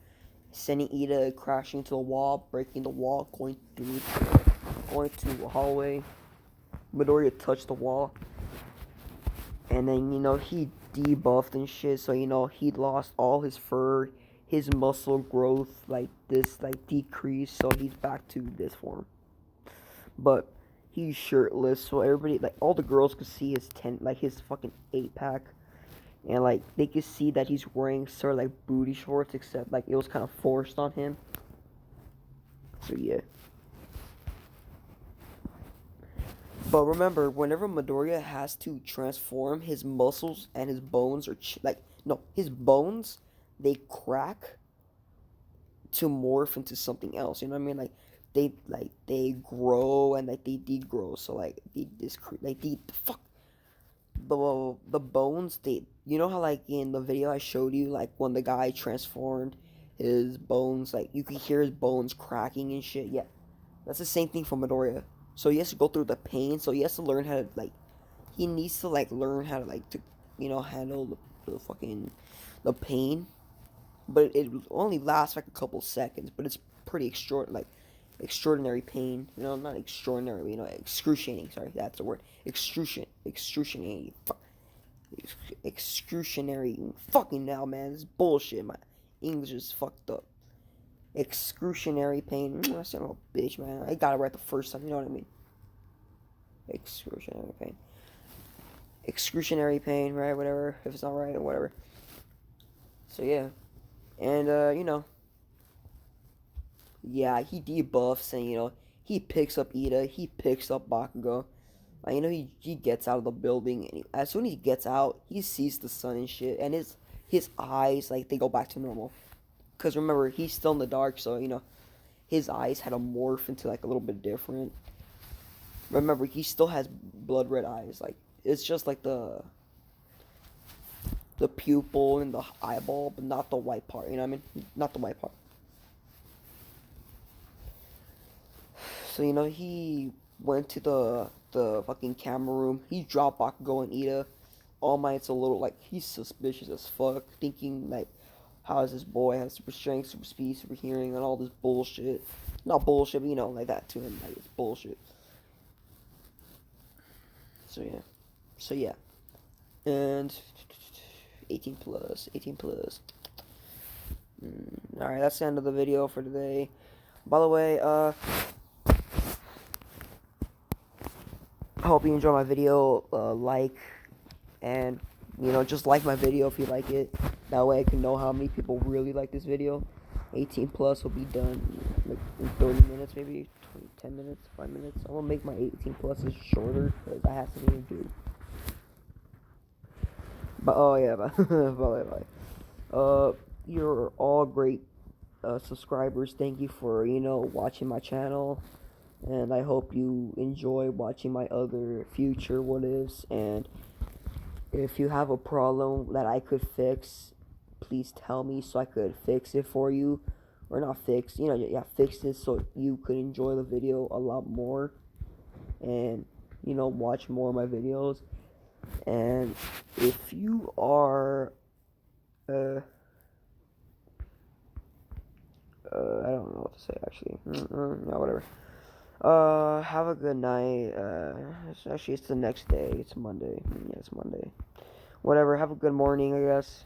A: sending Ida crashing into the wall, breaking the wall, going to a hallway. Midoriya touched the wall, and then he debuffed and shit, so he lost all his fur, his muscle growth decreased, so he's back to this form. But he's shirtless, so everybody all the girls could see his fucking 8-pack, and they could see that he's wearing sort of booty shorts, except it was kind of forced on him. So yeah. But remember, whenever Midoriya has to transform, his muscles and his bones are his bones, they crack to morph into something else. You know what I mean? They grow and they degrow. So the bones, how in the video I showed you, when the guy transformed his bones, you could hear his bones cracking and shit. Yeah, that's the same thing for Midoriya. So he has to go through the pain. So he has to learn how to he needs to learn how to handle the pain. But it only lasts a couple seconds. But it's pretty extraordinary pain. Not extraordinary. Excruciating. Sorry, that's the word. Excruciating. Excruciating. Fucking now, man. This is bullshit, man. English is fucked up. Excruciating pain. I sound like a bitch, man. I got it right the first time. You know what I mean? Excruciating pain. Excruciating pain, right? Whatever. If it's not right or whatever. So yeah, and yeah, he debuffs and he picks up Ida. He picks up Bakugo. He gets out of the building, and as soon as he gets out, he sees the sun and shit, and his eyes, like, they go back to normal. Cause remember, he's still in the dark, so his eyes had to morph into like a little bit different. Remember, he still has blood red eyes. Like, it's just like the pupil and the eyeball, but not the white part. You know what I mean? Not the white part. So he went to the fucking camera room. He dropped Bakugo and Ida. All Might's a little, like, he's suspicious as fuck, thinking like, how is this boy has super strength, super speed, super hearing, and all this bullshit. Not bullshit, but like that to him, like, it's bullshit. So yeah, and 18 plus, 18 plus. All right, that's the end of the video for today. By the way, I hope you enjoy my video. Like, and just like my video if you like it. That way I can know how many people really like this video. 18 plus will be done like in 30 minutes, maybe 10 minutes, 5 minutes. I will make my 18 pluses shorter because I have something to do. But oh yeah, bye. You're all great subscribers. Thank you for watching my channel, and I hope you enjoy watching my other future what ifs. And if you have a problem that I could fix, please tell me so I could fix it for you. Or not fix, fix it so you could enjoy the video a lot more. And, watch more of my videos. And if you are, I don't know what to say actually. No, whatever. Have a good night. It's the next day. It's Monday. Yeah, it's Monday. Whatever. Have a good morning, I guess.